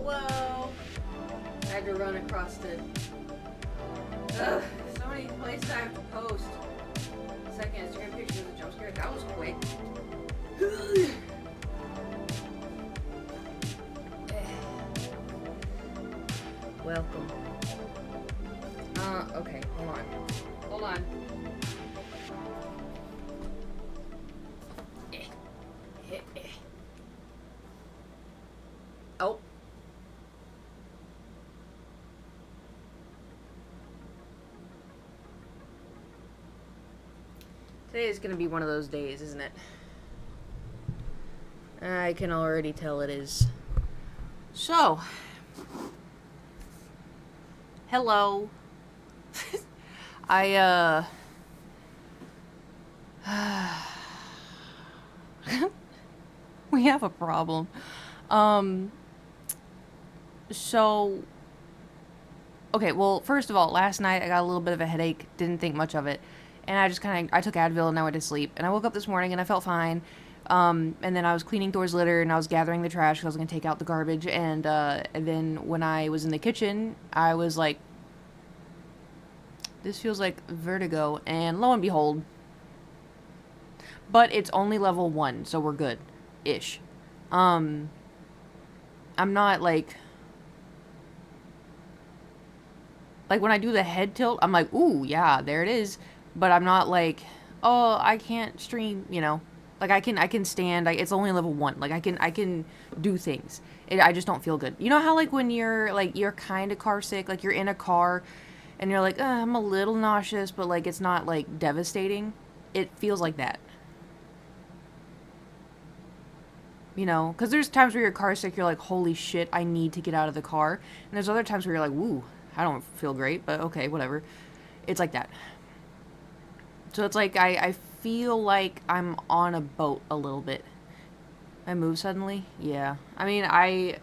Hello. I had to run across the. So many places I have to post. Second Instagram picture of the jump scare. That was quick. Welcome. Okay, hold on. Hold on. Oh. Today is going to be one of those days, isn't it? I can already tell it is. So. Hello. We have a problem. So, okay, well, first of all, last night I got a little bit of a headache, didn't think much of it, and I took Advil and I went to sleep, and I woke up this morning and I felt fine, and then I was cleaning Thor's litter and I was gathering the trash because I was going to take out the garbage, and then when I was in the kitchen, I was like, this feels like vertigo, and lo and behold, but it's only level 1, so we're good-ish. I'm not like when I do the head tilt, I'm like, ooh, yeah, there it is. But I'm not like, oh, I can't stream, you know. Like, I can stand, it's only level 1. Like, I can do things. I just don't feel good. You know how, like, when you're kind of car sick, like, you're in a car, and you're like, I'm a little nauseous, but, like, it's not, like, devastating? It feels like that. You know? Because there's times where you're car sick, you're like, holy shit, I need to get out of the car. And there's other times where you're like, woo, I don't feel great, but okay, whatever. It's like that. So it's like I feel like I'm on a boat a little bit. I move suddenly? Yeah. I mean, I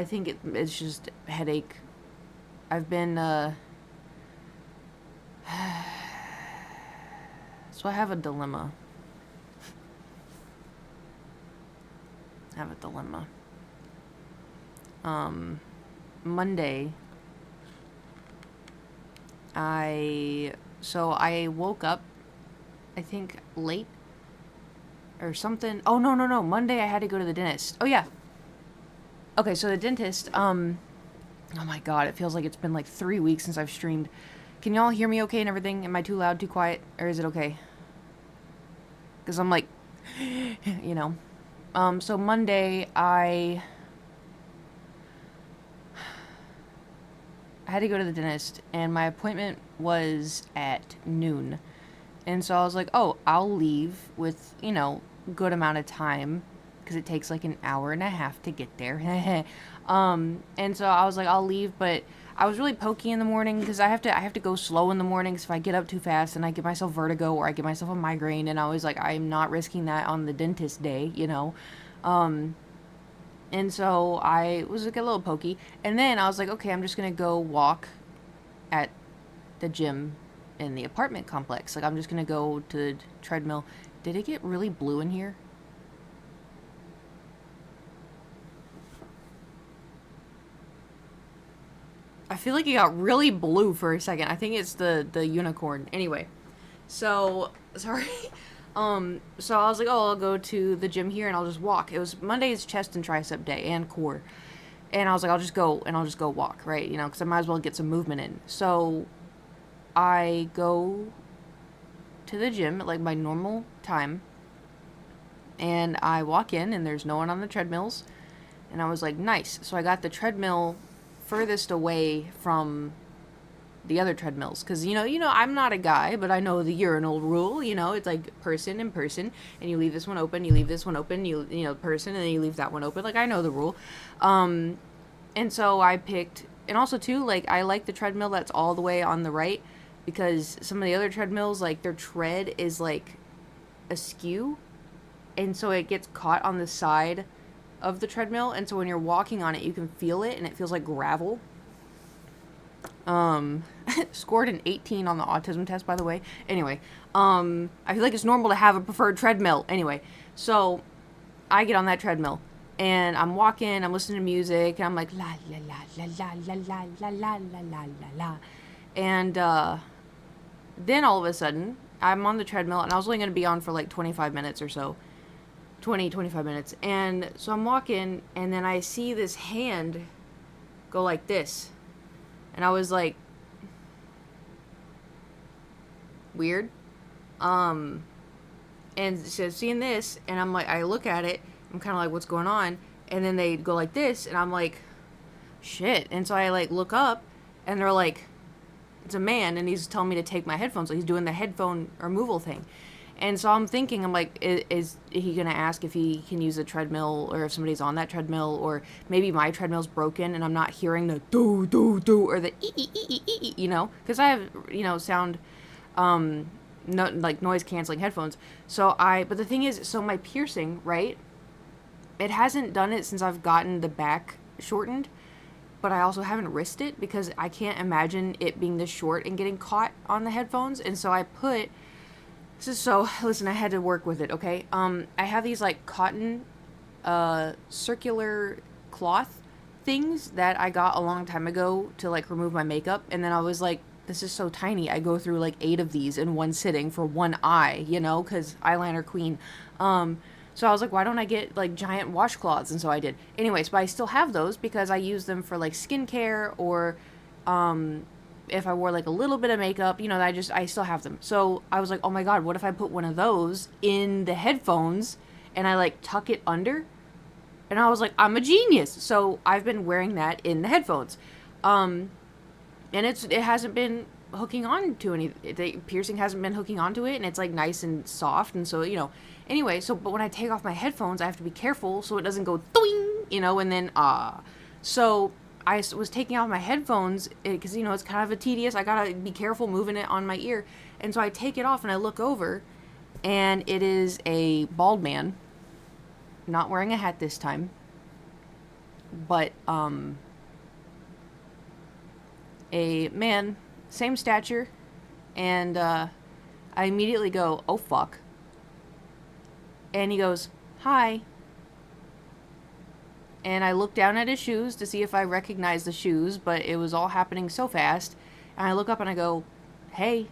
think it's just headache. I've been, so I have a dilemma. Monday, I woke up, I think, late or something. Oh, no. Monday I had to go to the dentist. Oh, yeah. Okay, so the dentist, oh my god, it feels like it's been like 3 weeks since I've streamed. Can y'all hear me okay and everything? Am I too loud, too quiet, or is it okay? Because I'm like, you know. So Monday, I had to go to the dentist, and my appointment was at noon. And so I was like, oh, I'll leave with, you know, good amount of time, because it takes like an hour and a half to get there. And so I was like, I'll leave, but I was really pokey in the morning, because I have to go slow in the mornings. If I get up too fast, and I get myself vertigo, or I get myself a migraine, and I was like, I'm not risking that on the dentist day, you know. And so I was like a little pokey. And then I was like, okay, I'm just going to go walk at the gym in the apartment complex. Like, I'm just going to go to the treadmill. Did it get really blue in here? I feel like it got really blue for a second. I think it's the unicorn. Anyway, so, sorry. So I was like, oh, I'll go to the gym here and I'll just walk. It was Monday's chest and tricep day and core. And I was like, I'll just go walk, right? You know, because I might as well get some movement in. So I go to the gym at like my normal time. And I walk in and there's no one on the treadmills. And I was like, nice. So I got the treadmill furthest away from the other treadmills, because you know I'm not a guy, but I know the urinal rule. You know, it's like person and person, and you leave this one open, you leave this one open, you know, person, and then you leave that one open. Like, I know the rule. And so I picked, and also too, like, I like the treadmill that's all the way on the right, because some of the other treadmills, like, their tread is like askew, and so it gets caught on the side of the treadmill, and so when you're walking on it, you can feel it, and it feels like gravel. Scored an 18 on the autism test, by the way. Anyway, I feel like it's normal to have a preferred treadmill. Anyway, so I get on that treadmill, And I'm walking, I'm listening to music, and I'm like, la, la, la, la, la, la, la, la, la, la, la, la. And, then all of a sudden, I'm on the treadmill, and I was only going to be on for like 25 minutes or so. 25 minutes. And so I'm walking, and then I see this hand go like this. And I was like, weird. And so seeing this, and I'm like, I look at it, I'm kind of like, what's going on? And then they go like this, and I'm like, shit. And so I like look up, and they're like, it's a man, and he's telling me to take my headphones. So he's doing the headphone removal thing. And so I'm thinking, I'm like, is he going to ask if he can use a treadmill, or if somebody's on that treadmill, or maybe my treadmill's broken and I'm not hearing the do, do, do, or the ee, you know? Because I have, sound, no, like noise canceling headphones. But the thing is, so my piercing, right? It hasn't done it since I've gotten the back shortened, but I also haven't risked it because I can't imagine it being this short and getting caught on the headphones. And so listen, I had to work with it, okay? I have these like cotton, circular cloth things that I got a long time ago to like remove my makeup. And then I was like, this is so tiny. I go through like 8 of these in one sitting for one eye, cause eyeliner queen. So I was like, why don't I get like giant washcloths? And so I did. Anyways, but I still have those because I use them for like skincare or, if I wore like a little bit of makeup, I still have them. So I was like, oh my God, what if I put one of those in the headphones and I like tuck it under? And I was like, I'm a genius. So I've been wearing that in the headphones. And it hasn't been hooking on to the piercing hasn't been hooking onto it, and it's like nice and soft. And so, anyway, but when I take off my headphones, I have to be careful so it doesn't go doing, and then, so I was taking off my headphones because, it's kind of a tedious. I gotta be careful moving it on my ear. And so I take it off and I look over, and it is a bald man, not wearing a hat this time, but, a man, same stature, and, I immediately go, oh fuck. And he goes, hi. And I look down at his shoes to see if I recognize the shoes, but it was all happening so fast. And I look up and I go, hey.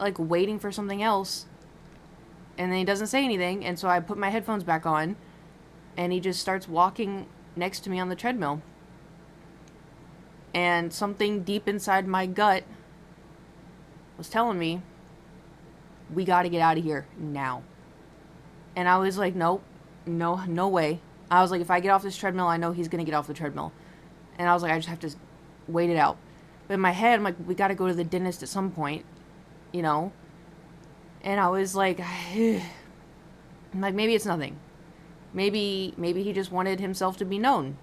Like, waiting for something else. And then he doesn't say anything, and so I put my headphones back on, and he just starts walking next to me on the treadmill. And something deep inside my gut was telling me, we gotta get out of here now. And I was like, nope, no way. I was like, if I get off this treadmill, I know he's gonna get off the treadmill. And I was like, I just have to wait it out. But in my head, I'm like, we gotta go to the dentist at some point, And I was like, I'm like, maybe it's nothing. Maybe he just wanted himself to be known,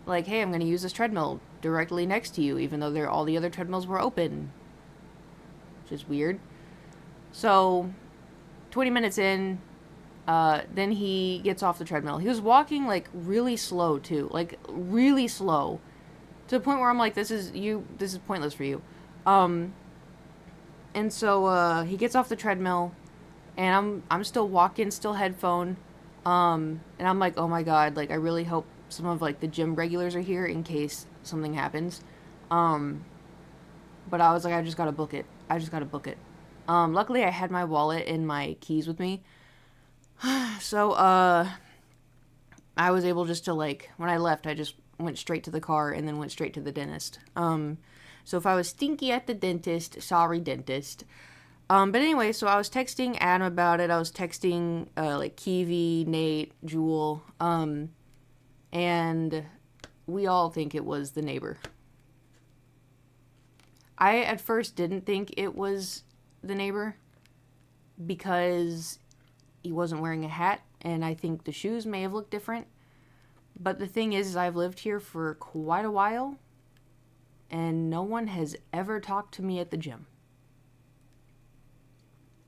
Like, hey, I'm going to use this treadmill directly next to you, even though all the other treadmills were open. Which is weird. So, 20 minutes in, then he gets off the treadmill. He was walking, like, really slow, too. Like, really slow. To the point where I'm like, this is pointless for you. And so, he gets off the treadmill, and I'm still walking, still headphone. And I'm like, oh my God, like, I really hope some of like the gym regulars are here in case something happens. But I was like, I just gotta book it. Luckily I had my wallet and my keys with me. So, I was able just to like, when I left, I just went straight to the car and then went straight to the dentist. So if I was stinky at the dentist, sorry dentist. But anyway, so I was texting Adam about it. I was texting, like Kiwi, Nate, Jewel, and we all think it was the neighbor. I at first didn't think it was the neighbor because he wasn't wearing a hat, and I think the shoes may have looked different. But the thing is I've lived here for quite a while, and no one has ever talked to me at the gym.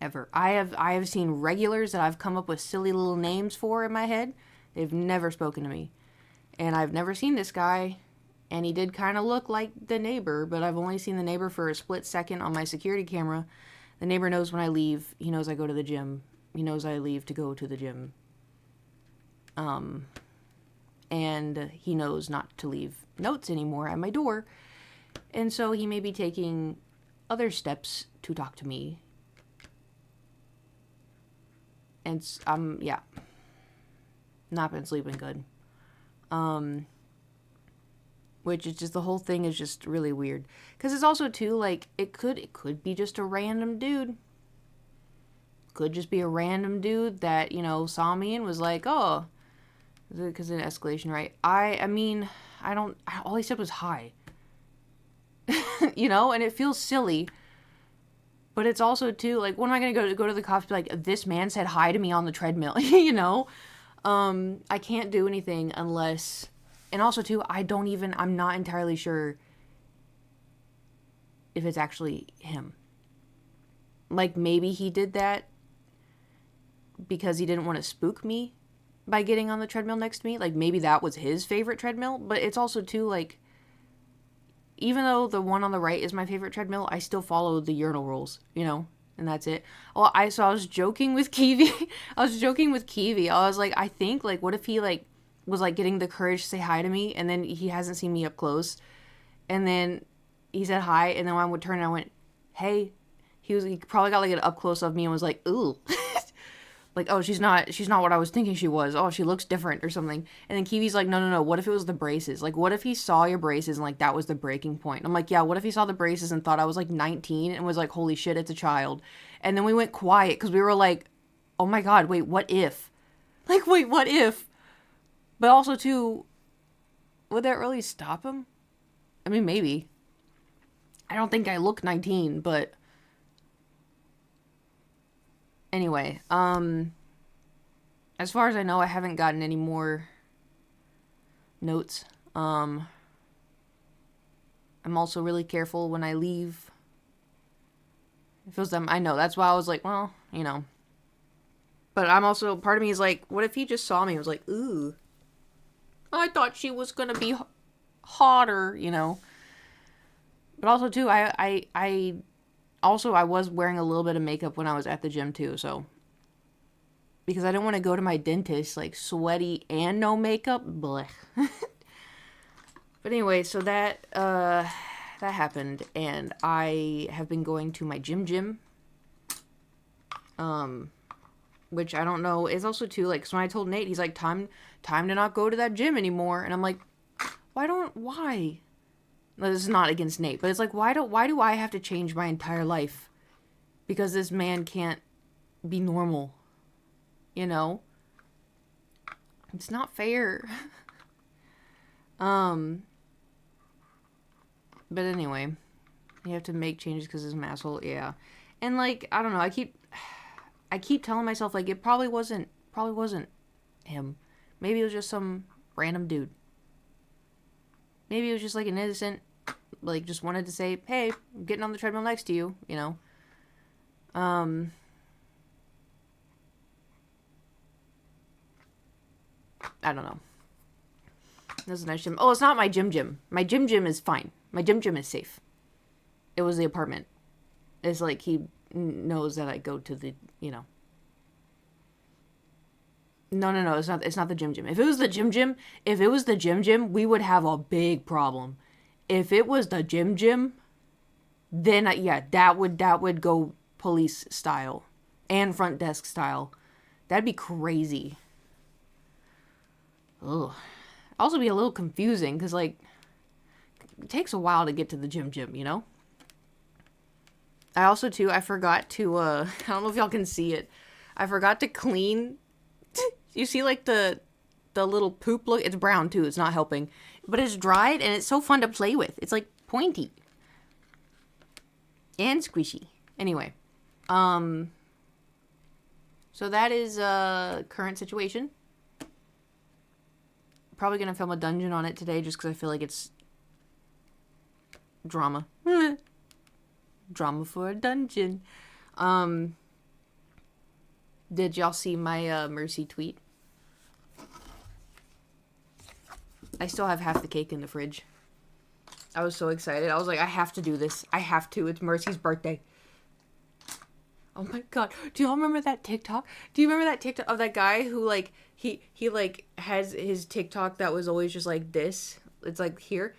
Ever. I have seen regulars that I've come up with silly little names for in my head. They've never spoken to me. And I've never seen this guy, and he did kind of look like the neighbor, but I've only seen the neighbor for a split second on my security camera. The neighbor knows when I leave. He knows I go to the gym. He knows I leave to go to the gym. And he knows not to leave notes anymore at my door. And so he may be taking other steps to talk to me. And yeah, not been sleeping good. Which is just, the whole thing is just really weird. Because it's also too, like, it could be just a random dude. Could just be a random dude that, you know, saw me and was like, oh, because of an escalation, right? I mean, all he said was hi. You know, and it feels silly. But it's also too, like, when am I going to go to the cops and be like, this man said hi to me on the treadmill, you know? I can't do anything unless, and also too, I'm not entirely sure if it's actually him. Like, maybe he did that because he didn't want to spook me by getting on the treadmill next to me. Like, maybe that was his favorite treadmill, but it's also too, like, even though the one on the right is my favorite treadmill, I still follow the urinal rules, you know? And that's it. Well, I was joking with Kiwi. I was like, I think, like, what if he, like, was, like, getting the courage to say hi to me, and then he hasn't seen me up close, and then he said hi, and then when I would turn and I went, hey. He probably got, like, an up close of me and was like, ooh. Like, oh, she's not what I was thinking she was. Oh, she looks different or something. And then Kiwi's like, no. What if it was the braces? Like, what if he saw your braces and, like, that was the breaking point? I'm like, yeah, what if he saw the braces and thought I was, like, 19 and was like, holy shit, it's a child. And then we went quiet because we were like, oh my God, wait, what if? Like, wait, what if? But also, too, would that really stop him? I mean, maybe. I don't think I look 19, but anyway, as far as I know, I haven't gotten any more notes. I'm also really careful when I leave. It feels them. I know. That's why I was like, well, you know. But I'm also, part of me is like, what if he just saw me and was like, ooh, I thought she was gonna be hotter, you know. But also too, I was wearing a little bit of makeup when I was at the gym too, so. Because I didn't want to go to my dentist, like, sweaty and no makeup. Blech. But anyway, so that happened, and I have been going to my gym. Which I don't know, is also too, like, so when I told Nate, he's like, time to not go to that gym anymore. And I'm like, why? No, this is not against Nate, but it's like, why do I have to change my entire life? Because this man can't be normal. You know? It's not fair. But anyway, you have to make changes because he's an asshole. Yeah. And, like, I don't know, I keep telling myself, like, it probably wasn't him. Maybe it was just some random dude. Maybe it was just, like, an innocent, like, just wanted to say, hey, I'm getting on the treadmill next to you, you know? I don't know. This is a nice gym. Oh, it's not my gym. My gym is fine. My gym is safe. It was the apartment. It's like he knows that I go to the, you know. No, it's not the gym. If it was the gym, we would have a big problem. If it was the gym, then yeah, that would go police style and front desk style. That'd be crazy. Ugh. Also be a little confusing because, like, it takes a while to get to the gym, you know? I also, too, I forgot to, I don't know if y'all can see it. I forgot to clean. You see, like, the little poop look? It's brown, too. It's not helping. But it's dried, and it's so fun to play with. It's, like, pointy. And squishy. Anyway. So that is, current situation. Probably gonna film a dungeon on it today just because I feel like it's drama. Drama for a dungeon. Did y'all see my Mercy tweet? I still have half the cake in the fridge. I was so excited. I was like, I have to do this. I have to. It's Mercy's birthday. Oh my god. Do y'all remember that TikTok? Do you remember that TikTok of that guy who like he like has his TikTok that was always just like this? It's like here.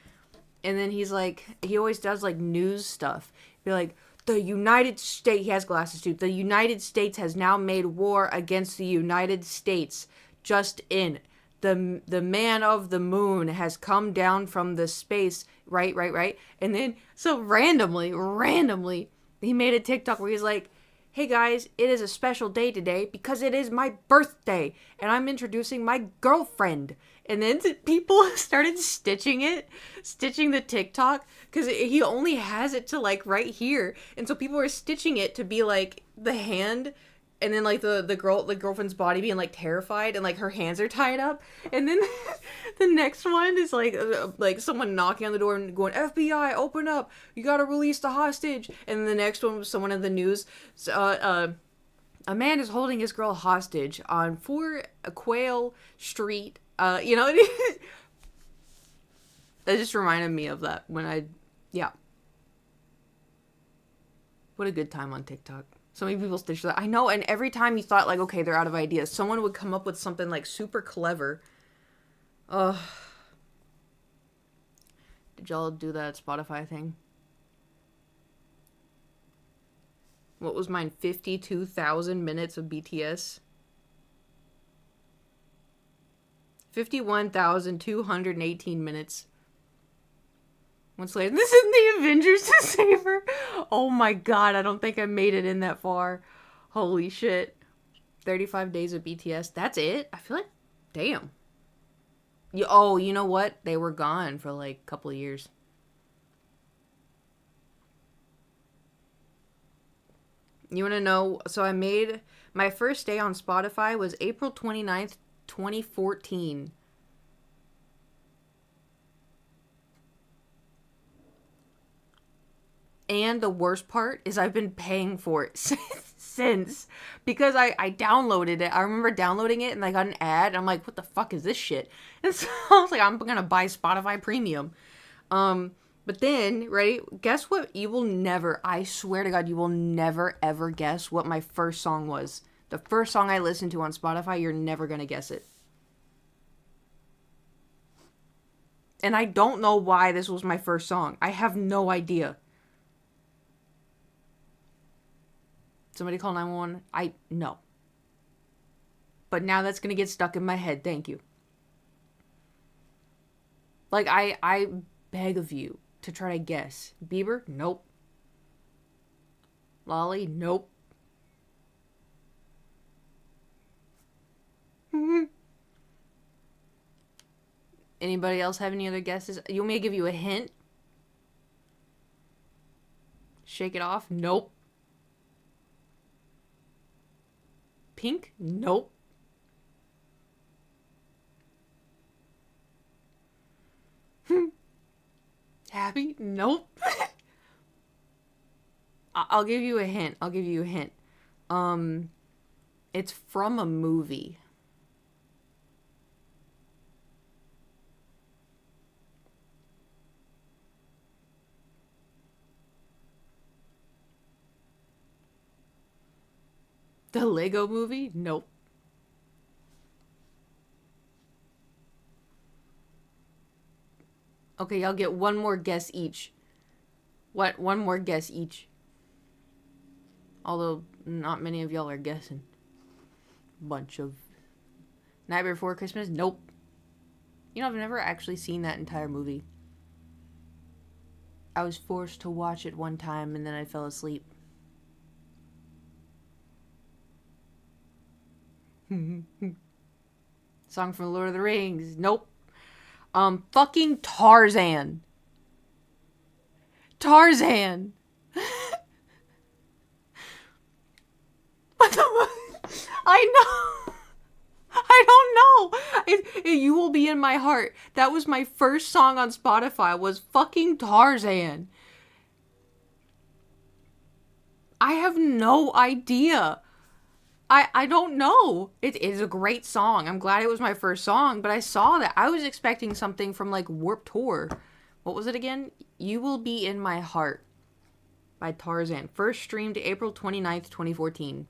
And then he's like he always does like news stuff. Be like, the United States, he has glasses too. The United States has now made war against the United States. Just in. The man of the moon has come down from the space. Right. And then so randomly he made a TikTok where he's like, hey guys, it is a special day today because it is my birthday and I'm introducing my girlfriend. And then people started stitching the TikTok because he only has it to like right here. And so people were stitching it to be like the hand and then like the girlfriend's body being like terrified and like her hands are tied up. And then the next one is like someone knocking on the door and going, FBI, open up, you gotta release the hostage. And then the next one was someone in the news, a man is holding his girl hostage on 4 Quail Street. You know, it just reminded me of that yeah. What a good time on TikTok. So many people stitch that. I know, and every time you thought, like, okay, they're out of ideas, someone would come up with something, like, super clever. Ugh. Did y'all do that Spotify thing? What was mine? 52,000 minutes of BTS? 51,218 minutes. Once later, this is the Avengers to save her. Oh my god, I don't think I made it in that far. Holy shit. 35 days of BTS. That's it? I feel like, damn. You know what? They were gone for like a couple of years. You want to know? So I made, my first day on Spotify was April 29th, 2014. And the worst part is I've been paying for it since. Because I downloaded it. I remember downloading it and I got an ad. And I'm like, what the fuck is this shit? And so I was like, I'm going to buy Spotify Premium. But then, ready? Guess what? You will never, I swear to God, you will never ever guess what my first song was. The first song I listened to on Spotify, you're never going to guess it. And I don't know why this was my first song. I have no idea. Somebody call 911? No. But now that's going to get stuck in my head. Thank you. Like, I beg of you to try to guess. Bieber? Nope. Lolly? Nope. Anybody else have any other guesses? You want me to give you a hint? Shake It Off? Nope. Pink? Nope. Happy? Nope. I'll give you a hint. It's from a movie. The Lego Movie? Nope. Okay, y'all get one more guess each. What? One more guess each. Although, not many of y'all are guessing. Bunch of... Nightmare Before Christmas? Nope. You know, I've never actually seen that entire movie. I was forced to watch it one time and then I fell asleep. Song from Lord of the Rings? Nope. Fucking Tarzan. Tarzan. What the fuck? I know. I don't know. You Will Be in My Heart. That was my first song on Spotify, was fucking Tarzan. I have no idea. I don't know. It is a great song. I'm glad it was my first song, but I saw that. I was expecting something from like Warped Tour. What was it again? You Will Be in My Heart. by Tarzan. First streamed April 29th, 2014.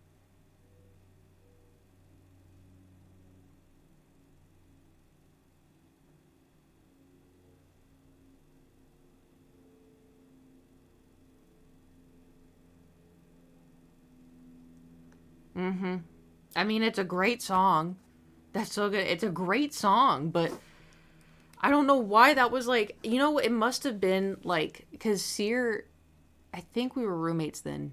Mm-hmm. I mean, it's a great song. That's so good. It's a great song, but I don't know why that was like, it must have been like, because Sear, I think we were roommates then.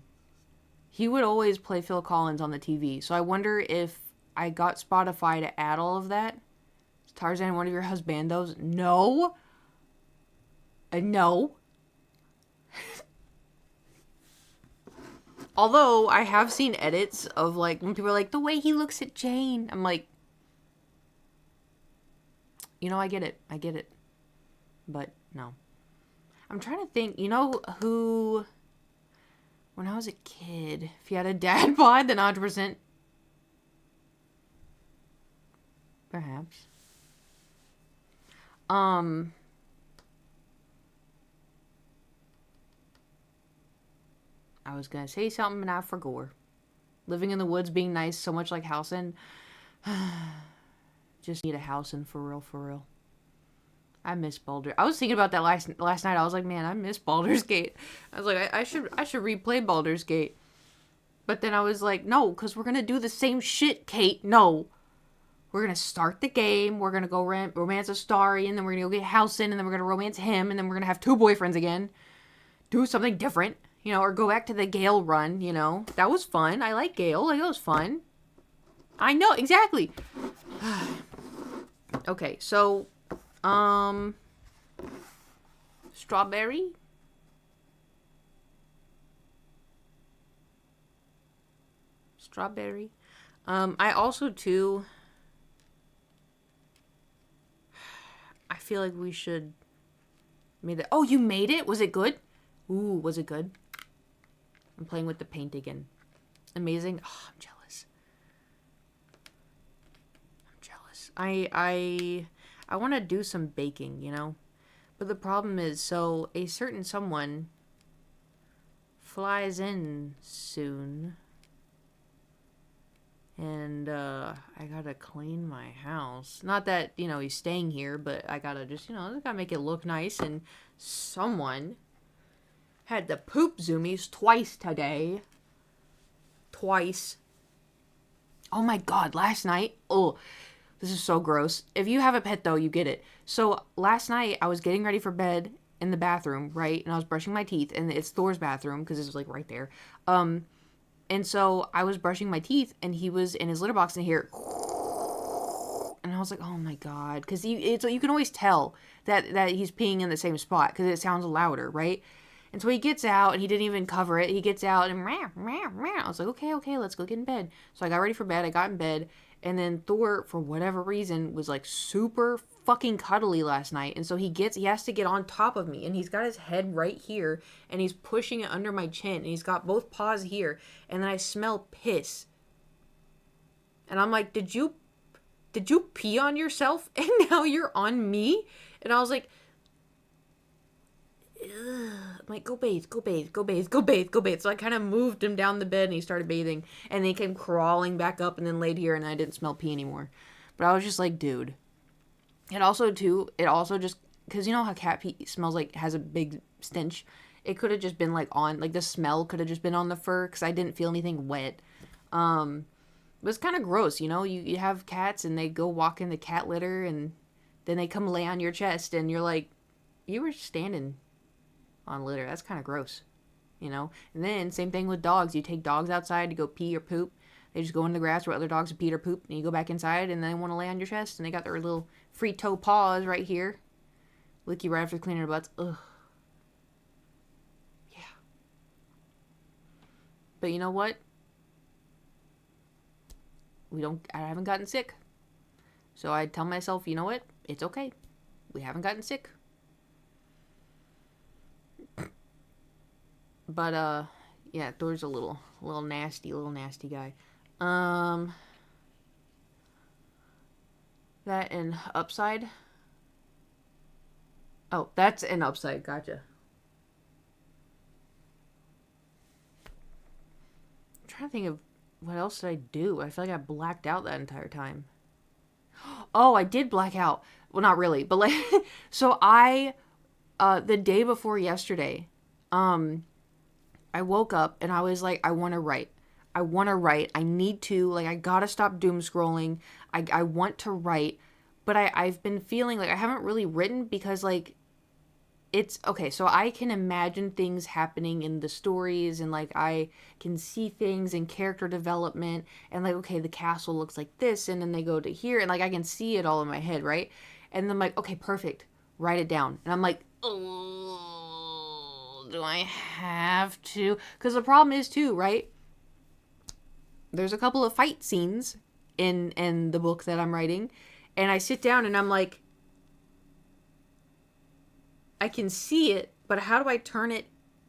He would always play Phil Collins on the TV. So I wonder if I got Spotify to add all of that. Is Tarzan one of your husbandos? No. No. Although I have seen edits of like when people are like, the way he looks at Jane. I'm like, I get it. I get it. But no. I'm trying to think, who, when I was a kid, if you had a dad bod, then 100%. Perhaps. I was gonna say something and I forgot. Living in the woods, being nice, so much like Housen. Just need a Housen for real, for real. I miss Baldur. I was thinking about that last night. I was like, man, I miss Baldur's Gate. I was like, I should replay Baldur's Gate. But then I was like, no, because we're gonna do the same shit, Kate. No. We're gonna start the game. We're gonna go romance Astari, and then we're gonna go get Housen, and then we're gonna romance him, and then we're gonna have 2 boyfriends again. Do something different. Or go back to the Gale run, That was fun. I like Gale. Like, that was fun. I know, exactly. Okay, so, strawberry? Strawberry. I also, too, I feel like we should made it. Oh, you made it? Was it good? Ooh, was it good? I'm playing with the paint again. Amazing. Oh, I'm jealous. I'm jealous. I want to do some baking, But the problem is, so a certain someone flies in soon. And I gotta clean my house. Not that, he's staying here, but I gotta just, I gotta make it look nice. And someone had the poop zoomies twice today. Twice. Oh my god, last night. Oh, this is so gross. If you have a pet, though, you get it. So last night, I was getting ready for bed in the bathroom, right? And I was brushing my teeth, and it's Thor's bathroom, because it was, like, right there. And so I was brushing my teeth, and he was in his litter box, and here, and I was like, oh my god. Because you can always tell that he's peeing in the same spot, because it sounds louder, right? And so he gets out, and he didn't even cover it. He gets out, and I was like, okay, let's go get in bed. So I got ready for bed. I got in bed, and then Thor, for whatever reason, was like super fucking cuddly last night. And so he has to get on top of me, and he's got his head right here, and he's pushing it under my chin, and he's got both paws here, and then I smell piss. And I'm like, did you pee on yourself, and now you're on me? And I was like, I'm like, go bathe. So I kind of moved him down the bed, and he started bathing, and then he came crawling back up, and then laid here, and I didn't smell pee anymore. But I was just like, dude. It also just, because you know how cat pee smells like, has a big stench? It could have just been like the smell could have just been on the fur, because I didn't feel anything wet. It was kind of gross, you have cats, and they go walk in the cat litter, and then they come lay on your chest, and you're like, you were standing on litter. That's kind of gross, And then same thing with dogs. You take dogs outside to go pee or poop. They just go in the grass where other dogs have peed or pooped, and you go back inside, and they want to lay on your chest, and they got their little free toe paws right here. Lick you right after cleaning their butts. Ugh. Yeah. But you know what? I haven't gotten sick. So I tell myself, you know what? It's okay. We haven't gotten sick. But, yeah, Thor's a little nasty guy. That and Upside. Oh, that's an Upside. Gotcha. trying to think of what else did I do. I feel like I blacked out that entire time. Oh, I did black out. Well, not really, but like, so the day before yesterday, I woke up and I was like, I want to write. I want to write. I need to, like, I gotta stop doom scrolling. I want to write, but I've been feeling like I haven't really written because, like, it's okay. So I can imagine things happening in the stories, and like I can see things in character development, and like, okay, the castle looks like this, and then they go to here, and like I can see it all in my head, right? And then I'm like, okay, perfect, write it down. And I'm like, oh, do I have to? Because the problem is too, right? There's a couple of fight scenes in the book that I'm writing, and I sit down and I'm like, I can see it, but how do I turn it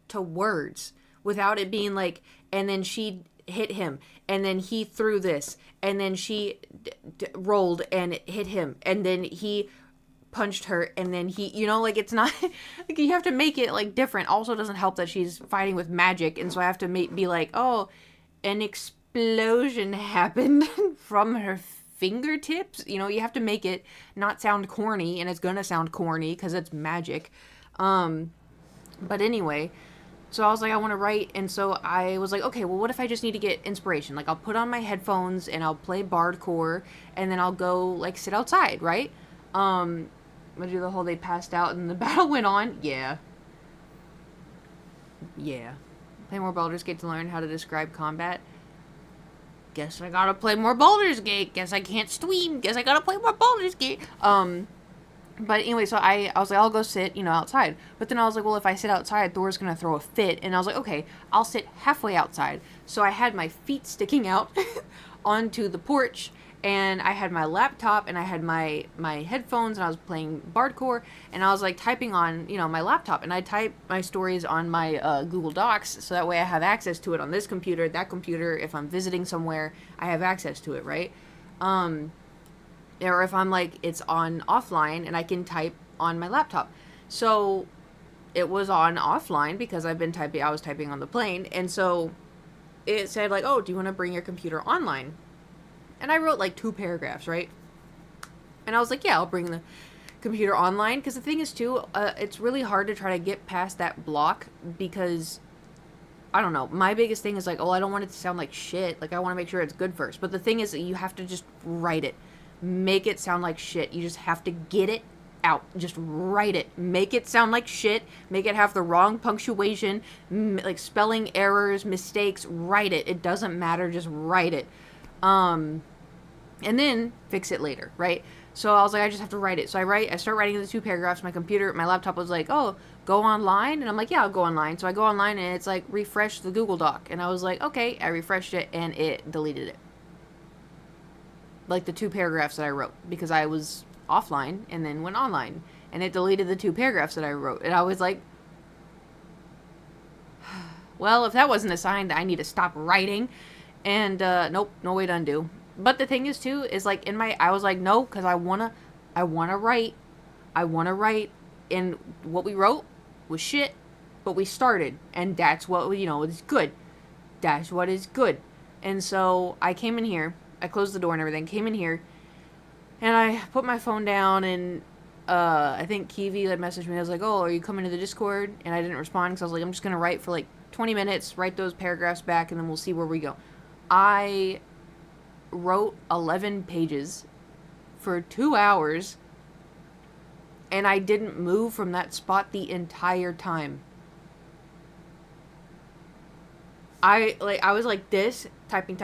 to words without it being like, and then she hit him, and then he threw this, and then she rolled and hit him, and then he punched her, and then he, like, it's not, like, you have to make it, like, different. Also, doesn't help that she's fighting with magic, and so I have to be like, oh, an explosion happened from her fingertips. You have to make it not sound corny, and it's gonna sound corny because it's magic. But anyway, so I was like, I want to write, and so I was like, okay, well, what if I just need to get inspiration? Like, I'll put on my headphones and I'll play Bardcore, and then I'll go like sit outside, right? I'm gonna do the whole they passed out and the battle went on. Yeah. Play more Baldur's Gate to learn how to describe combat. Guess I gotta play more Baldur's Gate. Guess I can't stream. Guess I gotta play more Baldur's Gate. But anyway, so I was like, I'll go sit, outside. But then I was like, well, if I sit outside, Thor's gonna throw a fit. And I was like, okay, I'll sit halfway outside. So I had my feet sticking out onto the porch, and I had my laptop, and I had my headphones, and I was playing Bardcore, and I was like typing on, my laptop, and I type my stories on my Google Docs, so that way I have access to it on this computer, that computer. If I'm visiting somewhere, I have access to it, right? Or if I'm like, it's on offline and I can type on my laptop. So it was on offline because I was typing on the plane. And so it said like, oh, do you want to bring your computer online? And I wrote like 2 paragraphs, right? And I was like, yeah, I'll bring the computer online. Because the thing is too, it's really hard to try to get past that block because, I don't know, my biggest thing is like, oh, I don't want it to sound like shit. Like, I want to make sure it's good first. But the thing is that you have to just write it. Make it sound like shit. You just have to get it out. Just write it. Make it sound like shit. Make it have the wrong punctuation, like spelling errors, mistakes. Write it. It doesn't matter. Just write it. And then fix it later, right? So I was like, I just have to write it. So I start writing the 2 paragraphs. My laptop was like, oh, go online. And I'm like, yeah, I'll go online. So I go online and it's like, refresh the Google Doc. And I was like, okay, I refreshed it and it deleted it. Like the 2 paragraphs that I wrote, because I was offline and then went online, and it deleted the 2 paragraphs that I wrote. And I was like, well, if that wasn't a sign that I need to stop writing. And nope, no way to undo. But the thing is too, is like I was like, no, because I wanna write. And what we wrote was shit, but we started, and that's what is good. That's what is good. And so I came in here, I closed the door and everything, came in here, and I put my phone down, and I think Kiwi messaged me. I was like, oh, are you coming to the Discord? And I didn't respond because I was like, I'm just going to write for like 20 minutes, write those paragraphs back, and then we'll see where we go. I wrote 11 pages for 2 hours, and I didn't move from that spot the entire time. I was like this, typing.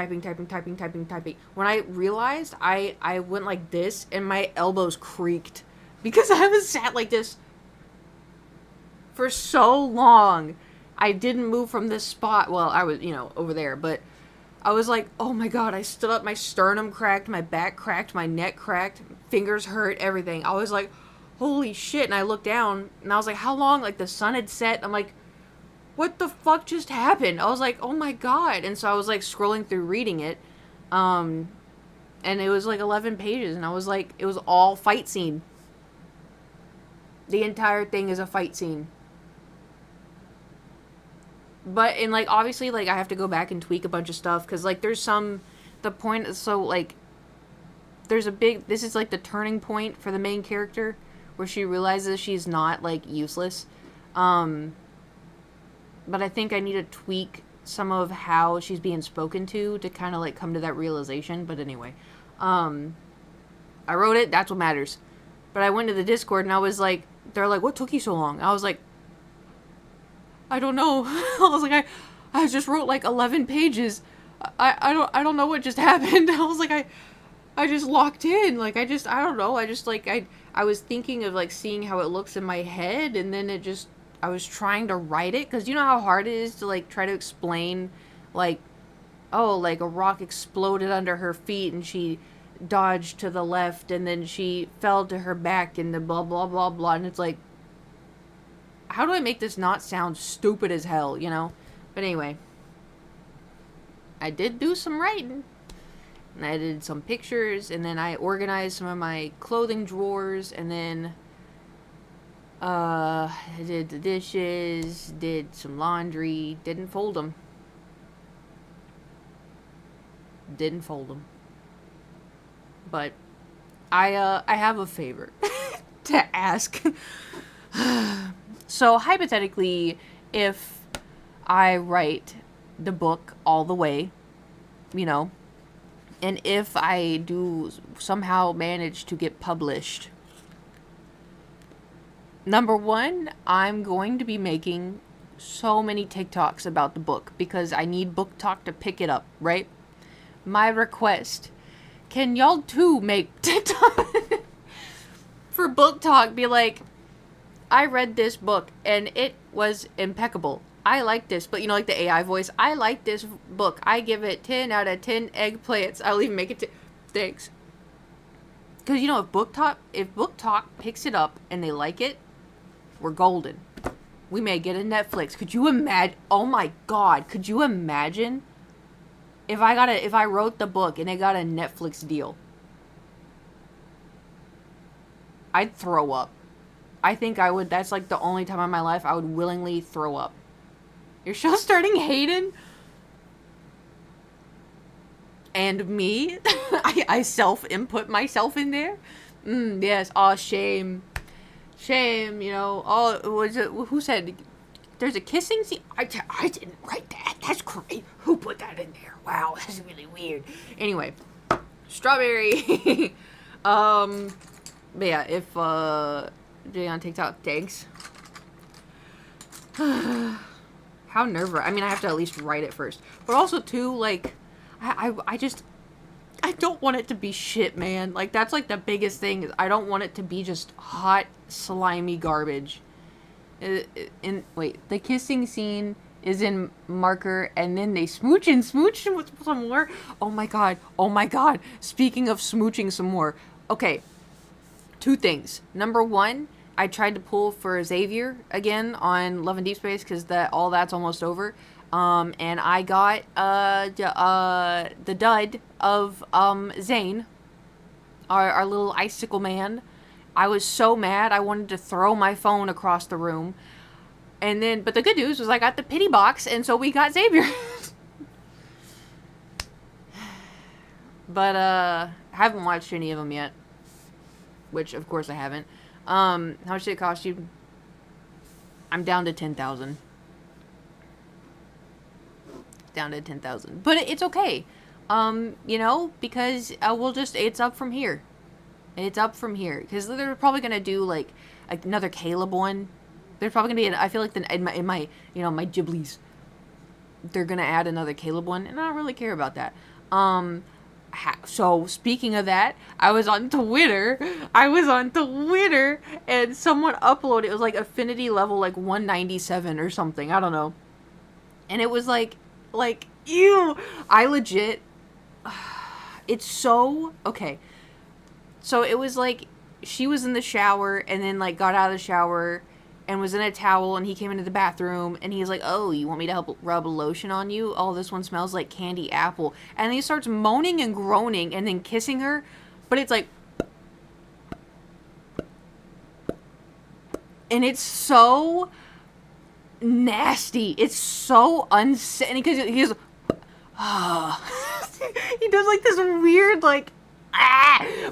When I realized, I went like this, and my elbows creaked because I was sat like this for so long. I didn't move from this spot. Well, I was, over there, but I was like, oh my god, I stood up, my sternum cracked, my back cracked, my neck cracked, fingers hurt, everything. I was like, holy shit. And I looked down, and I was like, how long? Like, the sun had set. I'm like, what the fuck just happened? I was like, oh my god. And so I was like scrolling through reading it. And it was like 11 pages. And I was like, it was all fight scene. The entire thing is a fight scene. But, and, like, obviously, like, I have to go back and tweak a bunch of stuff, because, like, there's some, the point, so, like, there's a big, this is, like, the turning point for the main character, where she realizes she's not, like, useless. But I think I need to tweak some of how she's being spoken to kind of, like, come to that realization. But anyway, I wrote it, that's what matters. But I went to the Discord, and I was like, they're like, what took you so long? I was like, I don't know. I was like, I just wrote like 11 pages. I don't know what just happened. I was like, I just locked in. Like, I don't know. I just, like, I was thinking of, like, seeing how it looks in my head, and then I was trying to write it, because you know how hard it is to, like, try to explain, like, oh, like, a rock exploded under her feet, and she dodged to the left, and then she fell to her back, and the blah, blah, blah, blah, and it's like, how do I make this not sound stupid as hell, you know? But anyway, I did do some writing, and I did some pictures, and then I organized some of my clothing drawers, and then I did the dishes, did some laundry, didn't fold them. But I have a favor to ask. So, hypothetically, if I write the book all the way, you know, and if I do somehow manage to get published, number one, I'm going to be making so many TikToks about the book, because I need Book Talk to pick it up, right? My request, can y'all too make TikTok for Book Talk? Be like, I read this book and it was impeccable. I like this, but you know, like the AI voice, I like this book. I give it 10 out of 10 eggplants. I'll even make it thanks. Because, you know, if Book Talk picks it up and they like it, we're golden. We may get a Netflix. Could you imagine? Oh my God. Could you imagine if I wrote the book and it got a Netflix deal? I'd throw up. I think I would. That's like the only time in my life I would willingly throw up. Your show's starting, Hayden? And me? I self-input myself in there? Yes. Aw, shame. Shame, you know. Oh, was it, who said there's a kissing scene? I didn't write that. That's great. Who put that in there? Wow, that's really weird. Anyway, strawberry. But yeah, if Jay on TikTok, thanks. How nerve-wracking. I mean, I have to at least write it first. But also, too, like, I don't want it to be shit, man. Like, that's, like, the biggest thing. Is I don't want it to be just hot, slimy garbage. Wait, the kissing scene is in Marker, and then they smooch with some more. Oh my god. Speaking of smooching some more. Okay, 2 things. Number 1, I tried to pull for Xavier again on Love and Deep Space, because all that's almost over. And I got the dud of Zane, our little icicle man. I was so mad, I wanted to throw my phone across the room. And then, but the good news was I got the pity box, and so we got Xavier. But I haven't watched any of them yet, which of course I haven't. How much did it cost you? I'm down to 10,000. Down to 10,000. But it's okay. You know, because it's up from here. It's up from here. Because they're probably going to do, like, another Caleb one. There's probably going to be, I feel like in my, you know, my Ghiblies, they're going to add another Caleb one. And I don't really care about that. So, speaking of that, I was on Twitter, and someone uploaded, it was like affinity level, like 197 or something, I don't know. And it was like, ew, I legit, it's so, okay. So, it was like, she was in the shower, and then, like, got out of the shower, and was in a towel, and he came into the bathroom, and he's like, oh, you want me to help rub a lotion on you? Oh, this one smells like candy apple. And then he starts moaning and groaning, and then kissing her, but it's like, and it's so, nasty. It's so unsettling because he goes, he does like this weird like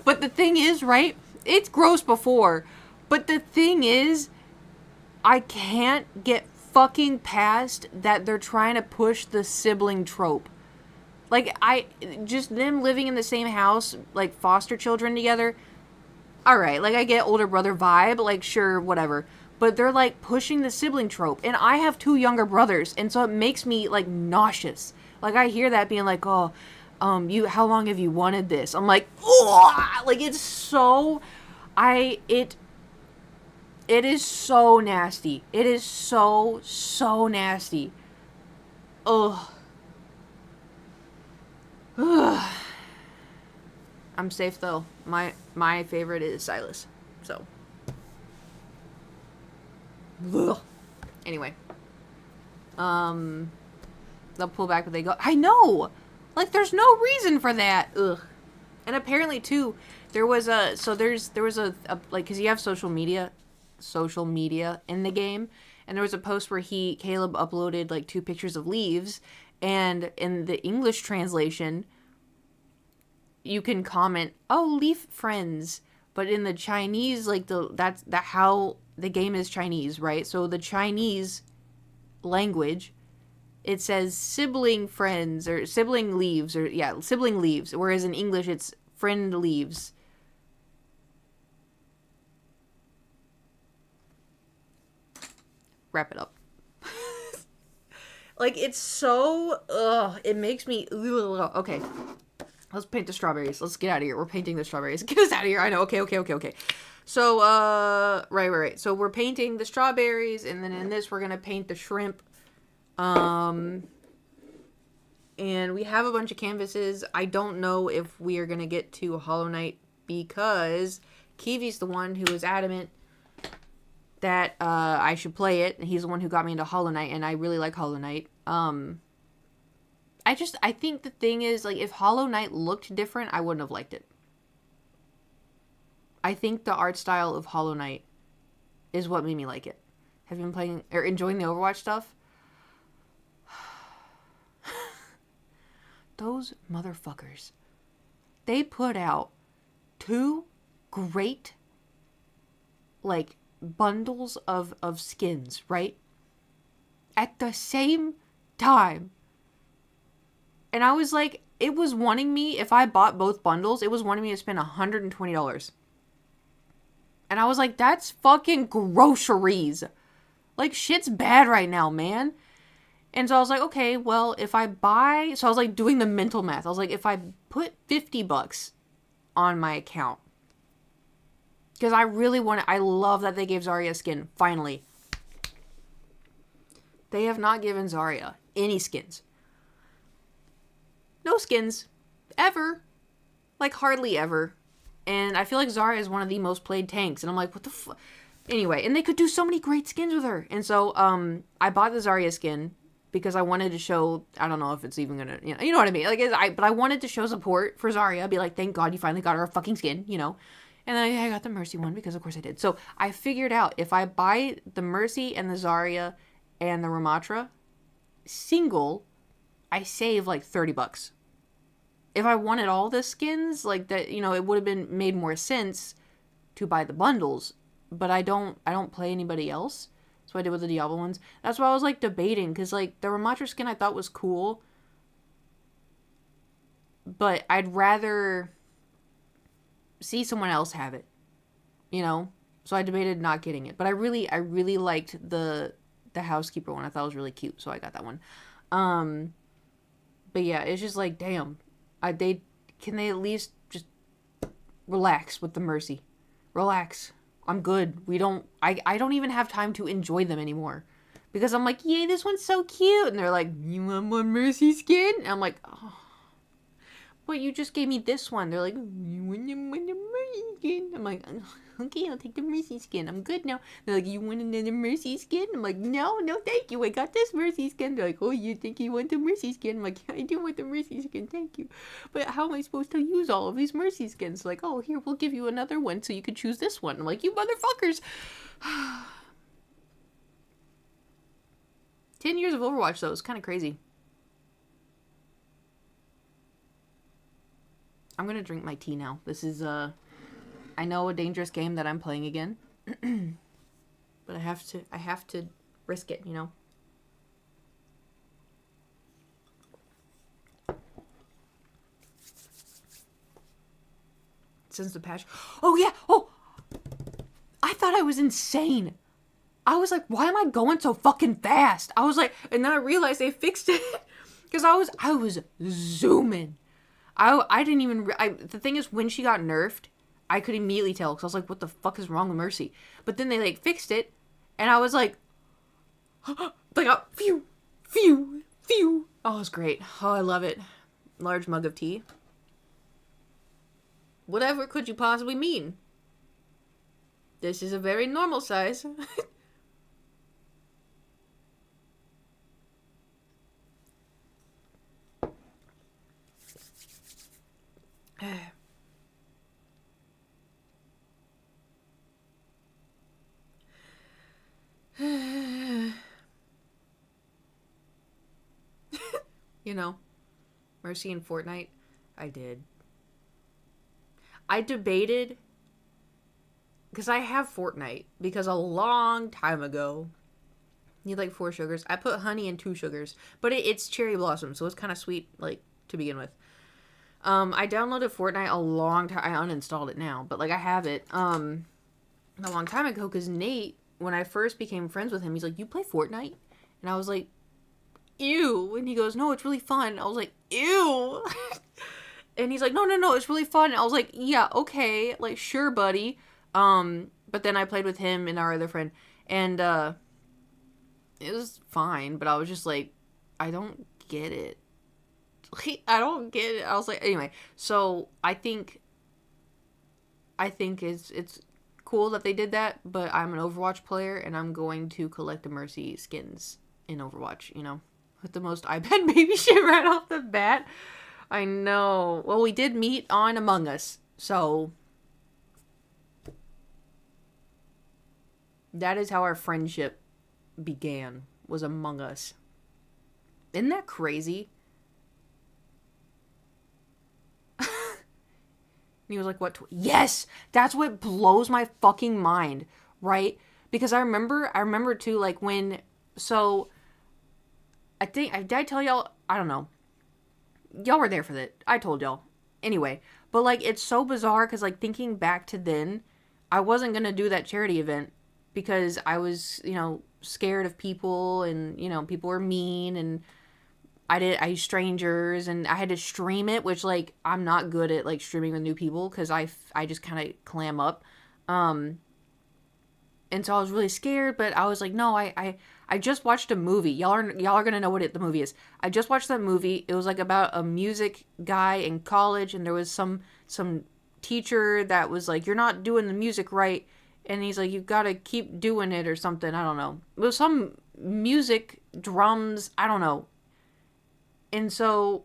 But the thing is, right? It's gross before, but the thing is, I can't get fucking past that they're trying to push the sibling trope. Like, just them living in the same house, like foster children together. Alright, like I get older brother vibe, like sure, whatever. But they're like pushing the sibling trope. And I have two younger brothers, and so it makes me like nauseous. Like I hear that being like, oh, how long have you wanted this? I'm like, oh, like it's so, it is so nasty. It is so nasty. Ugh. Ugh. I'm safe though. My favorite is Silas. So. Ugh. Anyway. They'll pull back when they go. I know! Like, there's no reason for that. Ugh. And apparently, too, there was a, like, because you have social media in the game, and there was a post where Caleb uploaded, like, 2 pictures of leaves, and in the English translation, you can comment, oh, leaf friends, but in the Chinese, like, that's how the game is Chinese, right? So the Chinese language, it says sibling friends or sibling leaves sibling leaves, whereas in English it's friend leaves. Wrap it up. Like, it's so, it makes me, okay. Let's paint the strawberries. Let's get out of here. We're painting the strawberries. Get us out of here. I know. Okay. So, right. So we're painting the strawberries, and then in this we're gonna paint the shrimp. And we have a bunch of canvases. I don't know if we are gonna get to Hollow Knight because Kiwi's the one who was adamant that I should play it. He's the one who got me into Hollow Knight, and I really like Hollow Knight. I think the thing is, like, if Hollow Knight looked different, I wouldn't have liked it. I think the art style of Hollow Knight is what made me like it. Have you been playing or enjoying the Overwatch stuff? Those motherfuckers. They put out 2 great, like, bundles of skins, right? At the same time. And I was like, it was wanting me, if I bought both bundles, it was wanting me to spend $120. And I was like, that's fucking groceries. Like, shit's bad right now, man. And so I was like, okay, well, if I buy... So I was, like, doing the mental math. I was like, if I put $50 on my account... Because I really want it. I love that they gave Zarya a skin, finally. They have not given Zarya any skins. No skins. Ever. Like, hardly ever. And I feel like Zarya is one of the most played tanks. And I'm like, what the fuck? Anyway, and they could do so many great skins with her. And so, I bought the Zarya skin because I wanted to show, I don't know if it's even gonna, you know what I mean? Like, but I wanted to show support for Zarya. Be like, thank God you finally got her a fucking skin, you know? And then I got the Mercy one because of course I did. So I figured out if I buy the Mercy and the Zarya and the Ramatra single, I save like $30. If I wanted all the skins, like that, you know, it would have been made more sense to buy the bundles. But I don't play anybody else. That's what I did with the Diablo ones. That's why I was like debating, because like the Ramatra skin I thought was cool, but I'd rather see someone else have it, you know? So I debated not getting it. But I really liked the housekeeper one. I thought it was really cute, so I got that one. But yeah, it's just like, damn. Can they at least just relax with the Mercy? Relax. I'm good. I don't even have time to enjoy them anymore. Because I'm like, yay, this one's so cute. And they're like, you want more Mercy skin? And I'm like, oh. But you just gave me this one. They're like, you want the Mercy skin? I'm like, okay, I'll take the Mercy skin. I'm good now. They're like, you want another Mercy skin? I'm like, no, thank you. I got this Mercy skin. They're like, oh, you think you want the Mercy skin? I'm like, yeah, I do want the Mercy skin. Thank you. But how am I supposed to use all of these Mercy skins? Like, oh, here, we'll give you another one so you could choose this one. I'm like, you motherfuckers. 10 years of Overwatch, though, is kind of crazy. I'm gonna drink my tea now. This is, I know, a dangerous game that I'm playing again. But I have to risk it, you know? Since the patch. Oh, yeah! Oh! I thought I was insane. I was like, why am I going so fucking fast? I was like, and then I realized they fixed it. Because I was zooming. I didn't even, the thing is, when she got nerfed, I could immediately tell. Because I was like, what the fuck is wrong with Mercy? But then they, like, fixed it. And I was like, phew, phew, phew. Oh, it's great. Oh, I love it. Large mug of tea. Whatever could you possibly mean? This is a very normal size. You know, Mercy in Fortnite, I did. I debated, because I have Fortnite, because a long time ago, you need like 4 sugars. I put honey and 2 sugars, but it's cherry blossom, so it's kind of sweet, like, to begin with. I downloaded Fortnite a long time. I uninstalled it now, but like I have it a long time ago, because Nate, when I first became friends with him, he's like, you play Fortnite? And I was like, ew. And he goes, no, it's really fun. I was like, ew. And he's like, no, it's really fun. And I was like, yeah, okay, like, sure, buddy. But then I played with him and our other friend, and it was fine, but I was just like, I don't get it. I don't get it. I was like, anyway, so I think it's cool that they did that, but I'm an Overwatch player, and I'm going to collect the Mercy skins in Overwatch, you know, with the most iPad baby shit right off the bat. I know. Well, we did meet on Among Us, so that is how our friendship began, was Among Us. Isn't that crazy? And he was like, what? Yes! That's what blows my fucking mind, right? Because I remember too, like, when, so, I think, did I tell y'all? I don't know. Y'all were there for that. I told y'all. Anyway, but, like, it's so bizarre, because, like, thinking back to then, I wasn't gonna do that charity event, because I was, you know, scared of people, and, you know, people were mean, and I used strangers, and I had to stream it, which, like, I'm not good at, like, streaming with new people, because I just kind of clam up, and so I was really scared, but I was like, no, I just watched a movie. Y'all are gonna know what the movie is. I just watched that movie. It was, like, about a music guy in college, and there was some teacher that was like, you're not doing the music right, and he's like, you've got to keep doing it or something. I don't know. It was some music, drums, I don't know. And so,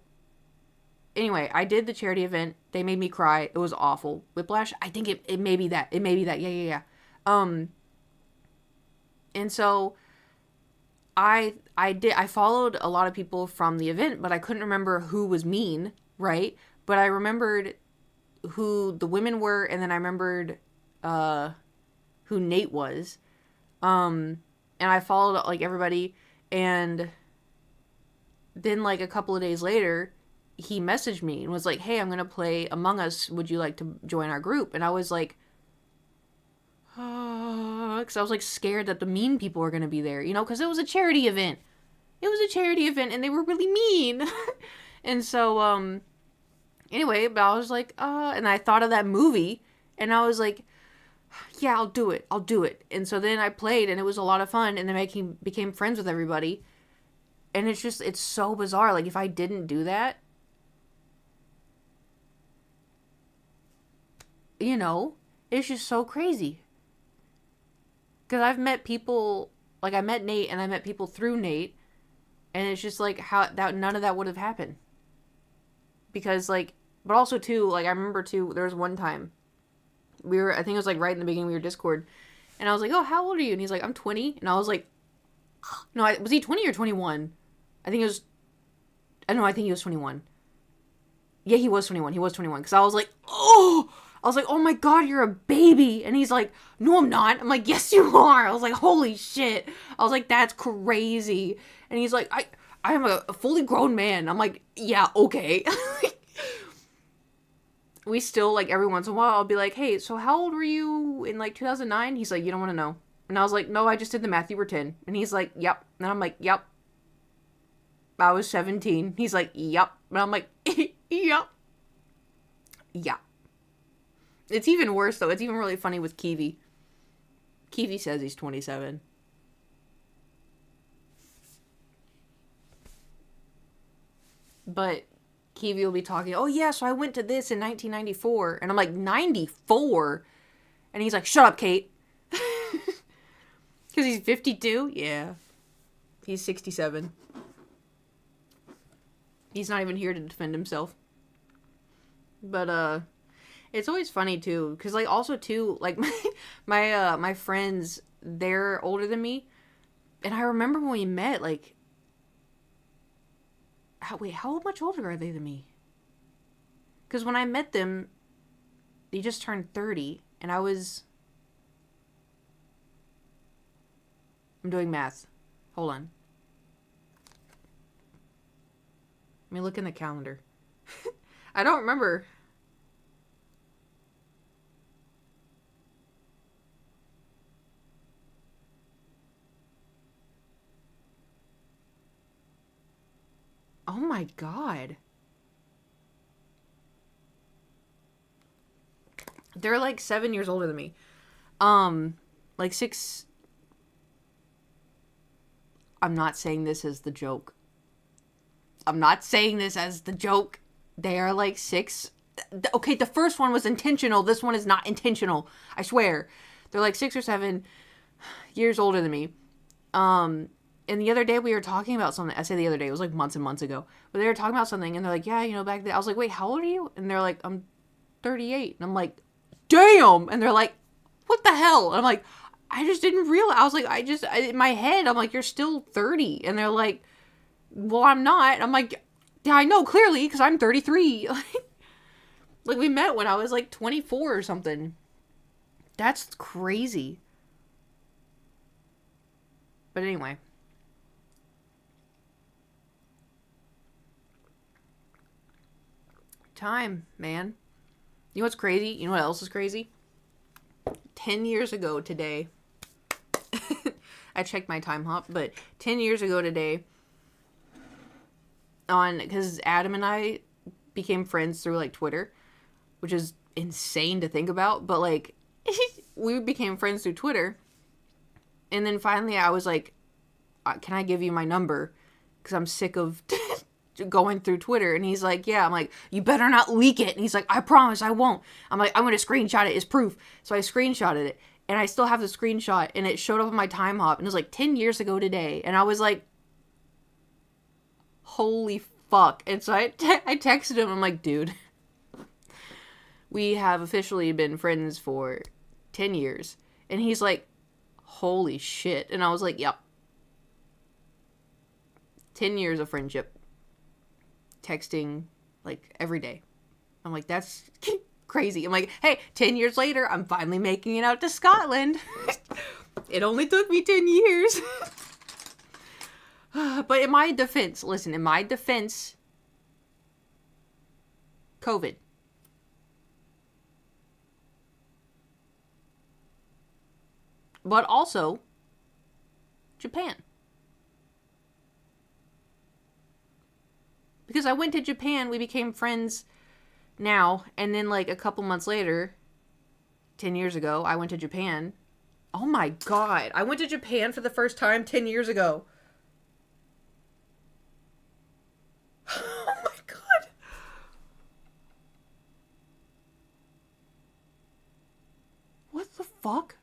anyway, I did the charity event. They made me cry. It was awful. Whiplash? I think it may be that. It may be that. Yeah. And so, I followed a lot of people from the event, but I couldn't remember who was mean, right? But I remembered who the women were, and then I remembered who Nate was. And I followed, like, everybody, and then, like, a couple of days later, he messaged me and was like, hey, I'm going to play Among Us. Would you like to join our group? And I was like, because I was, like, scared that the mean people were going to be there, you know, because it was a charity event. It was a charity event, and they were really mean. And so, anyway, but I was like, and I thought of that movie, and I was like, yeah, I'll do it. And so then I played, and it was a lot of fun, and then I became friends with everybody. And it's so bizarre. Like, if I didn't do that, you know, it's just so crazy. Because I've met people, like, I met Nate, and I met people through Nate, and it's just, like, how that none of that would have happened. Because, like, but also, too, like, I remember, too, there was one time, I think it was, like, right in the beginning, we were Discord, and I was like, oh, how old are you? And he's like, I'm 20, and I was like, No, was he 20 or 21? I think it was. I know. I think he was 21. Yeah, he was 21. He was 21. Because I was like, oh! I was like, oh my god, you're a baby. And he's like, no, I'm not. I'm like, yes, you are. I was like, holy shit. I was like, that's crazy. And he's like, I am a fully grown man. I'm like, yeah, okay. We still, like, every once in a while, I'll be like, hey, so how old were you in, like, 2009? He's like, you don't want to know. And I was like, no, I just did the math. You were 10. And he's like, yep. And I'm like, yep. I was 17. He's like, yep. And I'm like, yep. Yeah. It's even worse, though. It's even really funny with Kiwi. Kiwi says he's 27. But Kiwi will be talking, oh, yeah, so I went to this in 1994. And I'm like, 94? And he's like, shut up, Kate. Because he's 52? Yeah. He's 67. He's not even here to defend himself. But, it's always funny, too. Because, like, also, too, like, my friends, they're older than me. And I remember when we met, like... how much older are they than me? Because when I met them, they just turned 30. And I was... I'm doing math. Hold on. Let me look in the calendar. I don't remember. Oh my god. They're like 7 years older than me. Like 6... I'm not saying this as the joke. I'm not saying this as the joke. They are like 6... Okay, the first one was intentional. This one is not intentional. I swear. They're like 6 or 7 years older than me. And the other day we were talking about something. I say the other day. It was like months and months ago. But they were talking about something. And they're like, yeah, you know, back then. I was like, wait, how old are you? And they're like, I'm 38. And I'm like, damn. And they're like, what the hell? And I'm like, I just didn't realize. I was like, in my head, I'm like, you're still 30. And they're like, well, I'm not. And I'm like, yeah, I know clearly because I'm 33. Like, we met when I was like 24 or something. That's crazy. But anyway. Time, man. You know what's crazy? You know what else is crazy? 10 years ago today. I checked my time hop, but 10 years ago today, because Adam and I became friends through, like, Twitter, which is insane to think about, but, like, we became friends through Twitter, and then finally I was like, can I give you my number? Because I'm sick of going through Twitter. And he's like, yeah. I'm like, you better not leak it. And he's like, I promise I won't. I'm like, I'm going to screenshot it as proof. So I screenshotted it. And I still have the screenshot. And it showed up on my time hop. And it was like 10 years ago today. And I was like, holy fuck. And so I texted him. I'm like, dude, we have officially been friends for 10 years. And he's like, holy shit. And I was like, yep. 10 years of friendship. Texting, like, every day. I'm like, that's crazy. I'm like, hey, 10 years later, I'm finally making it out to Scotland. It only took me 10 years. But in my defense, listen, COVID. But also, Japan. Because I went to Japan, we became friends now, and then, like, a couple months later, 10 years ago, I went to Japan. Oh my god, I went to Japan for the first time 10 years ago. Oh my god. What the fuck?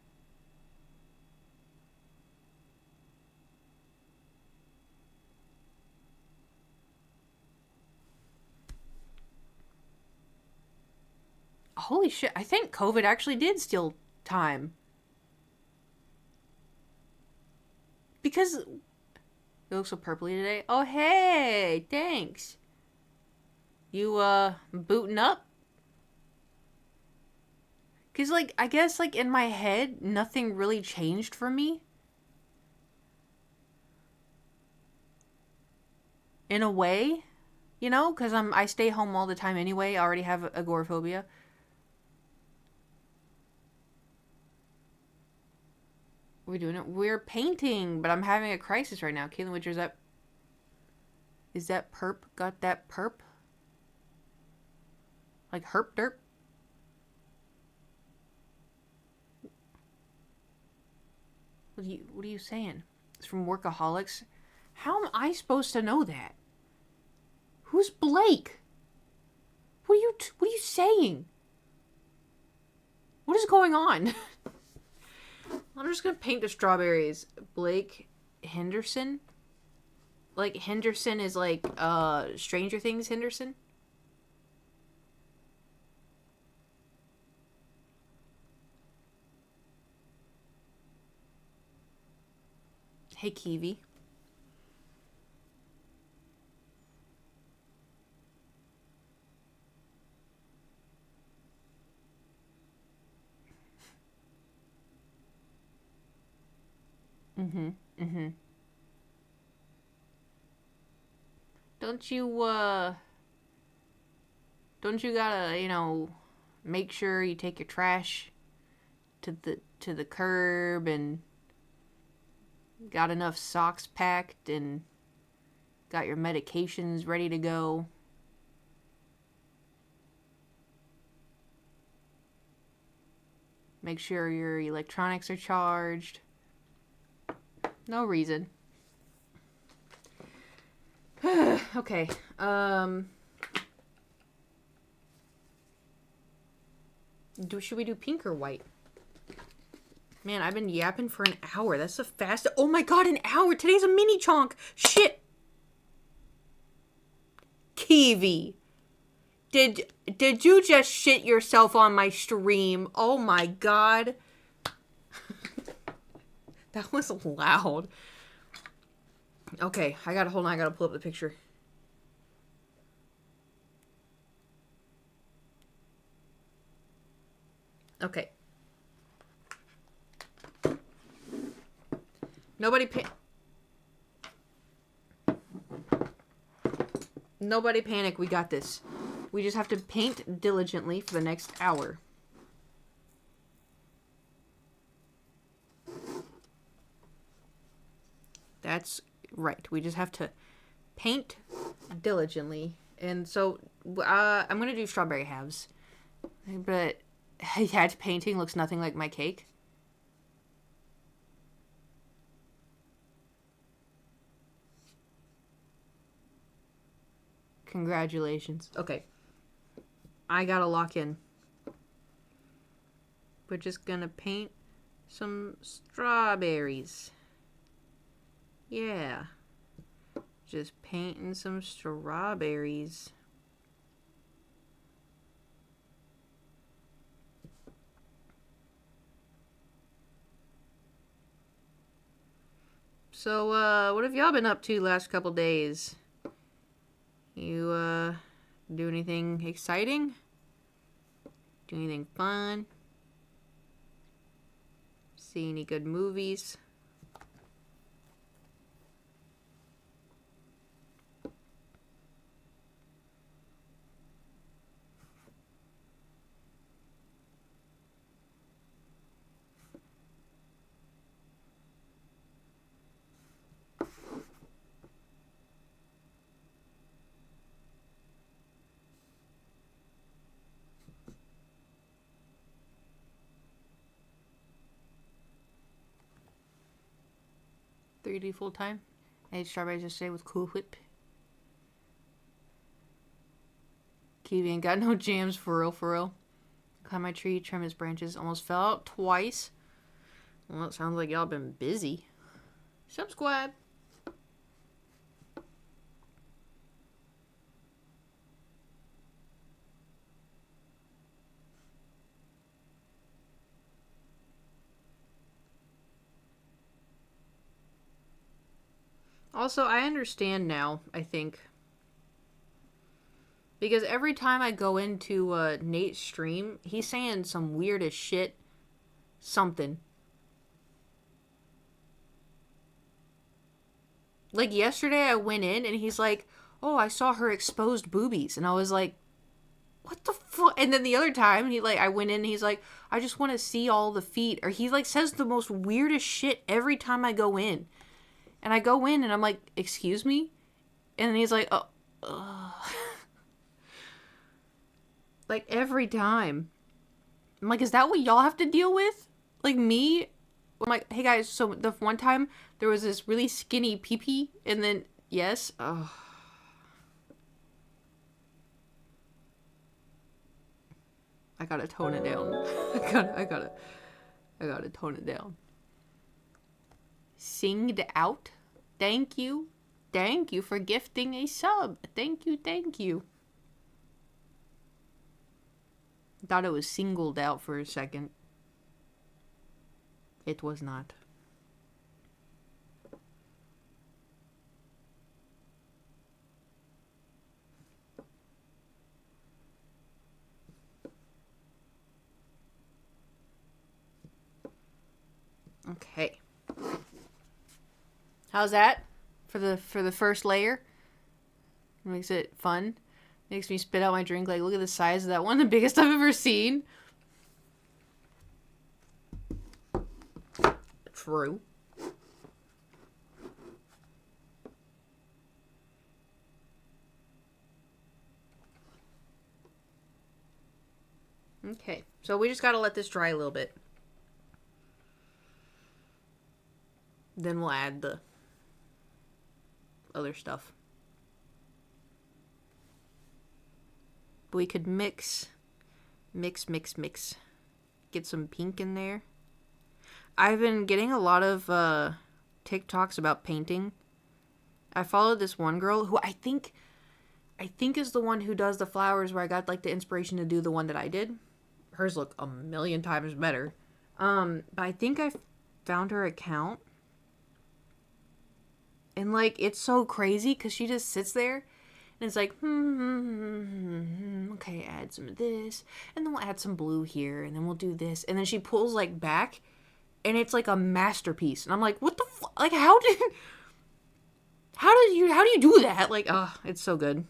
Holy shit, I think COVID actually did steal time. Because You look so purpley today. Oh, hey, thanks. You, booting up? Because, like, I guess, like, in my head, nothing really changed for me. In a way, you know? Because I stay home all the time anyway. I already have agoraphobia. We're doing it. We're painting, but I'm having a crisis right now. Caitlin Witcher, is that perp? Got that perp? Like herp derp? What are you saying? It's from Workaholics. How am I supposed to know that? Who's Blake? What are you saying? What is going on? I'm just gonna paint the strawberries. Blake Henderson? Like Henderson is like Stranger Things Henderson? Hey Kiwi. Mm-hmm. Mm-hmm. Don't you don't you gotta, make sure you take your trash to the curb and got enough socks packed and got your medications ready to go? Make sure your electronics are charged. No reason. Okay. Should we do pink or white? Man, I've been yapping for an hour. That's the fast. Oh my god, an hour. Today's a mini chonk. Shit. Kiwi. Did you just shit yourself on my stream? Oh my god. That was loud. Okay, hold on, I gotta pull up the picture. Okay. Nobody panic, we got this. We just have to paint diligently for the next hour. That's right. We just have to paint diligently. And so, I'm going to do strawberry halves. But, that painting looks nothing like my cake. Congratulations. Okay. I gotta lock in. We're just gonna paint some strawberries. Yeah. Just painting some strawberries. So, what have y'all been up to last couple days? You, do anything exciting? Do anything fun? See any good movies? $3 full time. I ate strawberries yesterday with Cool Whip. Kiwi ain't got no jams for real, for real. Climb my tree, trim his branches. Almost fell out twice. Well, it sounds like y'all been busy. Subscribe. Also, I understand now, I think. Because every time I go into Nate's stream, he's saying some weirdest shit. Something. Like yesterday I went in and he's like, "Oh, I saw her exposed boobies." And I was like, "What the fuck?" And then the other time I went in and he's like, "I just want to see all the feet." Or he like says the most weirdest shit every time I go in. And I go in and I'm like, "Excuse me?" And then he's like, "Oh, like every time." I'm like, "Is that what y'all have to deal with? Like me?" I'm like, "Hey guys, so the one time there was this really skinny pee-pee and then yes, I gotta tone it down. I gotta tone it down. Singed out. Thank you. Thank you for gifting a sub. Thank you, thank you. Thought it was singled out for a second. It was not. Okay. How's that? For the first layer? Makes it fun. Makes me spit out my drink like, look at the size of that one, the biggest I've ever seen. True. Okay. So we just gotta let this dry a little bit. Then we'll add the other stuff. But we could mix. Get some pink in there. I've been getting a lot of TikToks about painting. I followed this one girl who I think is the one who does the flowers where I got like the inspiration to do the one that I did. Hers look a million times better. But I think I found her account. And like it's so crazy because she just sits there and it's like, okay, add some of this, and then we'll add some blue here, and then we'll do this, and then she pulls like back, and it's like a masterpiece, and I'm like, what the fuck? Like, how do you do that? Like, it's so good.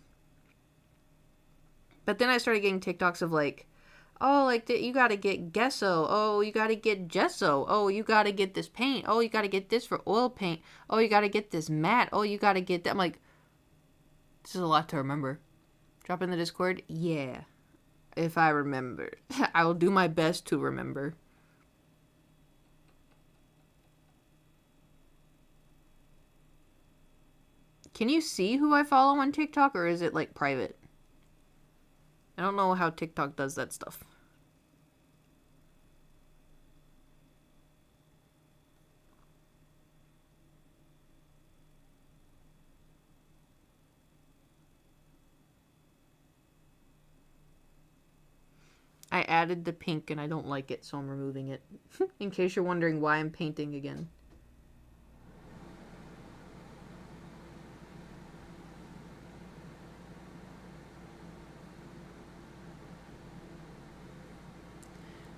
But then I started getting TikToks of like, oh, like you gotta get gesso. Oh, you gotta get gesso. Oh, you gotta get this paint. Oh, you gotta get this for oil paint. Oh, you gotta get this matte. Oh, you gotta get that. I'm like, this is a lot to remember. Drop in the Discord? Yeah. If I remember. I will do my best to remember. Can you see who I follow on TikTok, or is it like private? I don't know how TikTok does that stuff. I added the pink and I don't like it, so I'm removing it. In case you're wondering why I'm painting again.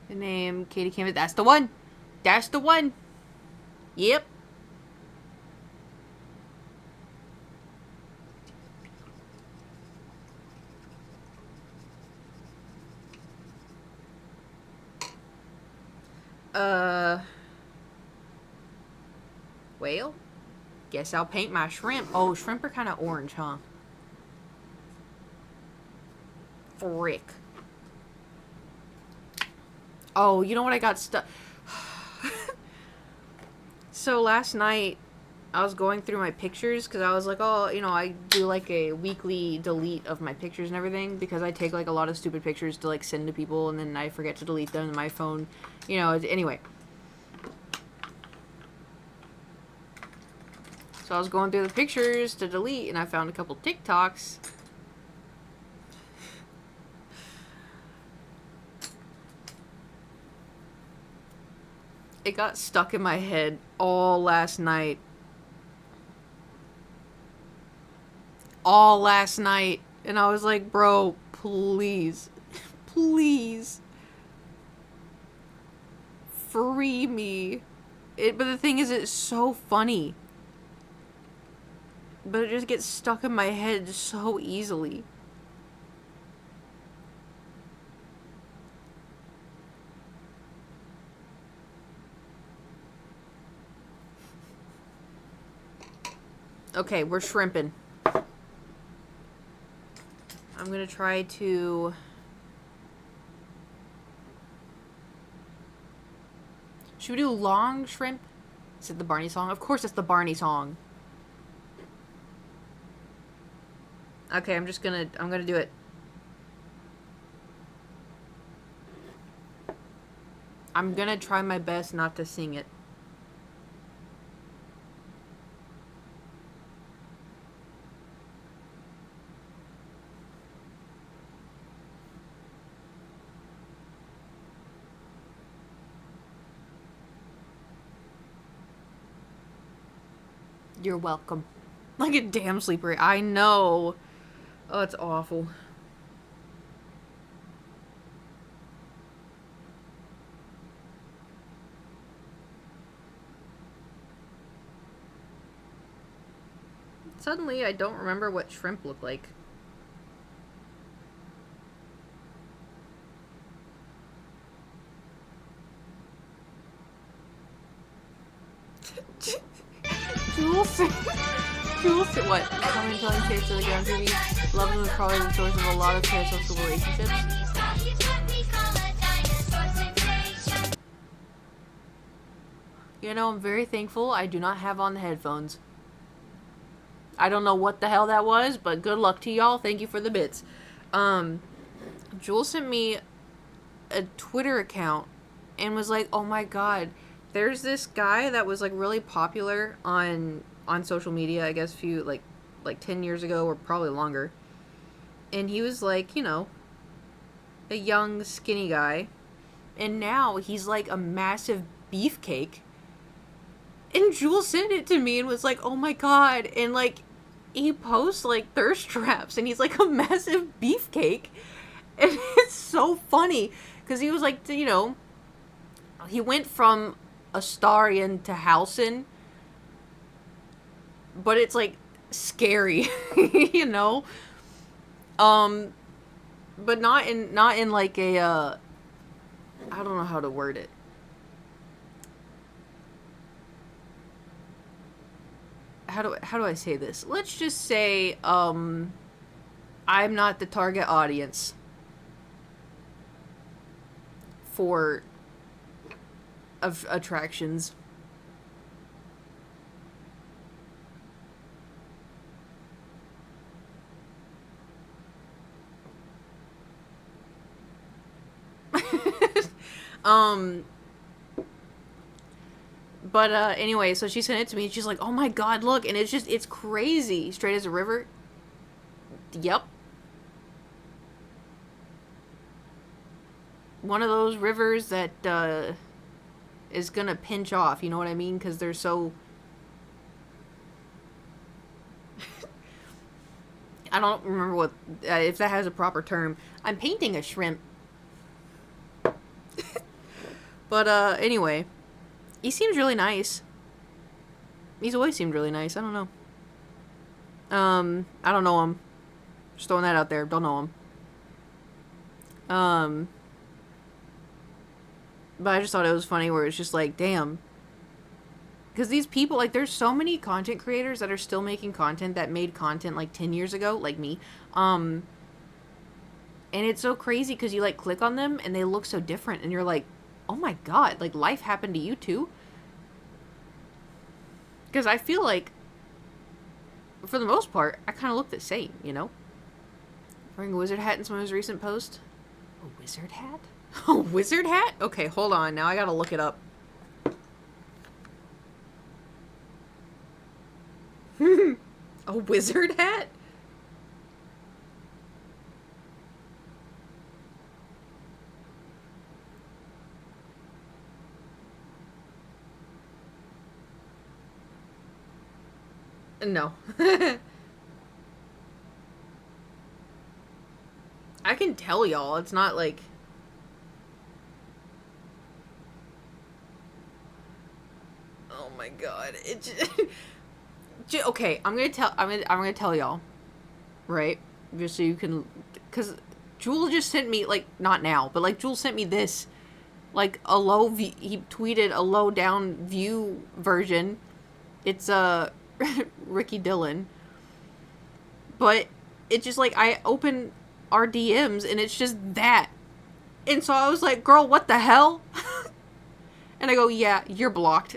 The name, Katie Canvas. That's the one! That's the one! Yep. Well, guess I'll paint my shrimp. Oh, shrimp are kind of orange, huh? Frick. Oh, you know what I got stuck? So last night, I was going through my pictures because I was like, oh, you know, I do like a weekly delete of my pictures and everything because I take like a lot of stupid pictures to like send to people and then I forget to delete them in my phone. You know, anyway. So I was going through the pictures to delete and I found a couple TikToks. It got stuck in my head all last night. all last night. And I was like, bro, please, please, free me. But the thing is, it's so funny. But it just gets stuck in my head so easily. Okay, we're shrimping. I'm gonna try to... Should we do long shrimp? Is it the Barney song? Of course it's the Barney song. Okay, I'm gonna do it. I'm gonna try my best not to sing it. You're welcome. Like a damn sleeper. I know. Oh, it's awful. Suddenly, I don't remember what shrimp look like. Jules? Jules? What? Someone telling kids to the ground TV. Love is probably the source of a lot of parasocial relationships. You know, I'm very thankful I do not have on the headphones. I don't know what the hell that was, but good luck to y'all. Thank you for the bits. Jules sent me a Twitter account and was like, oh my god, there's this guy that was like really popular on social media, I guess a few like 10 years ago or probably longer. And he was like, you know, a young skinny guy. And now he's like a massive beefcake. And Jules sent it to me and was like, oh my god. And like, he posts like thirst traps and he's like a massive beefcake. And it's so funny because he was like, you know, he went from Astarion to Halcyon, but it's like scary, you know. But not in like a I don't know how to word it. How do I say this? Let's just say I'm not the target audience for of attractions. But anyway, so she sent it to me and she's like, oh my god, look, and it's crazy. Straight as a river. Yep. One of those rivers that is gonna pinch off, you know what I mean? Because they're so... I don't remember what if that has a proper term. I'm painting a shrimp. But anyway, he seems really nice. He's always seemed really nice. I don't know. I don't know him. Just throwing that out there. Don't know him. But I just thought it was funny where it's just like, damn. Because these people, like, there's so many content creators that are still making content that made content, like, 10 years ago, like me. And it's so crazy because you, like, click on them and they look so different. And you're like, oh my god, like, life happened to you too? Because I feel like, for the most part, I kind of look the same, you know? Wearing a wizard hat in some of his recent posts. A wizard hat? A wizard hat? Okay, hold on. Now I gotta look it up. A wizard hat? No. I can tell y'all. It's not like... Oh my god. It just... Okay, I'm gonna tell y'all. Right? Just so you can... Because Jewel just sent me, like, not now, but, like, Jewel sent me this. Like, a low view... He tweeted a low down view version. It's, Ricky Dillon. But it's just, like, I open our DMs, and it's just that. And so I was like, girl, what the hell? And I go, yeah, you're blocked.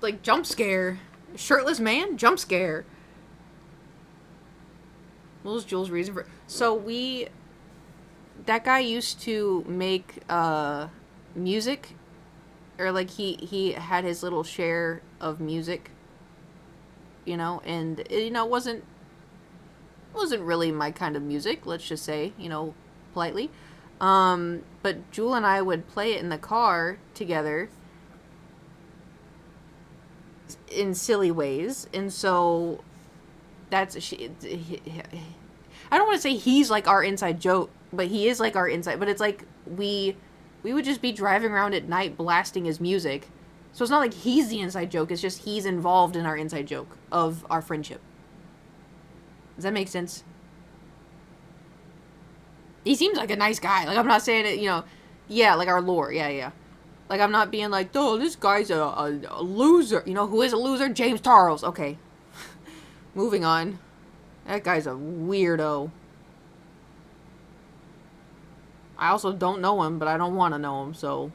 Like, jump scare. Shirtless man? Jump scare. What was Jules' reason for... So we... That guy used to make, music. Or, like, he had his little share of music. You know? And, it wasn't really my kind of music, let's just say, politely. But Jewel and I would play it in the car together in silly ways, and so that's I don't want to say he's like our inside joke, but he is like our inside. But it's like we would just be driving around at night blasting his music, so it's not like he's the inside joke. It's just he's involved in our inside joke of our friendship. Does that make sense? He seems like a nice guy. Like, I'm not saying it, yeah, like our lore. Yeah. Like, I'm not being like, oh, this guy's a loser. You know who is a loser? James Charles. Okay. Moving on. That guy's a weirdo. I also don't know him, but I don't want to know him, so.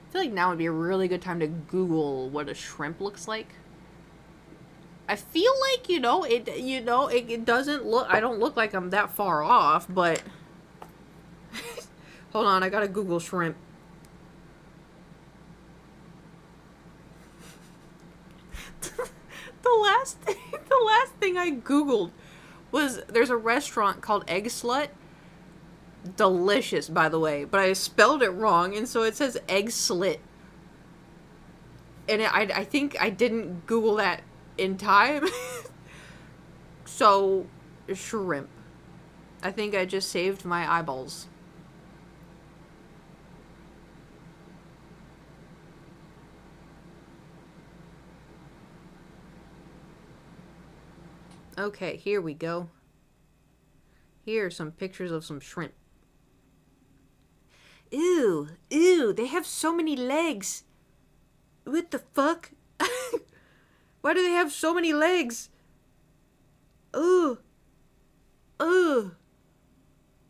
I feel like now would be a really good time to Google what a shrimp looks like. I feel like, it doesn't look, I don't look like I'm that far off, but... Hold on, I gotta Google shrimp. the last thing I Googled was, there's a restaurant called Egg Slut. Delicious, by the way, but I spelled it wrong, and so it says Egg Slit. And I think I didn't Google that in time. So, shrimp. I think I just saved my eyeballs. Okay, here we go. Here are some pictures of some shrimp. Ew, they have so many legs. What the fuck? Why do they have so many legs? Ugh.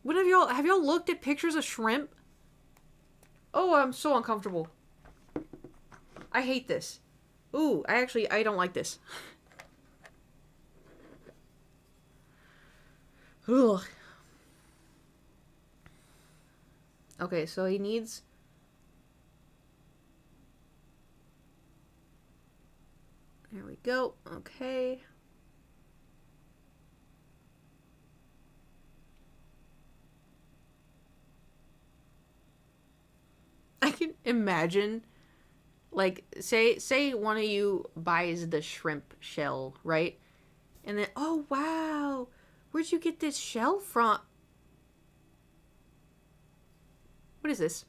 What have y'all looked at pictures of shrimp? Oh, I'm so uncomfortable. I hate this. Ooh, I don't like this. Ugh. Okay, so he needs... There we go. Okay. I can imagine, like, say one of you buys the shrimp shell, right? And then, oh, wow, where'd you get this shell from? What is this?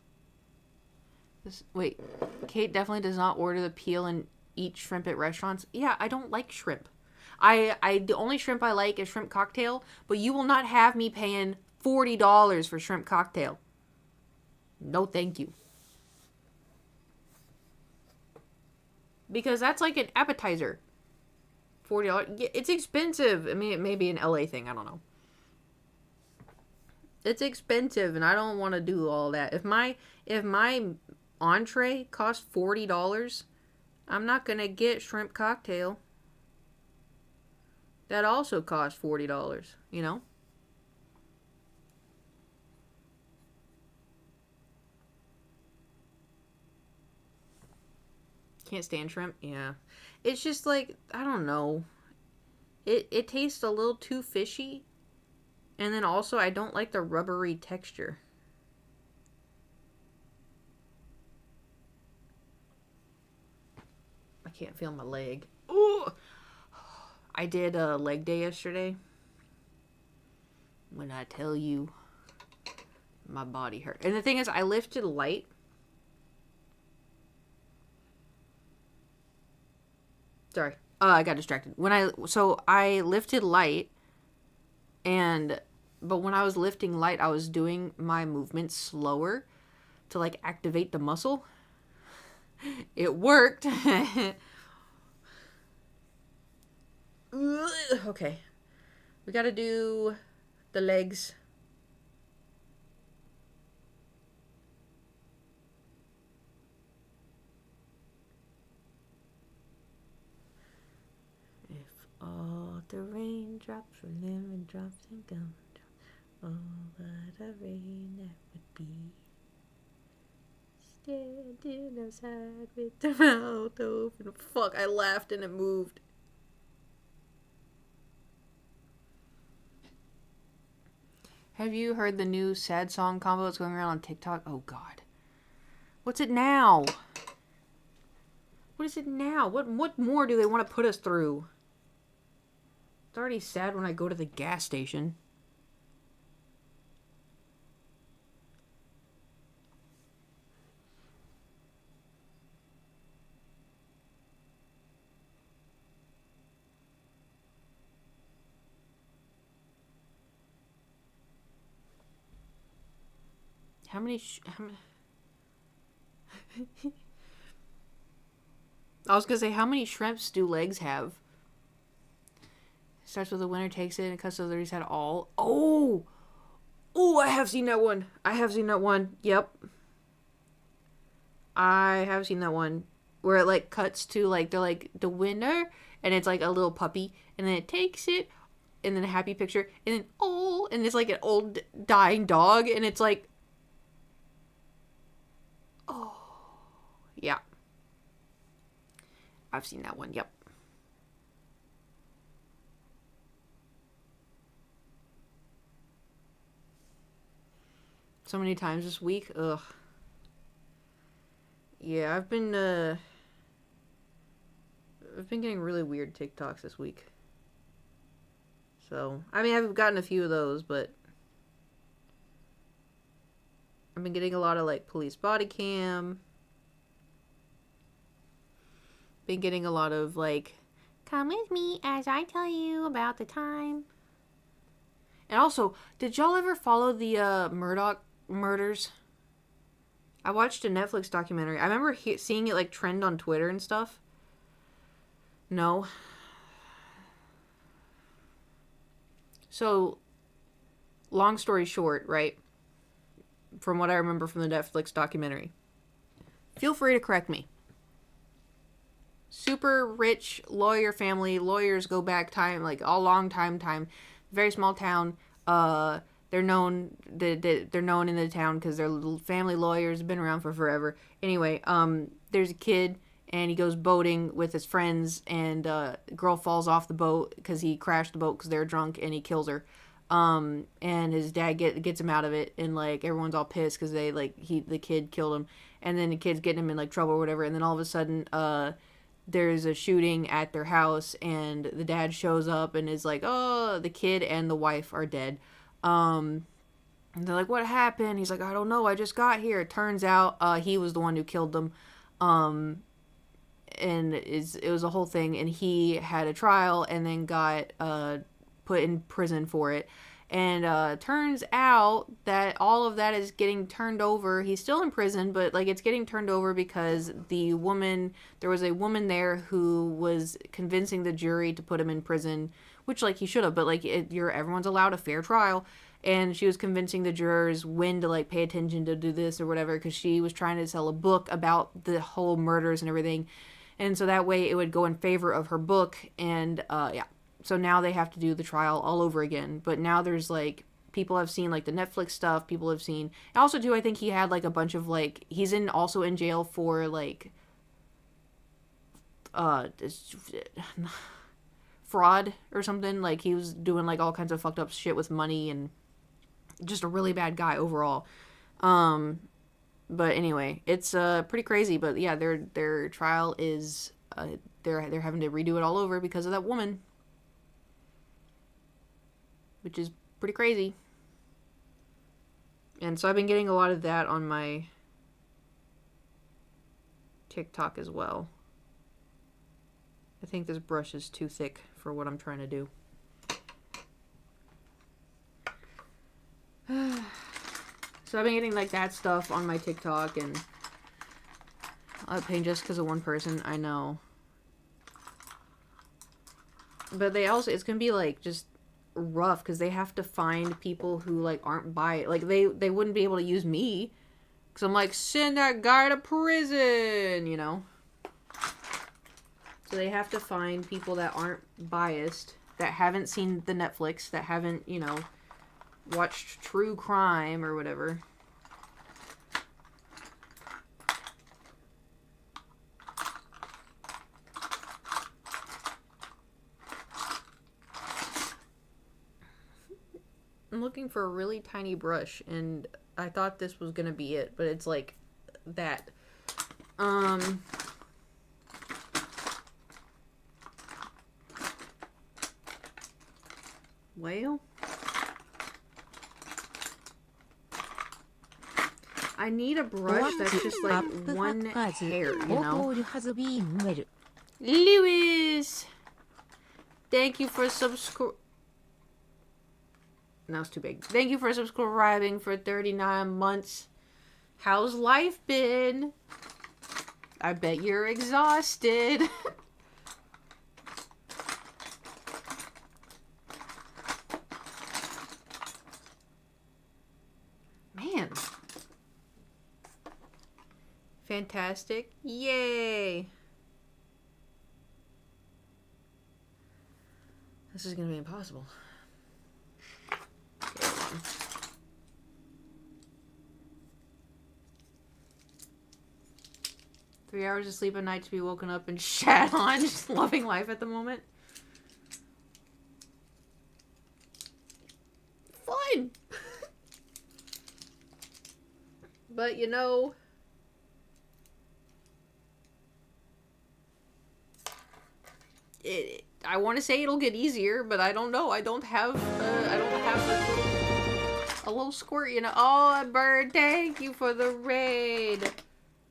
Wait, Kate definitely does not order the peel and eat shrimp at restaurants. Yeah, I don't like shrimp. The only shrimp I like is shrimp cocktail, but you will not have me paying $40 for shrimp cocktail. No, thank you. Because that's like an appetizer. $40. It's expensive. I mean, it may be an LA thing. I don't know. It's expensive, and I don't want to do all that. If my entree costs $40, I'm not gonna get shrimp cocktail. That also costs $40. You know. Can't stand shrimp? Yeah. It's just like, I don't know. It tastes a little too fishy. And then also, I don't like the rubbery texture. can't feel my leg. Ooh. I did a leg day yesterday. When I tell you, my body hurt. And the thing is, I lifted light. Sorry. I got distracted. So I lifted light, but when I was lifting light, I was doing my movements slower to like activate the muscle. It worked. Okay. We gotta do the legs. If all the raindrops were lemon drops and gumdrops, all that a rain that would be. Standing outside with the mouth open. Fuck, I laughed and it moved. Have you heard the new sad song combo that's going around on TikTok? Oh, God. What's it now? What is it now? What more do they want to put us through? It's already sad when I go to the gas station. How many... I was gonna say, how many shrimps do legs have? Starts with the winner takes it and cuts to the other side all. Oh! Oh, I have seen that one. Yep. I have seen that one. Where it like cuts to like, they're like, the winner, and it's like a little puppy, and then it takes it, and then a happy picture, and then oh, and it's like an old dying dog, and it's like, oh, yeah. I've seen that one, yep. So many times this week, ugh. Yeah, I've been getting really weird TikToks this week. So, I mean, I've gotten a few of those, but I've been getting a lot of, like, police body cam. Been getting a lot of, like, come with me as I tell you about the time. And also, did y'all ever follow the Murdaugh murders? I watched a Netflix documentary. I remember seeing it, like, trend on Twitter and stuff. No. So, long story short, right? From what I remember from the Netflix documentary. Feel free to correct me. Super rich lawyer family. Lawyers go back time, like a long time. Very small town. They're known. They're known in the town because their family lawyers have been around for forever. Anyway, there's a kid and he goes boating with his friends, and a girl falls off the boat because he crashed the boat because they're drunk, and he kills her. And his dad gets him out of it, and like everyone's all pissed because the kid killed him, and then the kid's getting him in like trouble or whatever, and then all of a sudden there's a shooting at their house, and the dad shows up and is like, oh, the kid and the wife are dead. And they're like, what happened? He's like, I don't know, I just got here. It turns out he was the one who killed them. And it was a whole thing, and he had a trial and then got put in prison for it. And turns out that all of that is getting turned over. He's still in prison, but like it's getting turned over because there was a woman there who was convincing the jury to put him in prison, which like he should have, but like everyone's allowed a fair trial. And she was convincing the jurors when to like pay attention to do this or whatever, because she was trying to sell a book about the whole murders and everything. And so that way it would go in favor of her book. And yeah. So now they have to do the trial all over again. But now there's like, people have seen like the Netflix stuff. People have seen, and also too, I think he had like a bunch of like, he's also in jail for like, fraud or something. Like he was doing like all kinds of fucked up shit with money, and just a really bad guy overall. But anyway, it's pretty crazy. But yeah, their trial is they're having to redo it all over because of that woman, which is pretty crazy. And so I've been getting a lot of that on my TikTok as well. I think this brush is too thick for what I'm trying to do. So I've been getting like that stuff on my TikTok, and I'm paying just because of one person, I know. But they also, it's gonna be like just rough because they have to find people who like aren't like they wouldn't be able to use me because I'm like, send that guy to prison, you know. So they have to find people that aren't biased, that haven't seen the Netflix, that haven't, you know, watched true crime or whatever. I'm looking for a really tiny brush, and I thought this was gonna be it, but it's like that. Well, I need a brush that's just like one hair, you know? Lewis! Thank you for subscribing. No, it's too big. Thank you for subscribing for 39 months. How's life been? I bet you're exhausted. Man. Fantastic. Yay. This is going to be impossible. 3 hours of sleep a night to be woken up and shat on. Just loving life at the moment. Fun! But, you know, I want to say it'll get easier, but I don't know. I don't have a little squirt, you know. Oh, Bird, thank you for the raid.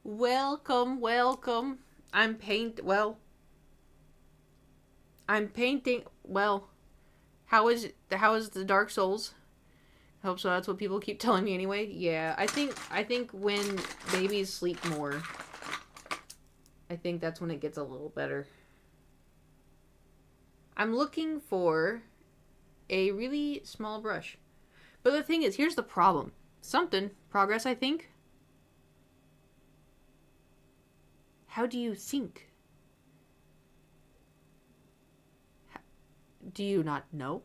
Welcome, welcome. I'm painting. Well, how is the Dark Souls? I hope so. That's what people keep telling me anyway. Yeah, I think when babies sleep more, I think that's when it gets a little better. I'm looking for a really small brush. But the thing is, here's the problem. Progress, I think. How do you think? Do you not know?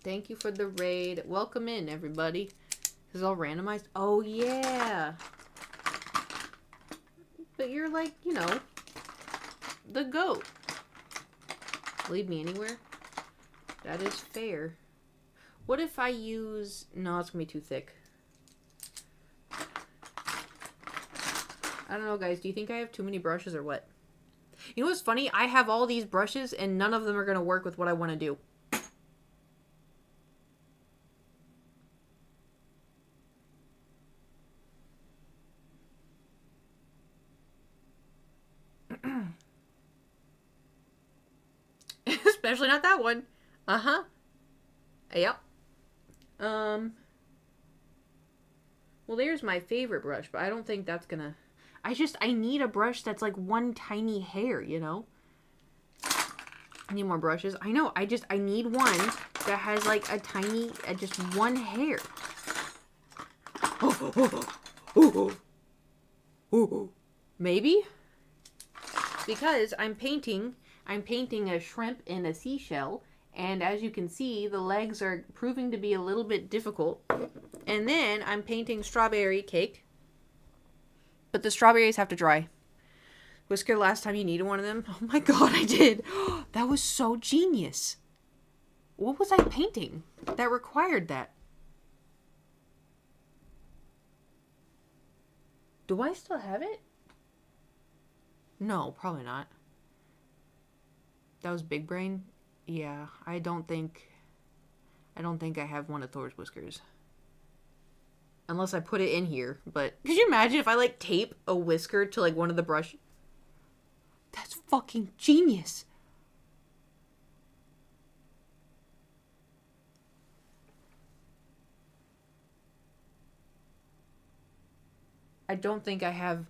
Thank you for the raid. Welcome in, everybody. This is all randomized. Oh, yeah. But you're like, you know, the GOAT. Lead me anywhere. That is fair. What if I use... No, it's going to be too thick. I don't know, guys. Do you think I have too many brushes or what? You know what's funny? I have all these brushes and none of them are going to work with what I want to do. Especially not that one. Uh-huh. Yep. Well, there's my favorite brush, but I don't think that's gonna... I need a brush that's like one tiny hair, you know? I need more brushes. I know, I need one that has like a tiny, just one hair. Maybe? Because I'm painting a shrimp and a seashell, and as you can see, the legs are proving to be a little bit difficult. And then I'm painting strawberry cake. But the strawberries have to dry. Whisker, last time you needed one of them? Oh my god, I did. That was so genius. What was I painting that required that? Do I still have it? No, probably not. That was Big Brain? Yeah, I don't think I have one of Thor's whiskers. Unless I put it in here, but could you imagine if I like tape a whisker to like one of the brush? That's fucking genius. I don't think I have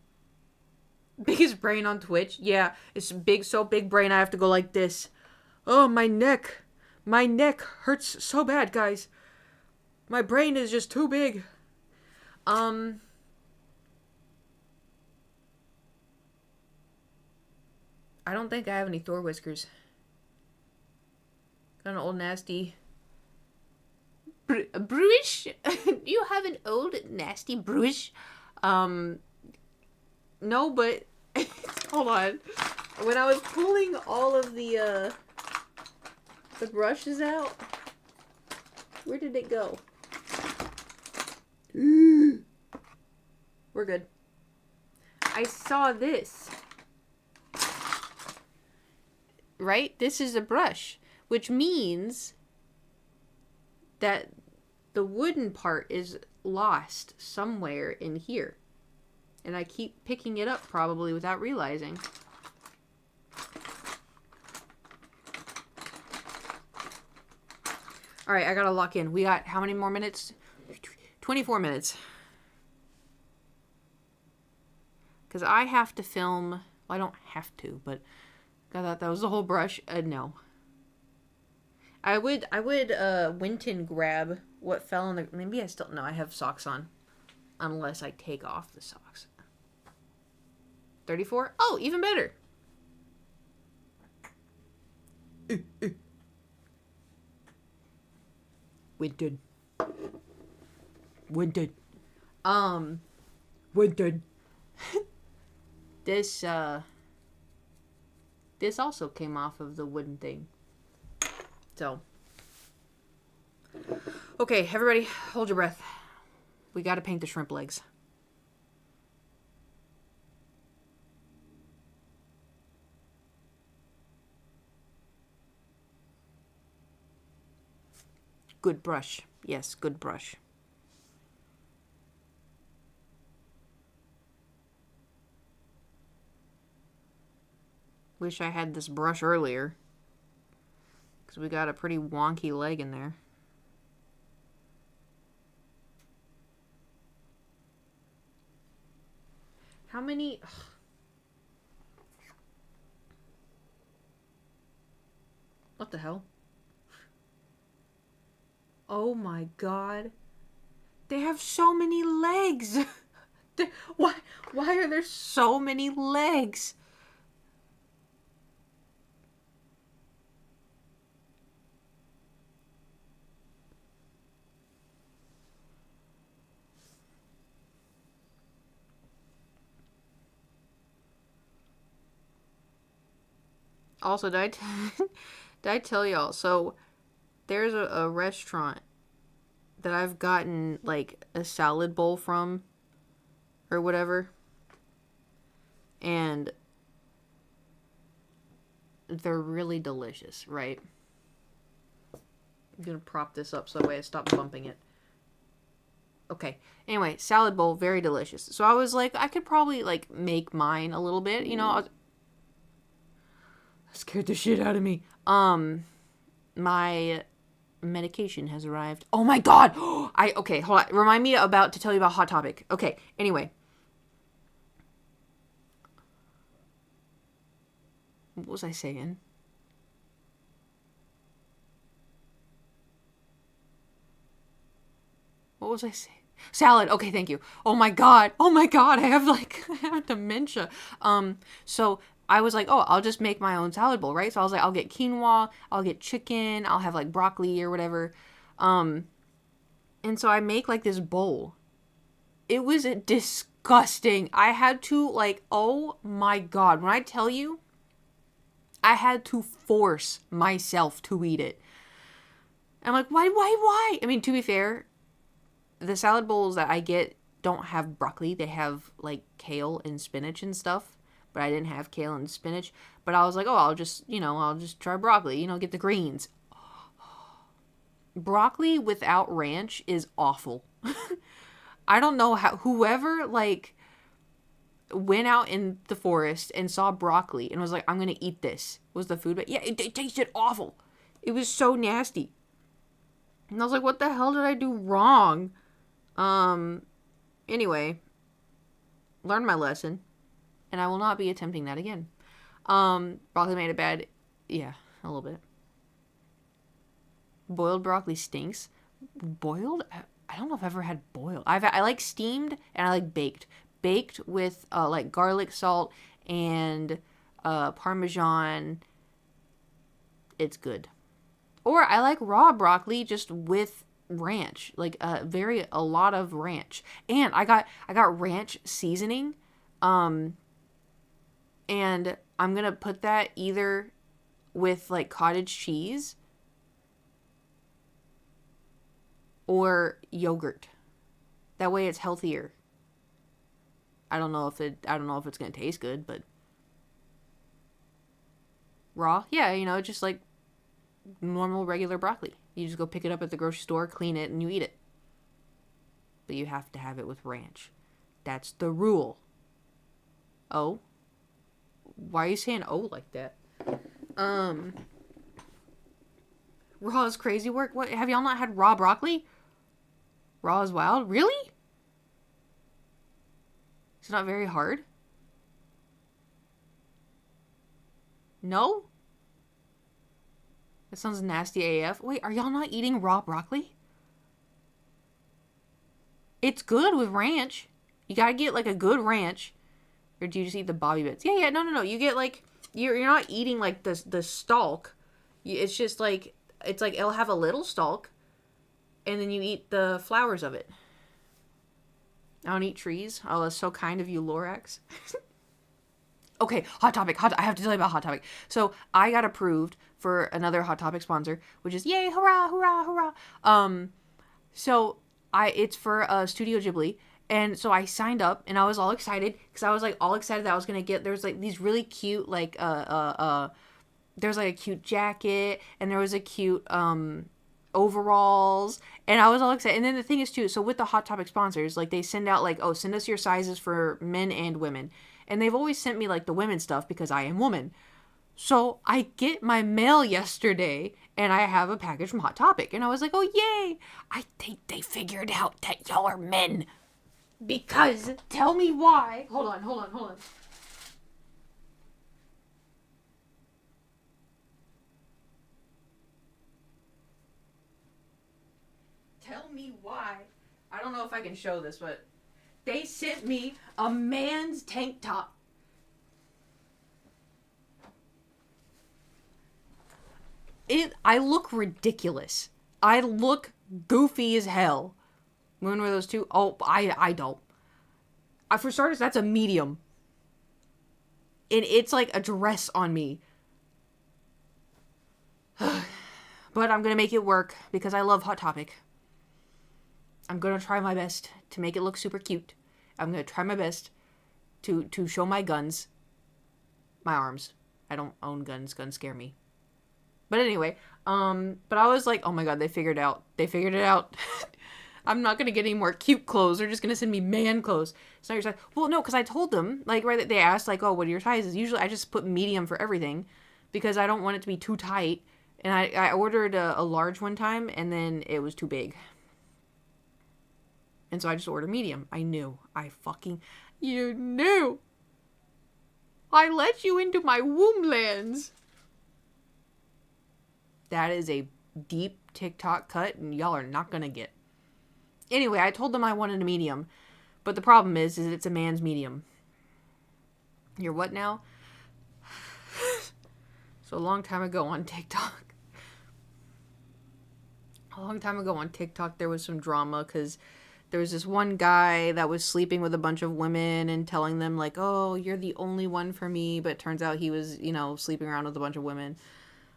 biggest brain on Twitch. Yeah, it's big, so big brain I have to go like this. Oh, my neck. My neck hurts so bad, guys. My brain is just too big. I don't think I have any Thor whiskers. Got an old nasty Bruish? You have an old nasty Bruish? No, but hold on. When I was pulling all of the brushes out, where did it go? We're good. I saw this. Right? This is a brush, which means that the wooden part is lost somewhere in here. And I keep picking it up probably without realizing. Alright, I gotta lock in. We got how many more minutes? 24 minutes. Because I have to film... Well, I don't have to, but... I thought that was the whole brush. No. I would Winton grab what fell on the... Maybe I still... No, I have socks on. Unless I take off the socks. 34? Oh, even better. Winton. Winton. Winton. This also came off of the wooden thing. So. Okay, everybody, hold your breath. We gotta paint the shrimp legs. Good brush. Yes, good brush. Wish I had this brush earlier. Because we got a pretty wonky leg in there. How many... Ugh. What the hell? Oh my god. They have so many legs. Why are there so many legs? Also, did I tell y'all? So, there's a restaurant that I've gotten, like, a salad bowl from, or whatever. And they're really delicious, right? I'm gonna prop this up so that way I stop bumping it. Okay. Anyway, salad bowl, very delicious. So I was like, I could probably, like, make mine a little bit, you know? Scared the shit out of me. My medication has arrived. Oh my god! Okay, hold on. Remind me to tell you about Hot Topic. Okay, anyway. What was I saying? What was I saying? Salad. Okay, thank you. Oh my god. I have dementia. So I was like, oh, I'll just make my own salad bowl, right? So I was like, I'll get quinoa, I'll get chicken, I'll have like broccoli or whatever. And so I make like this bowl. It was disgusting. I had to like, oh my god. When I tell you, I had to force myself to eat it. I'm like, why? I mean, to be fair, the salad bowls that I get don't have broccoli. They have like kale and spinach and stuff. but I didn't have kale and spinach. But I was like, oh, I'll just try broccoli, get the greens. Broccoli without ranch is awful. I don't know how, whoever, like, went out in the forest and saw broccoli and was like, I'm going to eat this, was the food. But yeah, it tasted awful. It was so nasty. And I was like, what the hell did I do wrong? Anyway, learned my lesson. And I will not be attempting that again. Broccoli made it bad. Yeah, a little bit. Boiled broccoli stinks. Boiled? I don't know if I've ever had boiled. I like steamed and I like baked. Baked with like garlic salt and Parmesan. It's good. Or I like raw broccoli just with ranch, like a lot of ranch. And I got ranch seasoning, and I'm gonna put that either with like cottage cheese or yogurt. That way it's healthier. I don't know if it's gonna taste good, but raw, yeah, just like normal regular broccoli. You just go pick it up at the grocery store, clean it, and you eat it. But you have to have it with ranch. That's the rule. Oh? Why are you saying oh like that? Raw is crazy work? What? Have y'all not had raw broccoli? Raw is wild? Really? It's not very hard? No? That sounds nasty AF. Wait, are y'all not eating raw broccoli? It's good with ranch. You gotta get like a good ranch. Or do you just eat the bobby bits? Yeah, no. You get like, you're not eating like the stalk. It's just like, it's like it'll have a little stalk. And then you eat the flowers of it. I don't eat trees. Oh, that's so kind of you, Lorax. Okay, Hot Topic. I have to tell you about Hot Topic. So I got approved for another Hot Topic sponsor, which is yay, hurrah, hurrah, hurrah. So it's for Studio Ghibli, and so I signed up, and I was all excited because I was like all excited that I was gonna get. There's like these really cute like there's like a cute jacket, and there was a cute overalls, and I was all excited. And then the thing is too, so with the Hot Topic sponsors, like they send out like, oh, send us your sizes for men and women. And they've always sent me, like, the women's stuff because I am woman. So I get my mail yesterday, and I have a package from Hot Topic. And I was like, oh, yay! I think they figured out that y'all are men. Because, tell me why. Hold on. Tell me why. I don't know if I can show this, but they sent me a man's tank top. I look ridiculous. I look goofy as hell. When were those two? Oh, I don't. For starters, that's a medium. And it's like a dress on me. But I'm going to make it work because I love Hot Topic. I'm going to try my best to make it look super cute. I'm going to try my best to show my guns. My arms. I don't own guns. Guns scare me. But anyway, but I was like, oh my god, they figured it out. I'm not going to get any more cute clothes. They're just going to send me man clothes. It's not your size. Well, no, because I told them, like, right, they asked, like, oh, what are your sizes? Usually I just put medium for everything because I don't want it to be too tight. And I ordered a large one time, and then it was too big. And so I just ordered medium. I knew. You knew. I let you into my womb lands. That is a deep TikTok cut, and y'all are not going to get. Anyway, I told them I wanted a medium. But the problem is it's a man's medium. You're what now? So a long time ago on TikTok, there was some drama because there was this one guy that was sleeping with a bunch of women and telling them, like, oh, you're the only one for me. But it turns out he was, sleeping around with a bunch of women.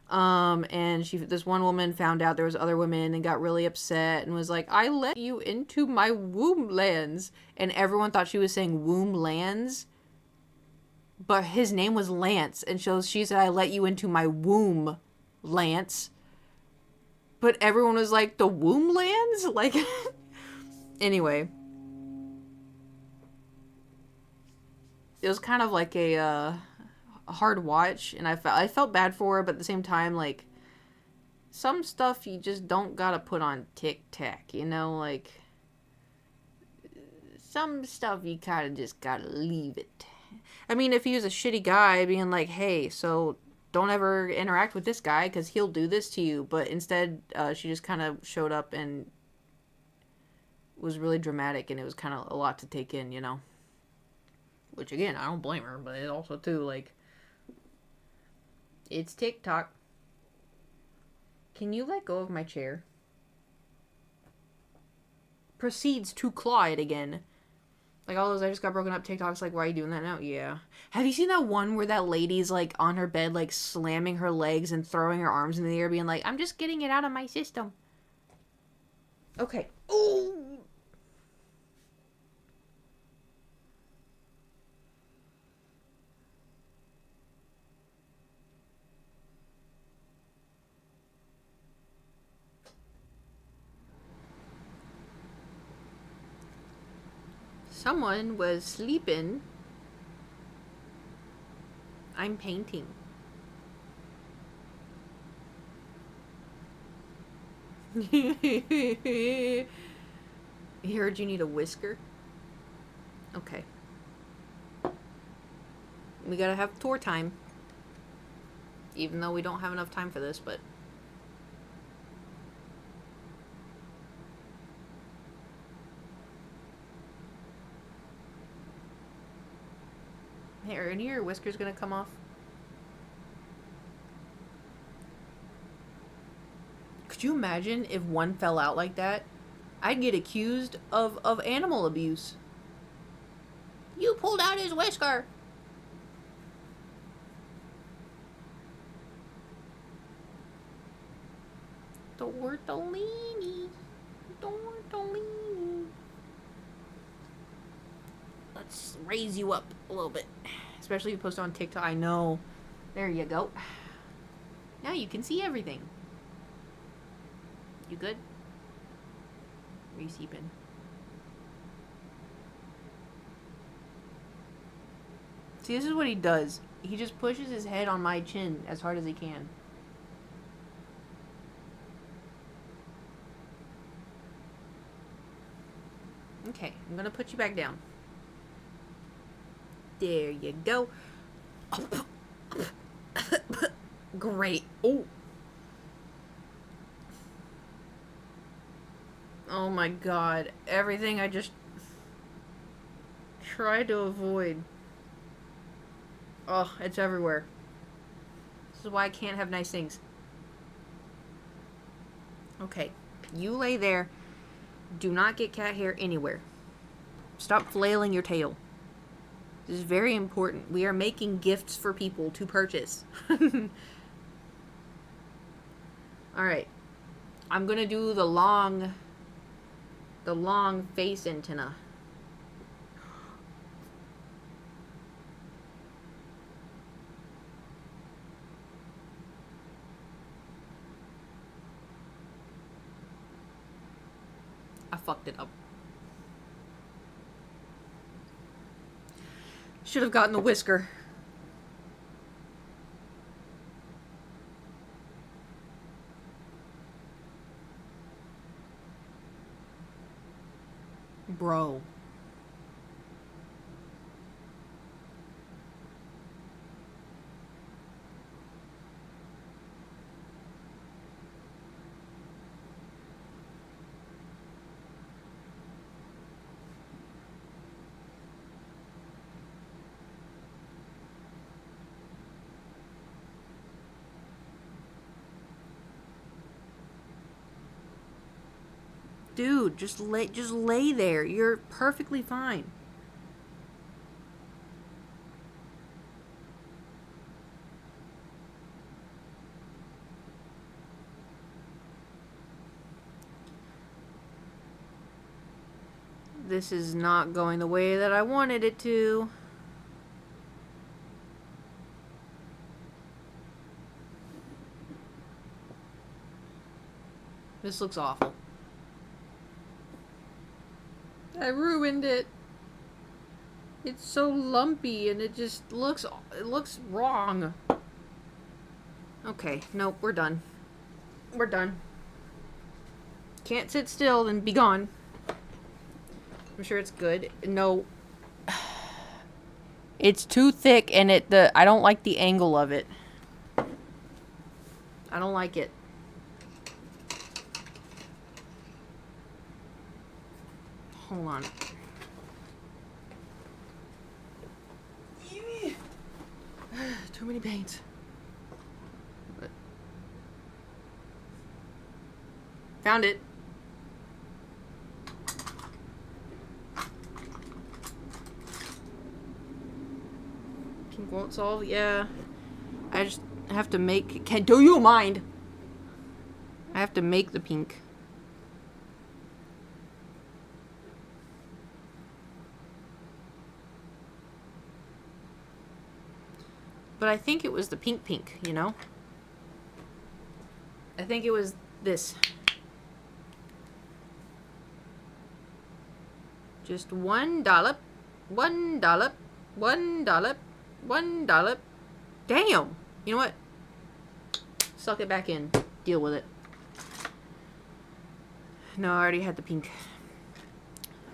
And this one woman found out there was other women and got really upset and was like, I let you into my womb lands. And everyone thought she was saying womb lands. but his name was Lance, and she said, I let you into my womb, Lance. But everyone was like, the womb lands? Like, anyway. It was kind of like a hard watch, and I felt bad for her, but at the same time, like, some stuff you just don't gotta put on TikTok, you know? Like, some stuff you kind of just gotta leave it. I mean, if he was a shitty guy, being like, hey, so don't ever interact with this guy because he'll do this to you. But instead, she just kind of showed up and was really dramatic, and it was kind of a lot to take in, you know? Which, again, I don't blame her, but it also, too, like, it's TikTok. Can you let go of my chair? Proceeds to claw it again. Like, all those I just got broken up TikToks, like, why are you doing that now? Yeah. Have you seen that one where that lady's, like, on her bed, like, slamming her legs and throwing her arms in the air, being like, I'm just getting it out of my system. Okay. Ooh! Someone was sleeping. I'm painting. He heard you need a whisker. Okay. We gotta have tour time. Even though we don't have enough time for this, but... Hey, are any of your whiskers gonna come off? Could you imagine if one fell out like that? I'd get accused of animal abuse. You pulled out his whisker! Tortellini. Tortellini. Let's raise you up a little bit. Especially if you post on TikTok. I know. There you go. Now you can see everything. You good? Are you sleeping? See, this is what he does. He just pushes his head on my chin as hard as he can. Okay, I'm gonna put you back down. There you go. Great. Oh. Oh my god. Everything I just tried to avoid. Oh, it's everywhere. This is why I can't have nice things. Okay. You lay there. Do not get cat hair anywhere. Stop flailing your tail. This is very important. We are making gifts for people to purchase. Alright. I'm gonna do the long face antenna. I fucked it up. Should have gotten the whisker. Bro. Dude, just lay there. You're perfectly fine. This is not going the way that I wanted it to. This looks awful. I ruined it. It's so lumpy and it just looks wrong. Okay, nope, we're done. We're done. Can't sit still and be gone. I'm sure it's good. No. It's too thick and I don't like the angle of it. I don't like it. Hold on. Too many paints. Found it. Pink won't solve. Yeah. I just have to make. Do you mind? I have to make the pink. But I think it was the pink, you know? I think it was this. Just one dollop, one dollop, one dollop, one dollop. Damn! You know what? Suck it back in. Deal with it. No, I already had the pink.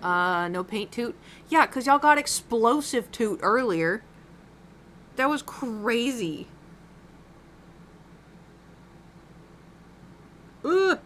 No paint toot. Yeah, because y'all got explosive toot earlier. That was crazy. Ugh.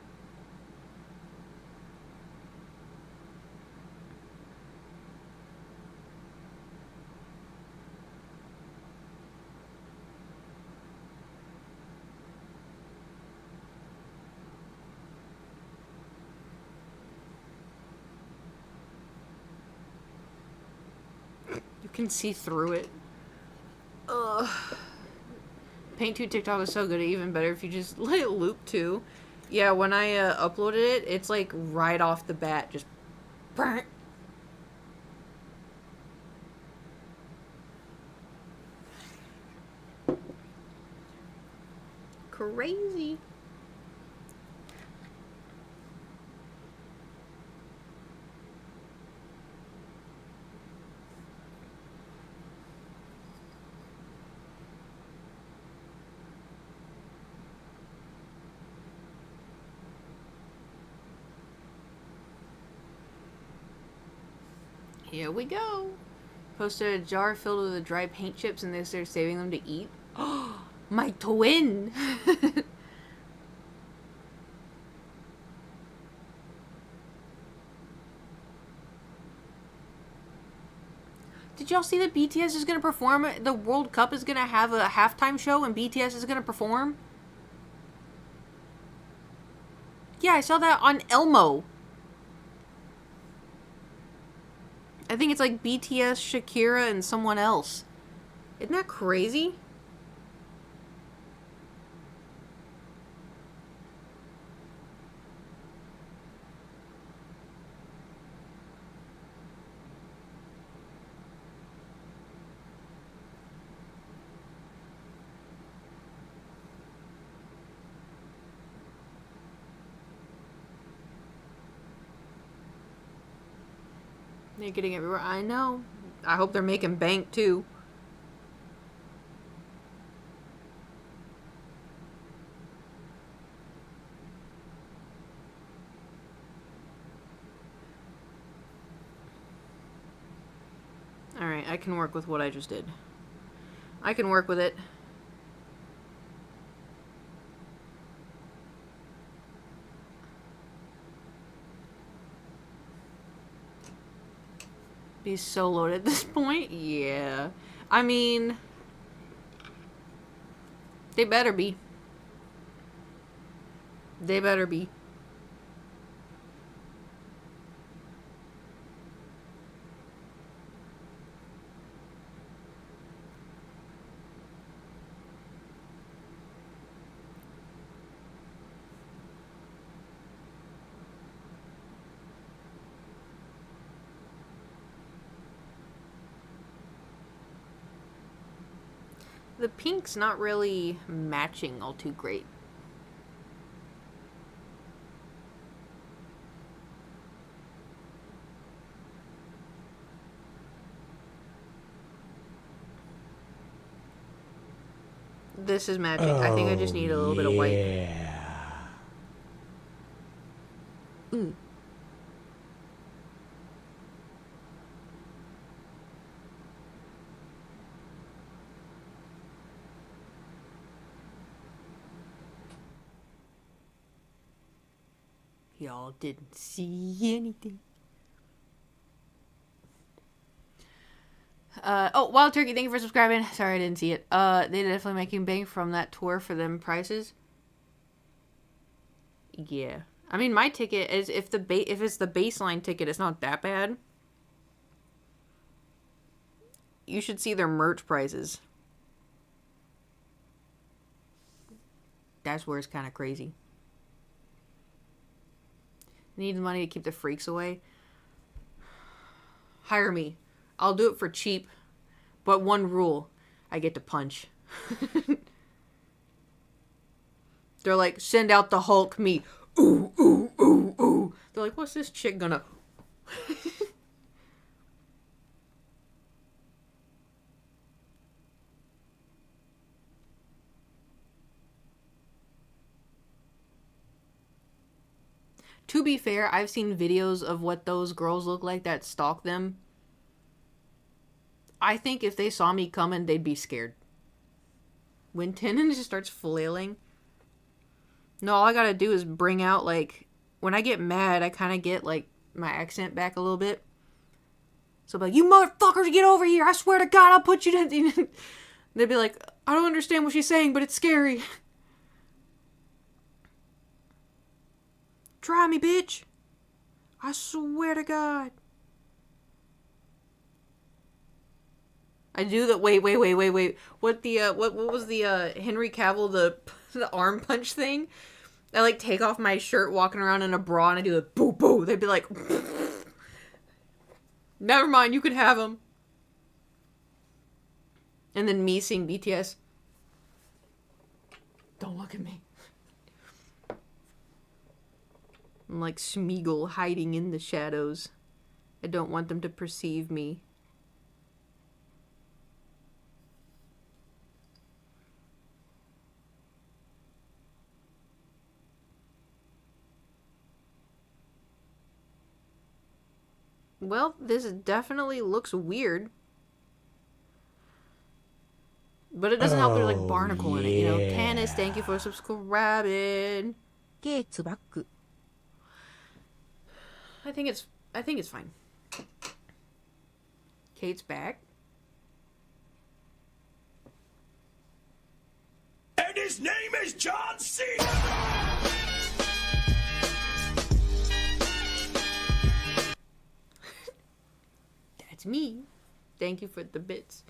You can see through it. Ugh. Paint 2 TikTok is so good, even better if you just let it loop too. Yeah, when I uploaded it, it's like right off the bat, just burn. Crazy. Here we go. Posted a jar filled with the dry paint chips and they started saving them to eat. Oh, my twin! Did y'all see that BTS is going to perform? The World Cup is going to have a halftime show and BTS is going to perform? Yeah, I saw that on Elmo. I think it's like BTS, Shakira, and someone else. Isn't that crazy? They're getting everywhere. I know. I hope they're making bank too. Alright, I can work with what I just did. I can work with it. Be so loaded at this point? Yeah. I mean, they better be. They better be. The pink's not really matching all too great. This is magic. I think I just need a little bit of white. Mm. Y'all didn't see anything. Oh, Wild Turkey, thank you for subscribing. Sorry I didn't see it. They definitely making bank from that tour for them prices. Yeah. I mean, my ticket is, if it's the baseline ticket, it's not that bad. You should see their merch prices. That's where it's kind of crazy. Need the money to keep the freaks away. Hire me. I'll do it for cheap. But one rule. I get to punch. They're like, send out the Hulk, me. Ooh, ooh, ooh, ooh. They're like, what's this chick gonna... To be fair, I've seen videos of what those girls look like that stalk them. I think if they saw me coming, they'd be scared. When Tenen just starts flailing. No, all I gotta do is bring out, like... When I get mad, I kind of get, like, my accent back a little bit. So I'm like, you motherfuckers, get over here! I swear to God, I'll put you down! They'd be like, I don't understand what she's saying, but it's scary. Try me, bitch. I swear to God. I do that. Wait. What was the Henry Cavill the arm punch thing? I like take off my shirt walking around in a bra and I do the boo boo. They'd be like, never mind, you can have him. And then me sing BTS. Don't look at me. I'm like Smeagol hiding in the shadows. I don't want them to perceive me. Well, this definitely looks weird. But it doesn't help there's like Barnacle in it, you know. Tanis, thank you for subscribing. I think it's fine. Kate's back. And his name is John C. That's me. Thank you for the bits.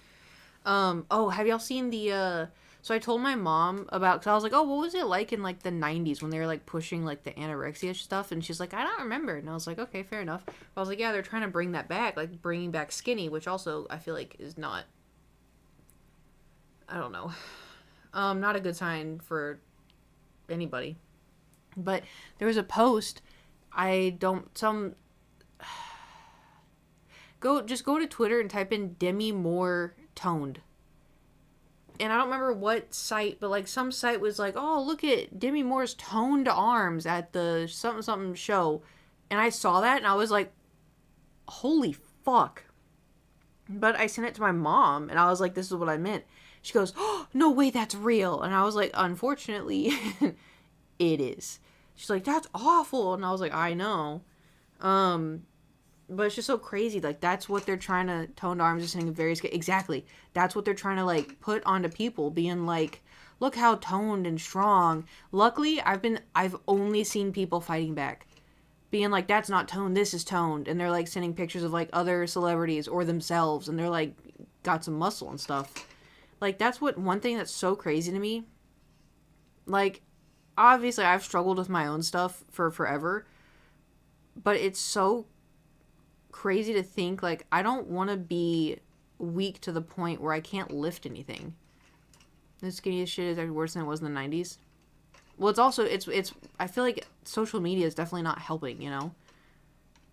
Oh, have y'all seen the, so I told my mom about, cause I was like, oh, what was it like in like the 90s when they were like pushing like the anorexia stuff? And she's like, I don't remember. And I was like, okay, fair enough. I was like, yeah, they're trying to bring that back, like bringing back skinny, which also I feel like is not, I don't know, not a good sign for anybody. But there was a post, go to Twitter and type in Demi Moore toned. And I don't remember what site, but like some site was like, oh, look at Demi Moore's toned arms at the something something show. And I saw that and I was like, holy fuck. But I sent it to my mom and I was like, this is what I meant. She goes, oh, no way, that's real. And I was like, unfortunately, it is. She's like, that's awful. And I was like, I know. But it's just so crazy. Like, that's what they're trying to... Toned arms are saying very... Exactly. That's what they're trying to, like, put onto people. Being like, look how toned and strong. Luckily, I've only seen people fighting back. Being like, that's not toned. This is toned. And they're, like, sending pictures of, like, other celebrities or themselves. And they're, like, got some muscle and stuff. Like, that's what... One thing that's so crazy to me... Like, obviously, I've struggled with my own stuff for forever. But it's so... crazy to think, like, I don't want to be weak to the point where I can't lift anything. This skinny shit is worse than it was in the 90s. Well, it's also, it's I feel like social media is definitely not helping, you know?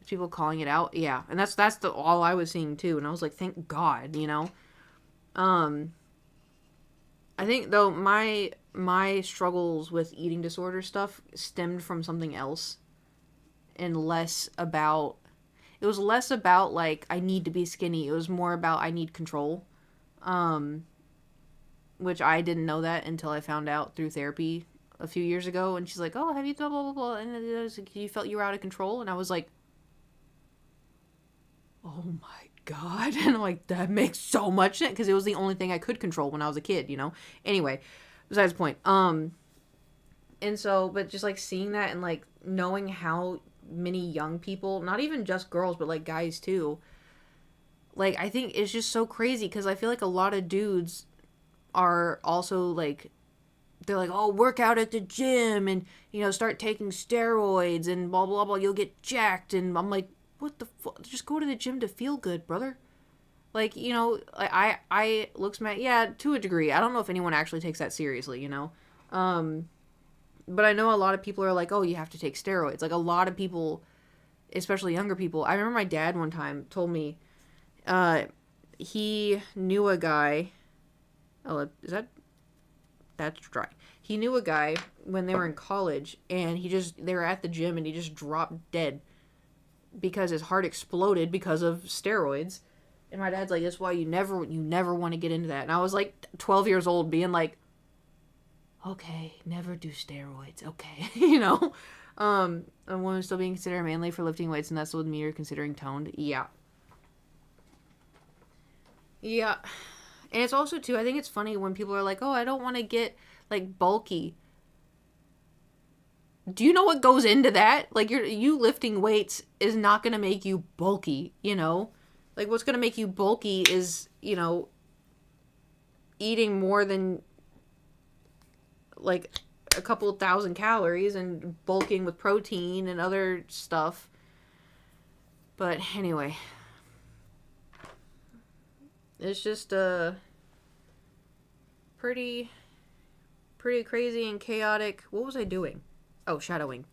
People calling it out, yeah. And that's all I was seeing, too. And I was like, thank God, you know? I I think though my struggles with eating disorder stuff stemmed from something else and less about it was less about like I need to be skinny. It was more about I need control. Um which I didn't know that until I found out through therapy a few years ago, and she's like, "Oh, have you done blah blah blah?" And it was like, you felt you were out of control, and I was like, "Oh my god!" And I'm like, "That makes so much sense," because it was the only thing I could control when I was a kid, you know. Anyway, besides the point. And so, but just like seeing that and like knowing how many young people, not even just girls, but like guys too, like I think it's just so crazy because I feel like a lot of dudes are also like they're like, oh, work out at the gym and start taking steroids and blah blah blah, you'll get jacked. And I'm like, what the fuck? Just go to the gym to feel good, brother. Like, I looks mad, yeah, to a degree. I don't know if anyone actually takes that seriously. But I know a lot of people are like, oh, you have to take steroids. Like a lot of people, especially younger people. I remember my dad one time told me, he knew a guy. Oh, that's dry. He knew a guy when they were in college, and they were at the gym, and he just dropped dead because his heart exploded because of steroids. And my dad's like, that's why you never want to get into that. And I was like 12 years old being like, okay, never do steroids, okay. A woman still being considered manly for lifting weights, and that's what me are considering toned. Yeah. Yeah. And it's also, too, I think it's funny when people are like, oh, I don't want to get, like, bulky. Do you know what goes into that? Like, you lifting weights is not going to make you bulky, Like, what's going to make you bulky is, eating more than, like, a couple thousand calories and bulking with protein and other stuff. But, anyway. It's just, pretty crazy and chaotic. What was I doing? Oh, shadowing.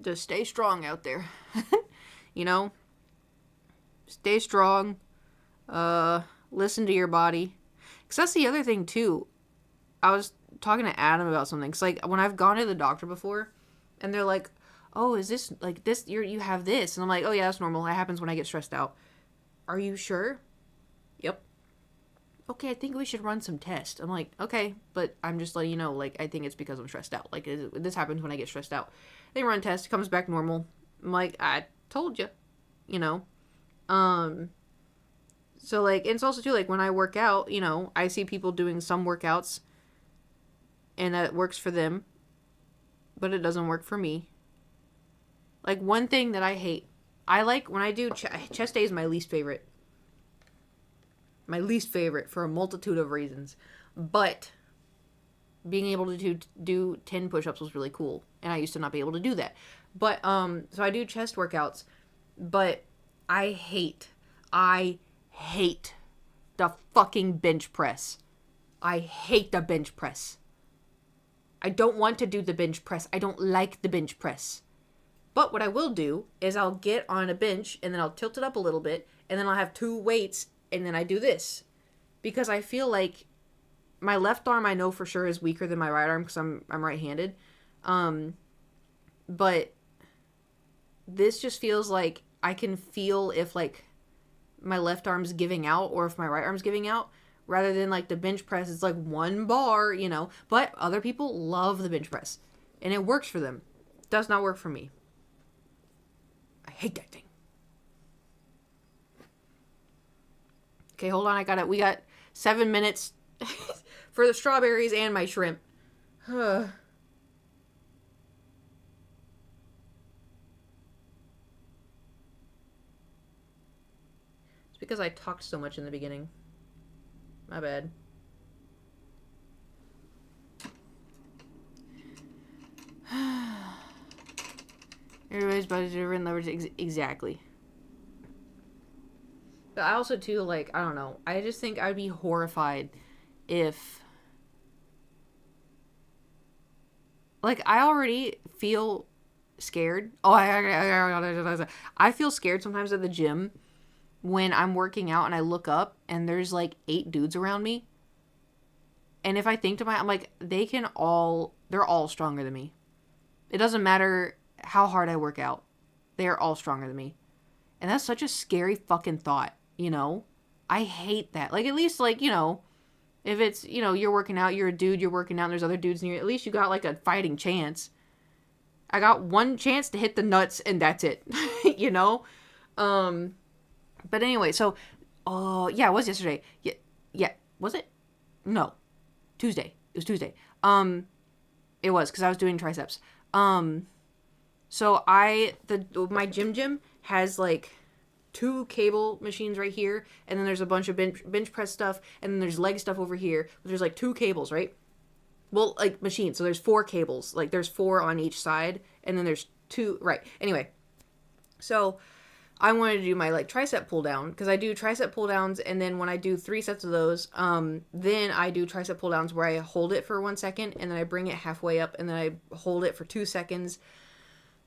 Just stay strong out there. Stay strong. Listen to your body. Because that's the other thing, too. I was talking to Adam about something. Because, like, when I've gone to the doctor before, and they're like, oh, is this, like, this, you have this. And I'm like, oh, yeah, that's normal. That happens when I get stressed out. Are you sure? Yep. Okay, I think we should run some tests. I'm like, okay, but I'm just letting you know, like, I think it's because I'm stressed out. Like, this happens when I get stressed out. They run tests, it comes back normal. I'm like, I told you, So, like, it's also, too, like, when I work out, I see people doing some workouts, and that works for them, but it doesn't work for me. Like, one thing that I hate, I like, when I do, chest day is my least favorite. My least favorite for a multitude of reasons. But being able to do 10 push-ups was really cool. And I used to not be able to do that. But, so I do chest workouts. But I hate the fucking bench press. I hate the bench press. I don't want to do the bench press. I don't like the bench press. But what I will do is I'll get on a bench and then I'll tilt it up a little bit and then I'll have two weights and then I do this. Because I feel like my left arm I know for sure is weaker than my right arm because I'm right-handed. But this just feels like I can feel if like my left arm's giving out or if my right arm's giving out. Rather than like the bench press, it's like one bar, But other people love the bench press. And it works for them. It does not work for me. I hate that thing. Okay, hold on. We got 7 minutes for the strawberries and my shrimp. It's because I talked so much in the beginning. My bad. Everybody's budget different leverage. Exactly. But I also, too, like, I don't know. I just think I'd be horrified if... Like, I already feel scared. Oh, I feel scared sometimes at the gym when I'm working out and I look up and there's like 8 dudes around me. And if I think to myself, I'm like, they're all stronger than me. It doesn't matter how hard I work out. They're all stronger than me. And that's such a scary fucking thought, you know? I hate that. Like, at least, like, you know, if it's, you know, you're working out, you're a dude, you're working out, and there's other dudes in you, at least you got, like, a fighting chance. I got one chance to hit the nuts, and that's it. You know? But anyway, so, yeah, it was yesterday. Yeah, was it? No. Tuesday. It was Tuesday. It was, because I was doing triceps. So my gym has, like, 2 cable machines right here, and then there's a bunch of bench press stuff, and then there's leg stuff over here. But there's, like, 2 cables, right? Well, like, machines. So there's 4 cables. Like, there's 4 on each side, and then there's 2, right. Anyway, so I wanted to do my, like, tricep pull down, because I do tricep pull downs, and then when I do 3 sets of those, then I do tricep pull downs where I hold it for 1 second, and then I bring it halfway up, and then I hold it for 2 seconds,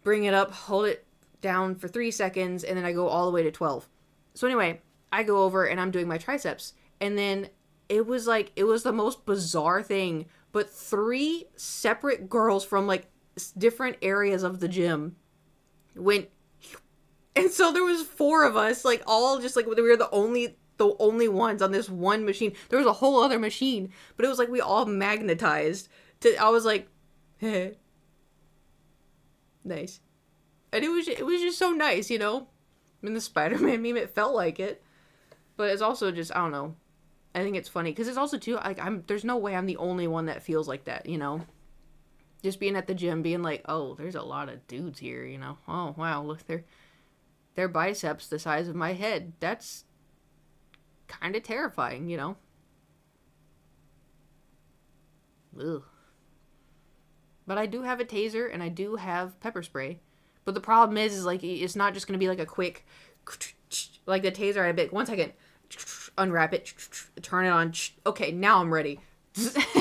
bring it up, hold it down for 3 seconds, and then I go all the way to 12. So anyway, I go over and I'm doing my triceps, and then it was the most bizarre thing, but 3 separate girls from, like, different areas of the gym went, and so there was 4 of us, like, all just, like, we were the only ones on this one machine. There was a whole other machine, but it was like we all magnetized I was like, hey, nice. And it was just so nice, you know? I mean, the Spider-Man meme, it felt like it. But it's also just, I don't know. I think it's funny. Because it's also, too, like, there's no way I'm the only one that feels like that, you know? Just being at the gym, being like, oh, there's a lot of dudes here, you know? Oh, wow, look, their biceps the size of my head. That's kind of terrifying, you know? Ugh. But I do have a taser, and I do have pepper spray. But the problem is like, it's not just going to be like a quick, like the taser, I bet, 1 second, unwrap it, turn it on, okay, now I'm ready.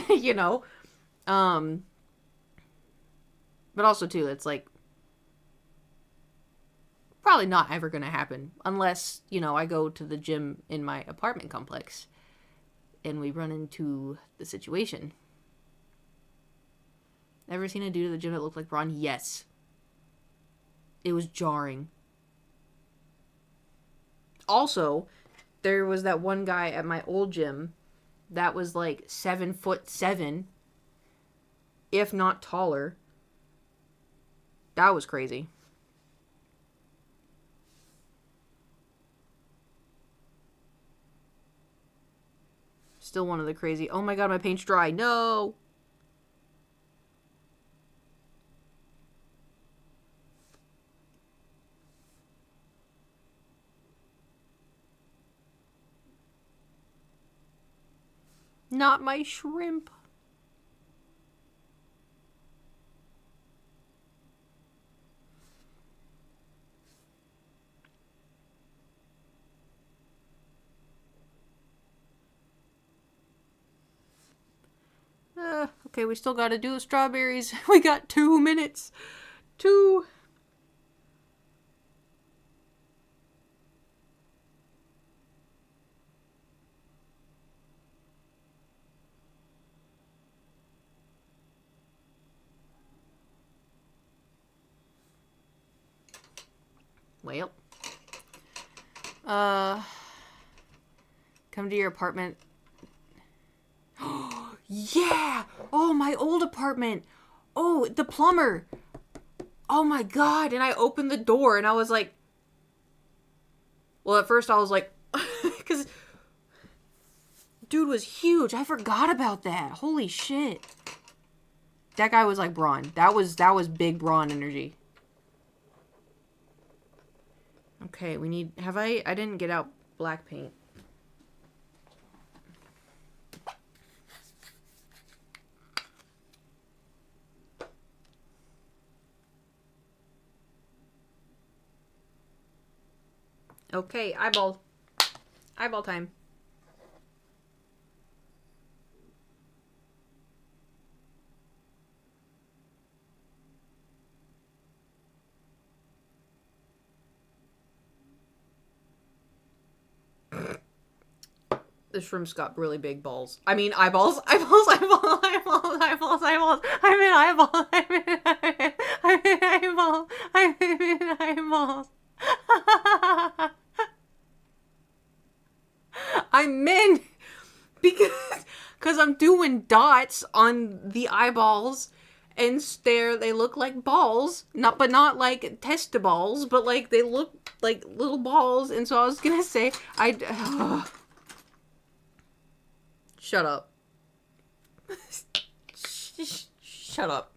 You know? But also, too, it's like, probably not ever going to happen unless, you know, I go to the gym in my apartment complex and we run into the situation. Ever seen a dude at the gym that looked like Braun? Yes. It was jarring. Also, there was that one guy at my old gym that was like 7'7", if not taller. That was crazy. Still one of the crazy. Oh my god, my paint's dry. No! Not my shrimp. Okay, we still gotta do strawberries. We got 2 minutes. 2. Well. Come to your apartment. Yeah! Oh, my old apartment. Oh, the plumber. Oh my god. And I opened the door and I was like, well, at first I was like, because dude was huge. I forgot about that. Holy shit. That guy was like Braun. That was big Braun energy. Okay, we need, I didn't get out black paint. Okay, eyeball time. The shrimp's got really big balls. I mean eyeballs. Eyeballs, eyeballs, eyeballs, eyeballs, eyeballs. I mean eyeballs. I mean eyeballs. I mean eyeballs. I meant because I'm doing dots on the eyeballs, and they look like balls, not like testaballs, but like they look like little balls, and so I was gonna say shut up. Shut up.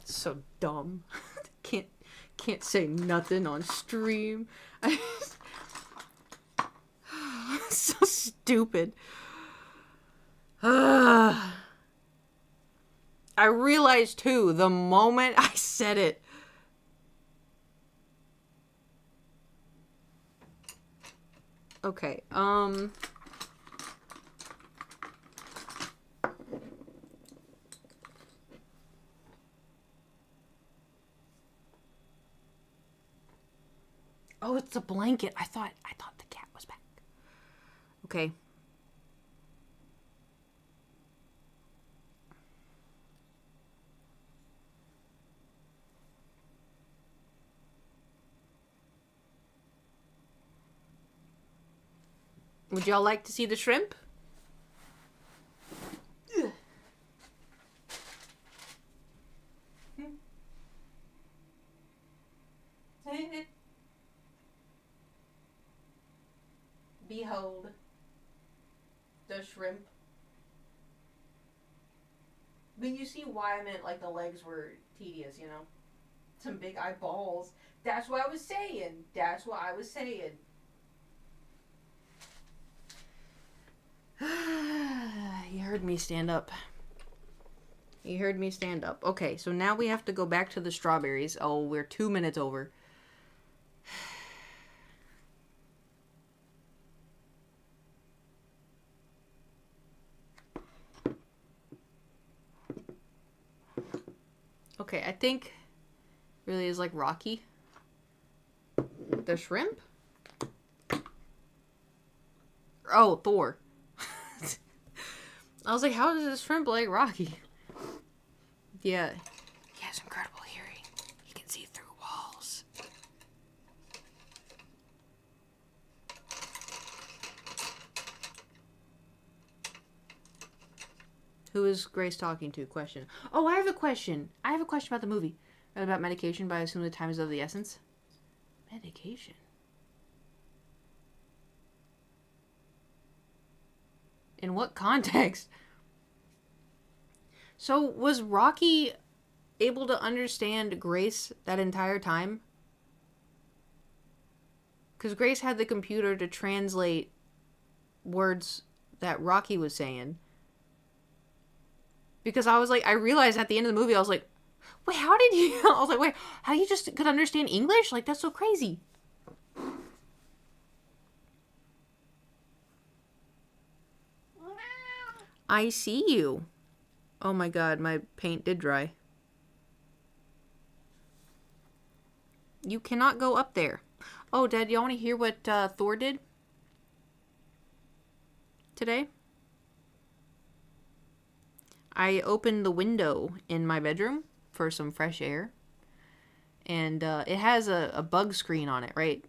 So dumb. Can't say nothing on stream. So stupid. I realized too the moment I said it. Okay, oh, it's a blanket. I thought the cat was back. Okay. Would y'all like to see the shrimp? Behold the shrimp. But you see why I meant like the legs were tedious, you know? Some big eyeballs. That's what I was saying. That's what I was saying. You heard me stand up. You heard me stand up. Okay, so now we have to go back to the strawberries. Oh, we're 2 minutes over. Okay, I think really is like Rocky. The shrimp? Oh, Thor. I was like, how does this shrimp like Rocky? Yeah. He has incredible hearing. He can see through walls. Who is Grace talking to? Question. Oh, I have a question. I have a question about the movie. About medication, but I assume the time is of the essence. Medication? In what context? So, was Rocky able to understand Grace that entire time? Because Grace had the computer to translate words that Rocky was saying. Because I was like, I realized at the end of the movie, I was like, wait, how did you... I was like, wait, how you just could understand English? Like, that's so crazy. I see you. Oh my god, my paint did dry. You cannot go up there. Oh, Dad, y'all want to hear what Thor did today? I opened the window in my bedroom for some fresh air. And it has a bug screen on it, right?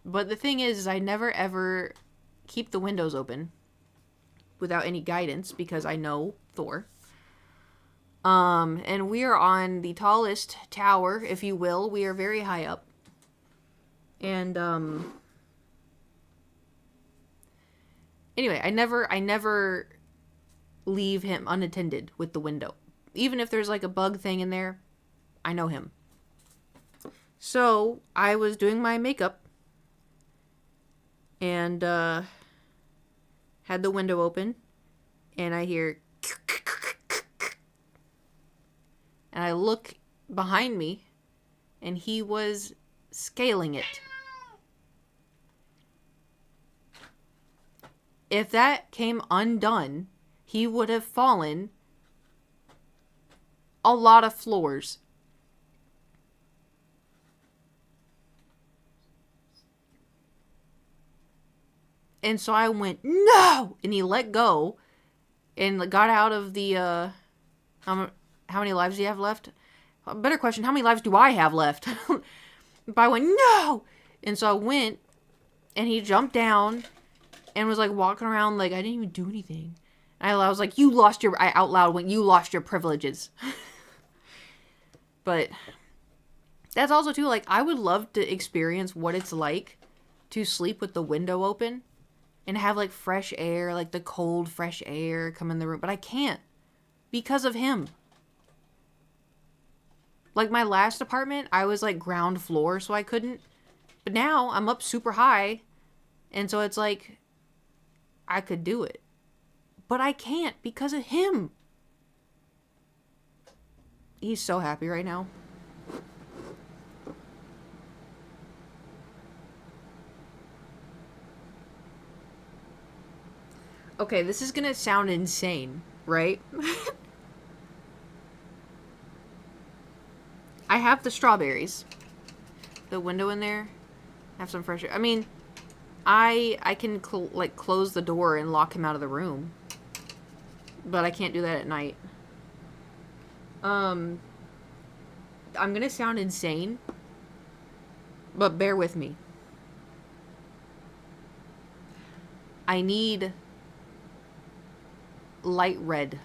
But the thing is I never ever keep the windows open without any guidance because I know Thor. And we are on the tallest tower, if you will. We are very high up. And, anyway, I never leave him unattended with the window. Even if there's like a bug thing in there, I know him. So, I was doing my makeup and, had the window open and I hear And I look behind me, and he was scaling it. If that came undone, he would have fallen a lot of floors. And so I went, no! And he let go and got out of the, how many lives do you have left? A better question, how many lives do I have left? But I went, no! And so I went, and he jumped down and was like walking around like I didn't even do anything. And I was like, I out loud went, you lost your privileges. But that's also too, like, I would love to experience what it's like to sleep with the window open and have like fresh air, like the cold fresh air come in the room. But I can't because of him. Like my last apartment, I was like ground floor, so I couldn't. But now I'm up super high, and so it's like I could do it. But I can't because of him. He's so happy right now. Okay, this is gonna sound insane, right? I have the strawberries. The window in there. Have some fresh air. I mean, I can close the door and lock him out of the room. But I can't do that at night. I'm gonna sound insane. But bear with me. I need light red.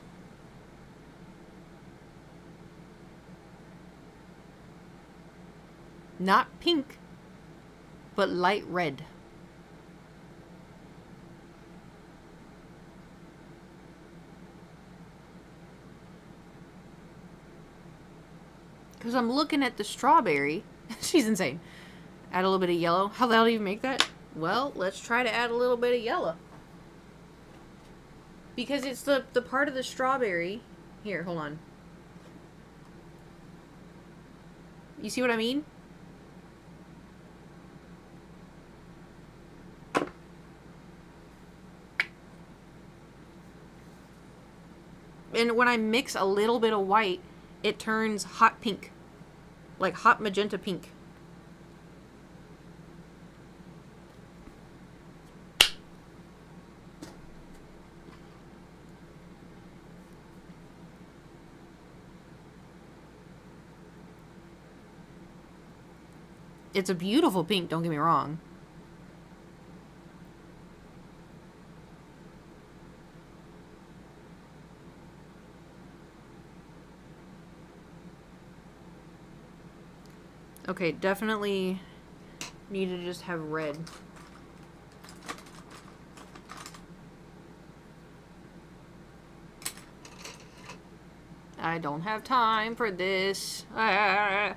Not pink, but light red. Because I'm looking at the strawberry. She's insane. Add a little bit of yellow. How the hell do you make that? Well, let's try to add a little bit of yellow. Because it's the part of the strawberry. Here, hold on. You see what I mean? And when I mix a little bit of white, it turns hot pink. Like hot magenta pink. It's a beautiful pink, don't get me wrong. Okay, definitely need to just have red. I don't have time for this. Ah.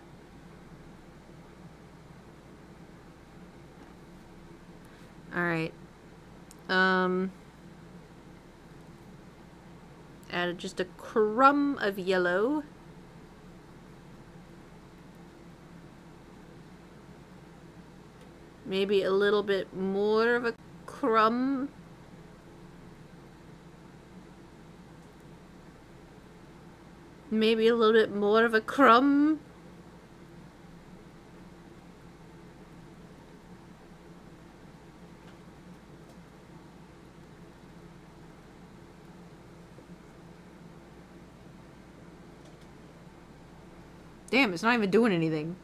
Alright. Add just a crumb of yellow. Maybe a little bit more of a crumb. Maybe a little bit more of a crumb. Damn, it's not even doing anything.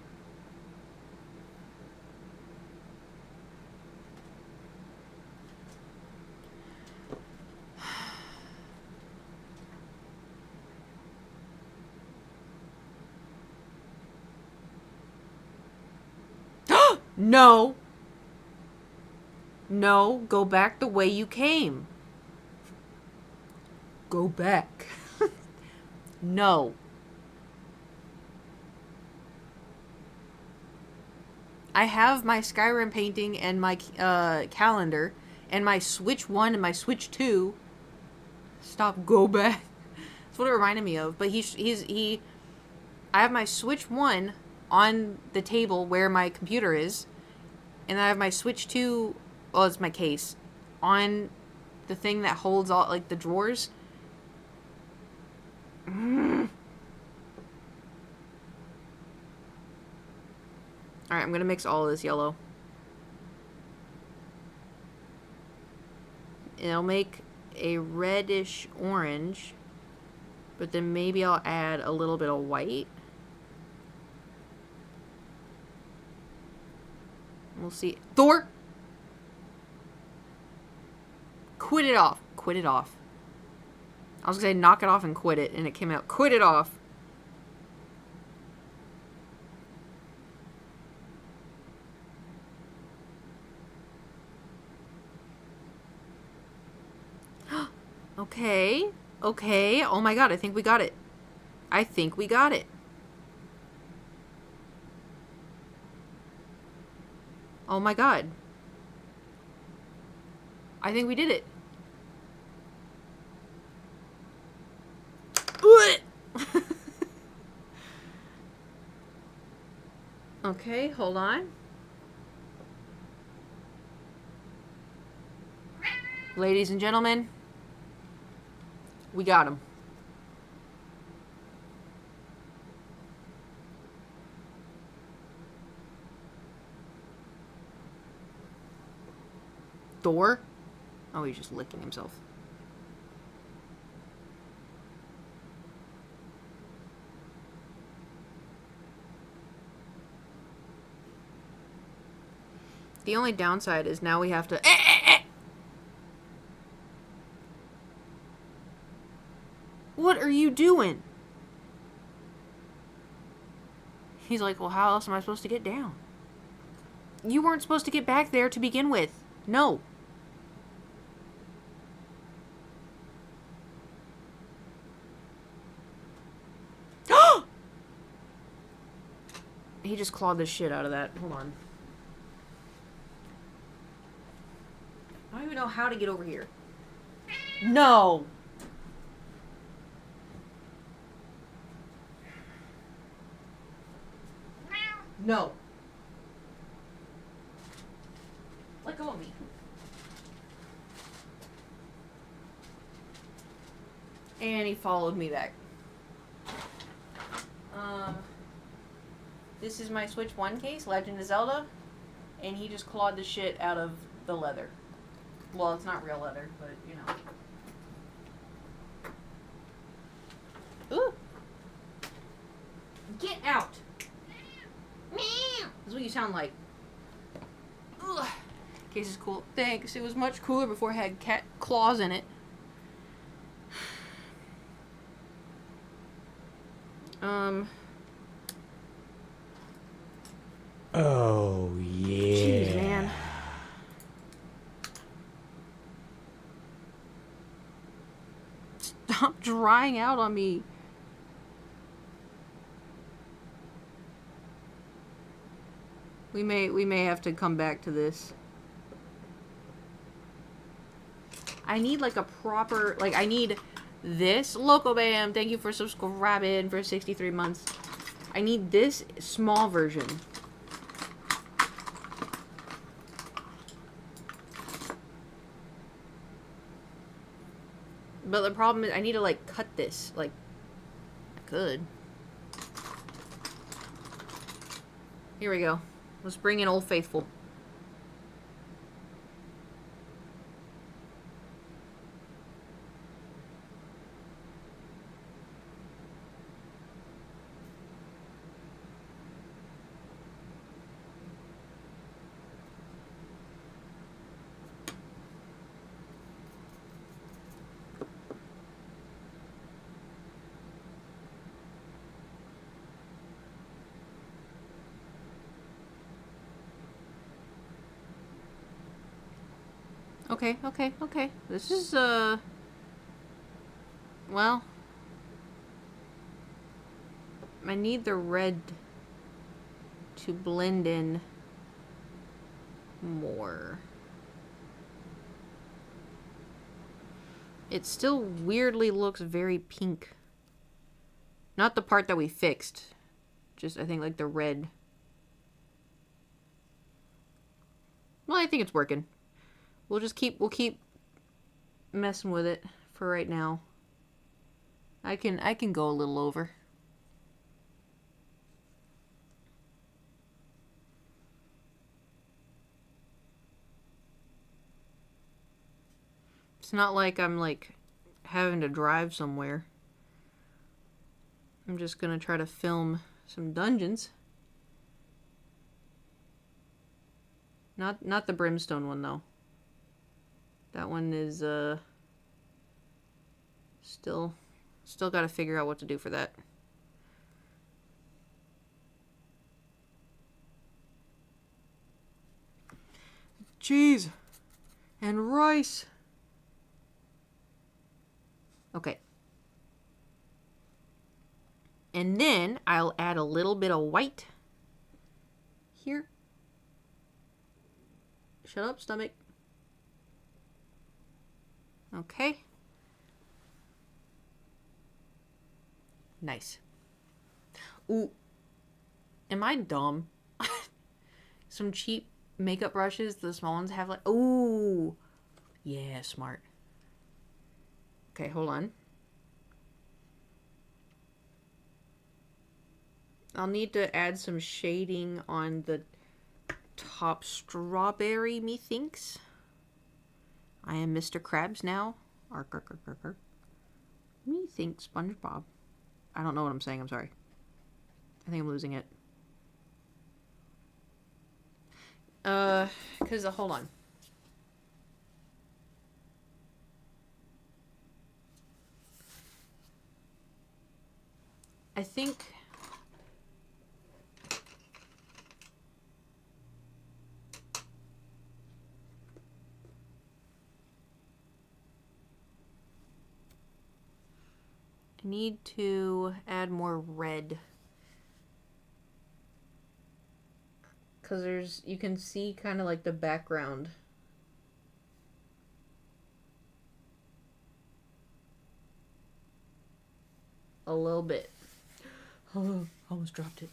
No. No, go back the way you came. Go back. No. I have my Skyrim painting and my calendar and my Switch 1 and my Switch 2. Stop, go back. That's what it reminded me of. But he I have my Switch 1 on the table where my computer is, and I have my Switch 2, well, it's my case, on the thing that holds all, like, the drawers. Alright, I'm gonna mix all of this yellow. And I'll make a reddish orange, but then maybe I'll add a little bit of white. We'll see. Thor! Quit it off. Quit it off. I was gonna say knock it off and quit it, and it came out. Quit it off. Okay. Okay. Oh my god, I think we got it. I think we got it. Oh my god. I think we did it. Okay, hold on. Ladies and gentlemen, we got him. Thor? Oh, he's just licking himself. The only downside is now we have to... What are you doing? He's like, well, how else am I supposed to get down? You weren't supposed to get back there to begin with. No. He just clawed the shit out of that. Hold on. I don't even know how to get over here. No. No. Let go of me. And he followed me back. This is my Switch 1 case, Legend of Zelda, and he just clawed the shit out of the leather. Well, it's not real leather, but, you know. Ooh! Get out! Meow! That's what you sound like. Ugh. Case is cool. Thanks. It was much cooler before it had cat claws in it. Oh, yeah. Jeez, man. Stop drying out on me. We may have to come back to this. I need like a proper, like I need this. Loco Bam, thank you for subscribing for 63 months. I need this small version. But the problem is I need to like cut this. Like, I could. Here we go. Let's bring in Old Faithful. Okay. This is, well, I need the red to blend in more. It still weirdly looks very pink. Not the part that we fixed. Just, I think, like, the red. Well, I think it's working. We'll keep messing with it for right now. I can go a little over. It's not like I'm, like, having to drive somewhere. I'm just gonna try to film some dungeons. Not the brimstone one, though. That one is, still gotta figure out what to do for that. Cheese and rice. Okay. And then I'll add a little bit of white here. Shut up, stomach. Okay. Nice. Ooh. Am I dumb? Some cheap makeup brushes, the small ones have like... Ooh. Yeah, smart. Okay, hold on. I'll need to add some shading on the top strawberry, methinks. I am Mr. Krabs now. Ark, ark, ark, ark, ark. Methinks SpongeBob. I don't know what I'm saying, I'm sorry. I think I'm losing it. Cause, hold on. I think... I need to add more red. Because there's... You can see kind of like the background. A little bit. Oh, almost dropped it.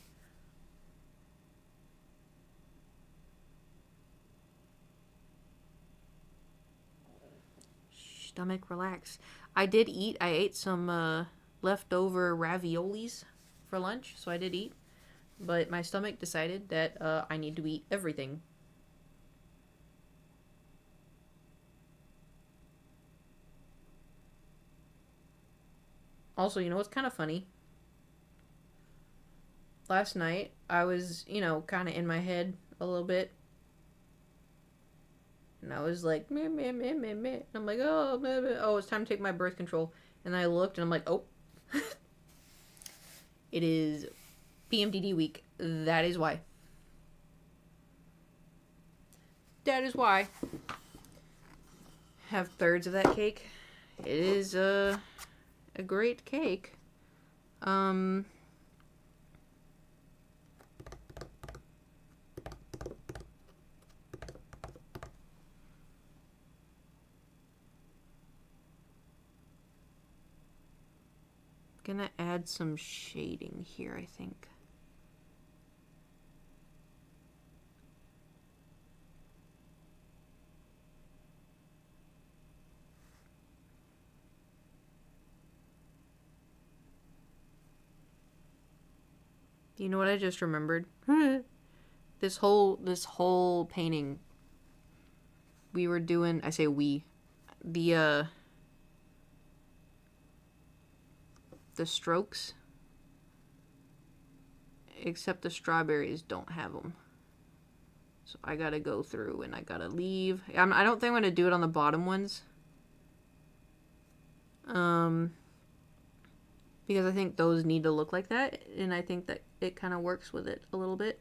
Stomach, relax. I ate some leftover raviolis for lunch, so I did eat. But my stomach decided that I need to eat everything. Also, you know what's kind of funny? Last night, I was, kind of in my head a little bit. And I was like, meh, meh, meh, meh, meh. And I'm like, oh, meh, meh. Oh, it's time to take my birth control. And I looked and I'm like, oh. It is PMDD week. That is why. That is why. Have thirds of that cake. It is a great cake. Gonna add some shading here, I think. You know what I just remembered? This whole painting we were doing, I say we, the strokes, except the strawberries don't have them. So I gotta go through and I gotta leave. I don't think I'm gonna do it on the bottom ones. Because I think those need to look like that, and I think that it kind of works with it a little bit.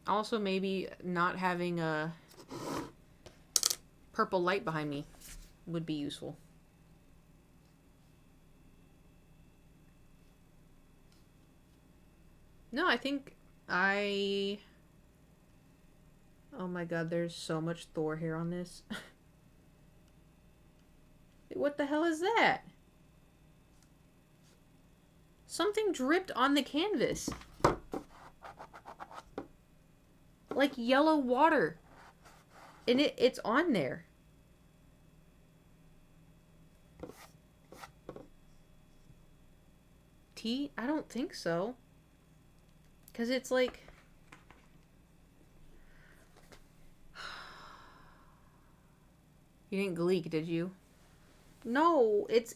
Also, maybe not having a purple light behind me would be useful. No, I think Oh my god, there's so much Thor hair on this. What the hell is that? Something dripped on the canvas. Like yellow water. And it's on there. Tea? I don't think so. Because it's like... You didn't gleek, did you? No, it's,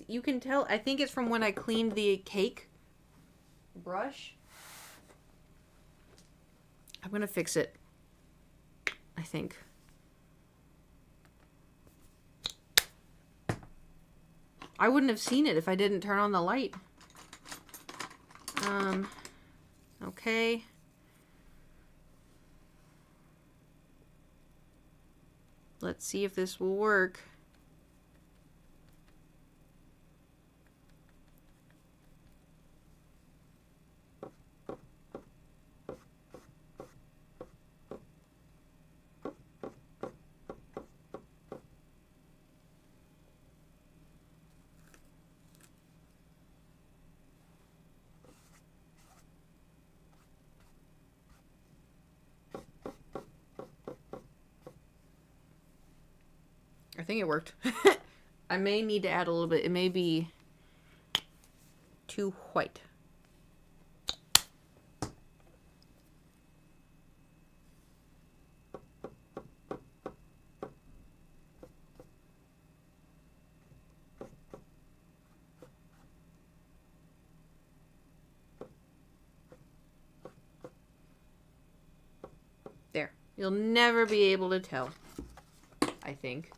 you can tell. I think it's from when I cleaned the cake brush. I'm gonna fix it. I think. I wouldn't have seen it if I didn't turn on the light. Okay. Let's see if this will work. I think it worked. I may need to add a little bit. It may be too white. There. You'll never be able to tell, I think.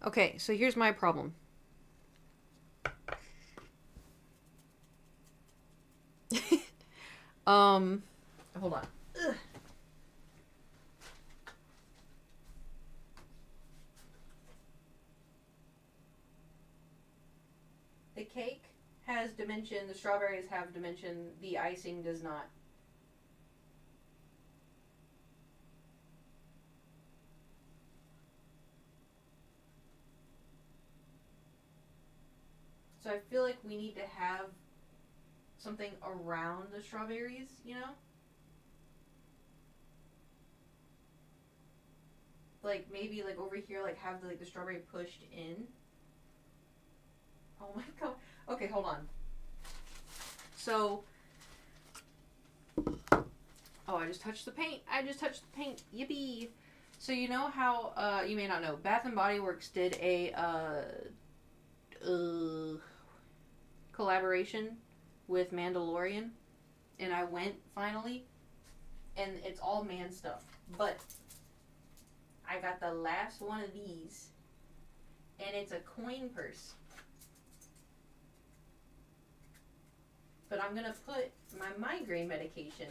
Okay, so here's my problem. Hold on. Ugh. The cake has dimension, the strawberries have dimension, the icing does not. So I feel like we need to have something around the strawberries, you know? Like maybe like over here, like have the strawberry pushed in. Oh my god. Okay, hold on. So, oh, I just touched the paint. Yippee. So you know how, you may not know, Bath and Body Works did a, collaboration with Mandalorian, and I went finally, and it's all man stuff, but I got the last one of these, and it's a coin purse, but I'm gonna put my migraine medication,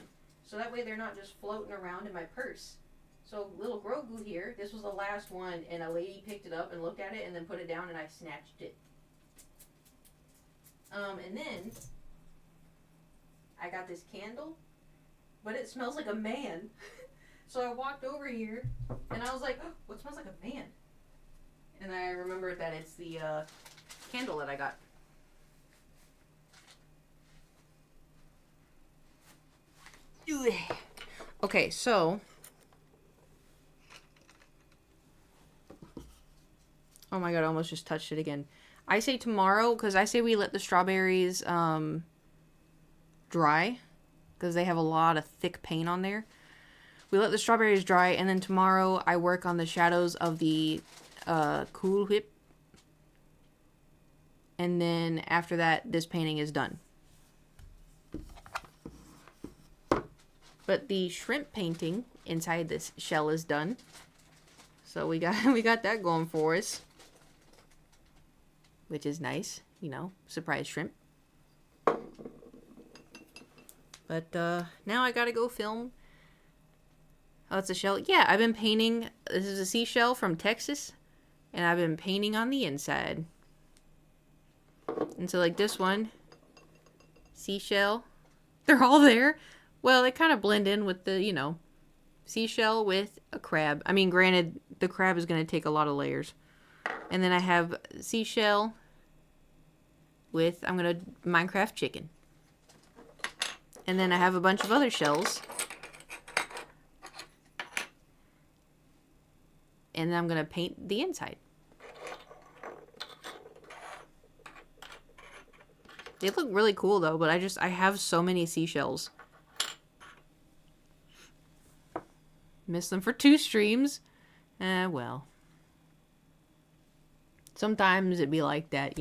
so that way they're not just floating around in my purse. So little Grogu here, this was the last one, and a lady picked it up and looked at it and then put it down, and I snatched it. And then I got this candle, but it smells like a man. So I walked over here, and I was like, oh, what smells like a man? And I remembered that it's the candle that I got. Okay, so... Oh my god, I almost just touched it again. I say tomorrow, because I say we let the strawberries dry, because they have a lot of thick paint on there. We let the strawberries dry, and then tomorrow I work on the shadows of the Cool Whip. And then after that, this painting is done. But the shrimp painting inside this shell is done. So we got that going for us. Which is nice, you know, surprise shrimp. But now I gotta go film. Oh, it's a shell. Yeah, I've been painting. This is a seashell from Texas, and I've been painting on the inside. And so, like this one, seashell, they're all there. Well, they kind of blend in with the, seashell with a crab. I mean, granted, the crab is going to take a lot of layers. And then I have seashell with, I'm going to Minecraft chicken. And then I have a bunch of other shells. And then I'm going to paint the inside. They look really cool though, but I have so many seashells. Missed them for 2 streams. Well. Sometimes it'd be like that,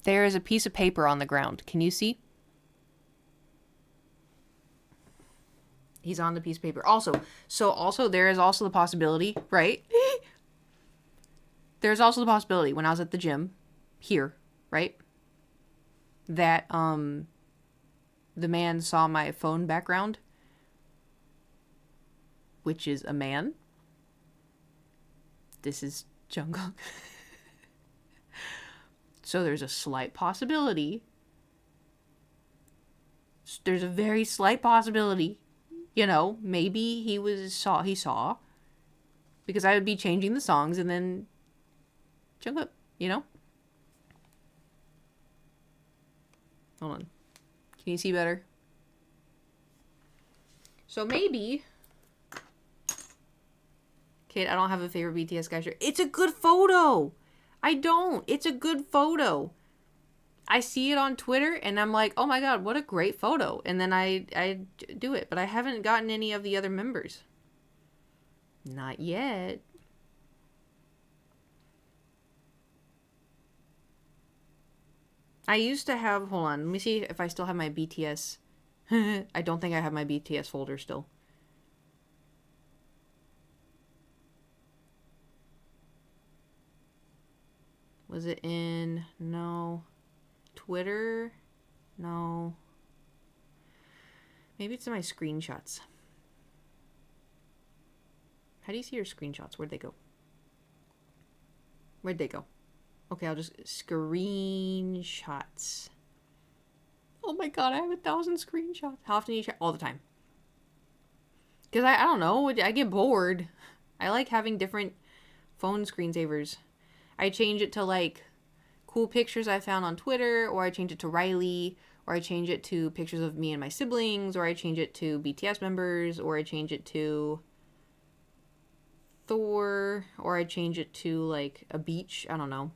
There is a piece of paper on the ground. Can you see? He's on the piece of paper. Also, there is also the possibility, right? There's also the possibility when I was at the gym here, right? That the man saw my phone background, which is a man. This is Jungkook. So there's a slight possibility. There's a very slight possibility. Maybe he saw. Because I would be changing the songs and then Jungkook, Hold on. Can you see better? So maybe. Kid, I don't have a favorite BTS guy shirt. It's a good photo. I don't. It's a good photo. I see it on Twitter and I'm like, oh my god, what a great photo. And then I do it. But I haven't gotten any of the other members. Not yet. I used to have, hold on, let me see if I still have my BTS. I don't think I have my BTS folder still. Was it in, no. Twitter? No. Maybe it's in my screenshots. How do you see your screenshots? Where'd they go? Where'd they go? Okay, I'll just screenshots. Oh my god, I have 1,000 screenshots. How often do you check? All the time. Because I don't know, I get bored. I like having different phone screensavers. I change it to like cool pictures I found on Twitter, or I change it to Riley, or I change it to pictures of me and my siblings, or I change it to BTS members, or I change it to Thor, or I change it to like a beach. I don't know.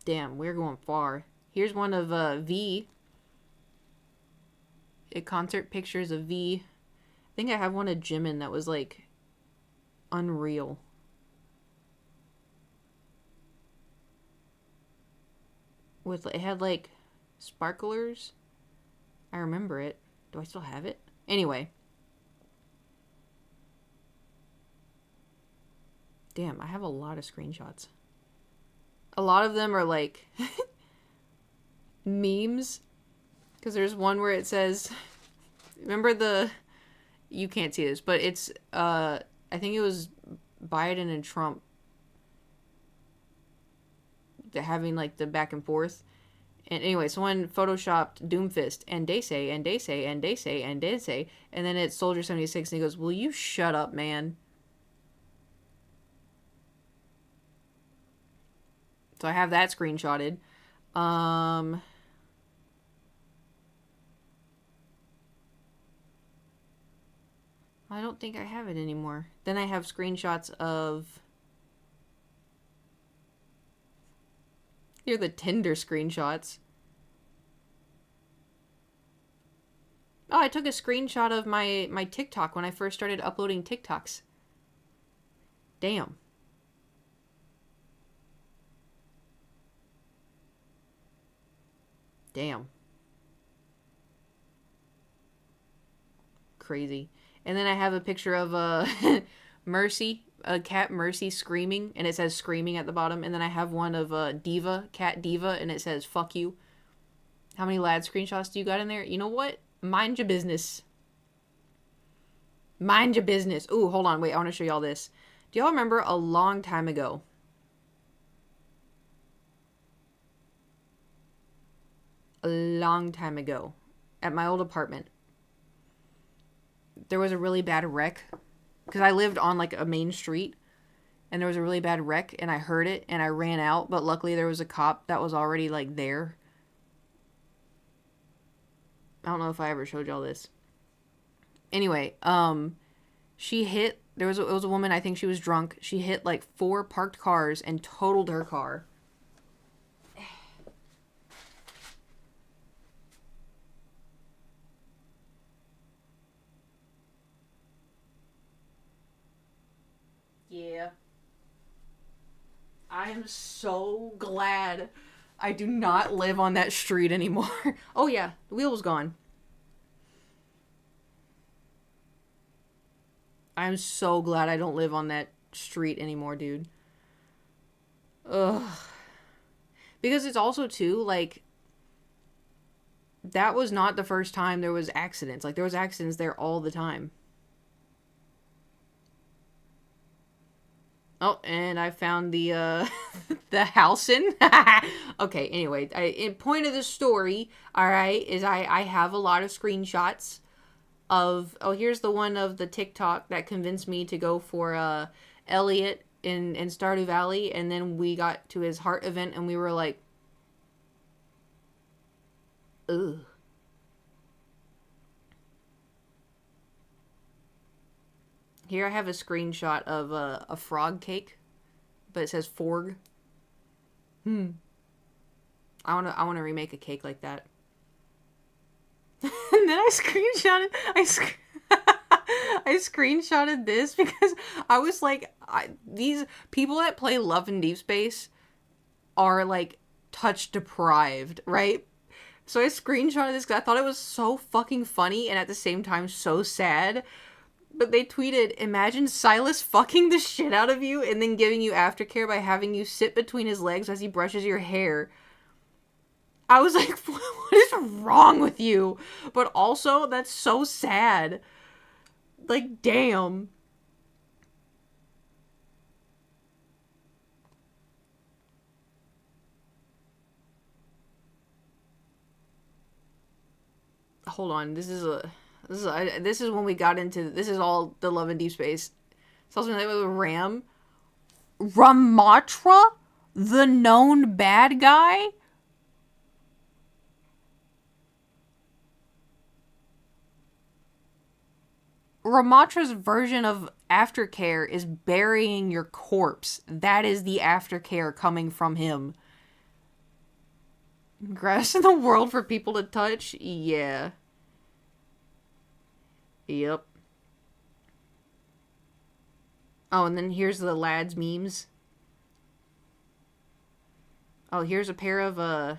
Damn, we're going far. Here's one of V. Concert pictures of V. I think I have one of Jimin that was like unreal. It had like sparklers. I remember it. Do I still have it? Anyway. Damn, I have a lot of screenshots. A lot of them are like memes. Because there's one where it says, remember you can't see this, but it's, I think it was Biden and Trump having like the back and forth. And anyway, someone photoshopped Doomfist and they say, and they say, and they say, and they say, and then it's Soldier 76 and he goes, will you shut up, man? So I have that screenshotted. I don't think I have it anymore. Then I have screenshots of... Here are the Tinder screenshots. Oh, I took a screenshot of my TikTok when I first started uploading TikToks. Damn. Damn. Crazy. And then I have a picture of Mercy, a cat Mercy screaming, and it says screaming at the bottom. And then I have one of Diva, cat Diva, and it says fuck you. How many lad screenshots do you got in there? You know what? Mind your business. Mind your business. Ooh, hold on. Wait, I want to show y'all this. Do y'all remember a long time ago? A long time ago. At my old apartment. There was a really bad wreck. Because I lived on like a main street. And there was a really bad wreck. And I heard it. And I ran out. But luckily there was a cop that was already like there. I don't know if I ever showed y'all this. Anyway, she hit, it was a woman, I think she was drunk. She hit like 4 parked cars and totaled her car. Yeah. I am so glad I do not live on that street anymore. Oh yeah, the wheel was gone. I'm so glad I don't live on that street anymore, dude. Ugh. Because it's also, too, like, that was not the first time there was accidents. Like, there was accidents there all the time. Oh, and I found the, the Halcyon. Okay, anyway, in point of the story, alright, is I have a lot of screenshots of, oh, here's the one of the TikTok that convinced me to go for, Elliot in Stardew Valley, and then we got to his heart event, and we were like, ugh. Here I have a screenshot of a frog cake, but it says Forg. I wanna remake a cake like that. And then I screenshotted. I screenshotted this because I was like, these people that play Love in Deep Space are like touch deprived, right? So I screenshotted this because I thought it was so fucking funny and at the same time so sad. But they tweeted, imagine Silas fucking the shit out of you and then giving you aftercare by having you sit between his legs as he brushes your hair. I was like, what is wrong with you? But also, that's so sad. Like, damn. Hold on, this is when we got into, this is all the Love in Deep Space. It's also like with Ram. Ramatra? The known bad guy? Ramatra's version of aftercare is burying your corpse. That is the aftercare coming from him. Grass in the world for people to touch? Yeah. Yep. Oh, and then here's the lads memes. Oh, here's a pair of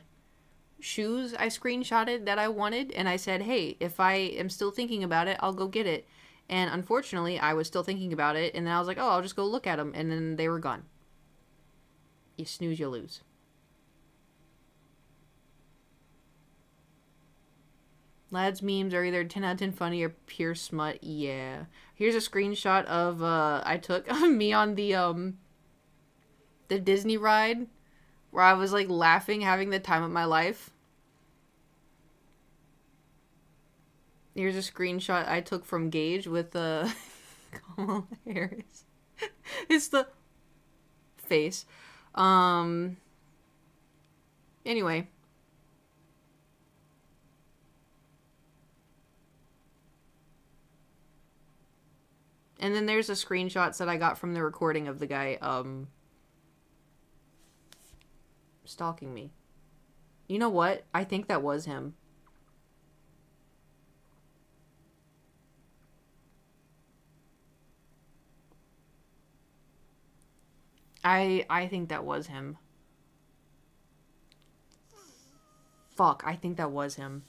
shoes I screenshotted that I wanted, and I said, hey, if I am still thinking about it, I'll go get it. And unfortunately, I was still thinking about it, and then I was like, oh, I'll just go look at them, and then they were gone. You snooze, you lose. Lads memes are either 10 out of 10 funny or pure smut. Yeah. Here's a screenshot of, I took of me on the Disney ride, where I was, like, laughing, having the time of my life. Here's a screenshot I took from Gage with Kamala Harris. It's the face. Anyway. And then there's the screenshots that I got from the recording of the guy, stalking me. You know what? I think that was him. I think that was him. Fuck, I think that was him.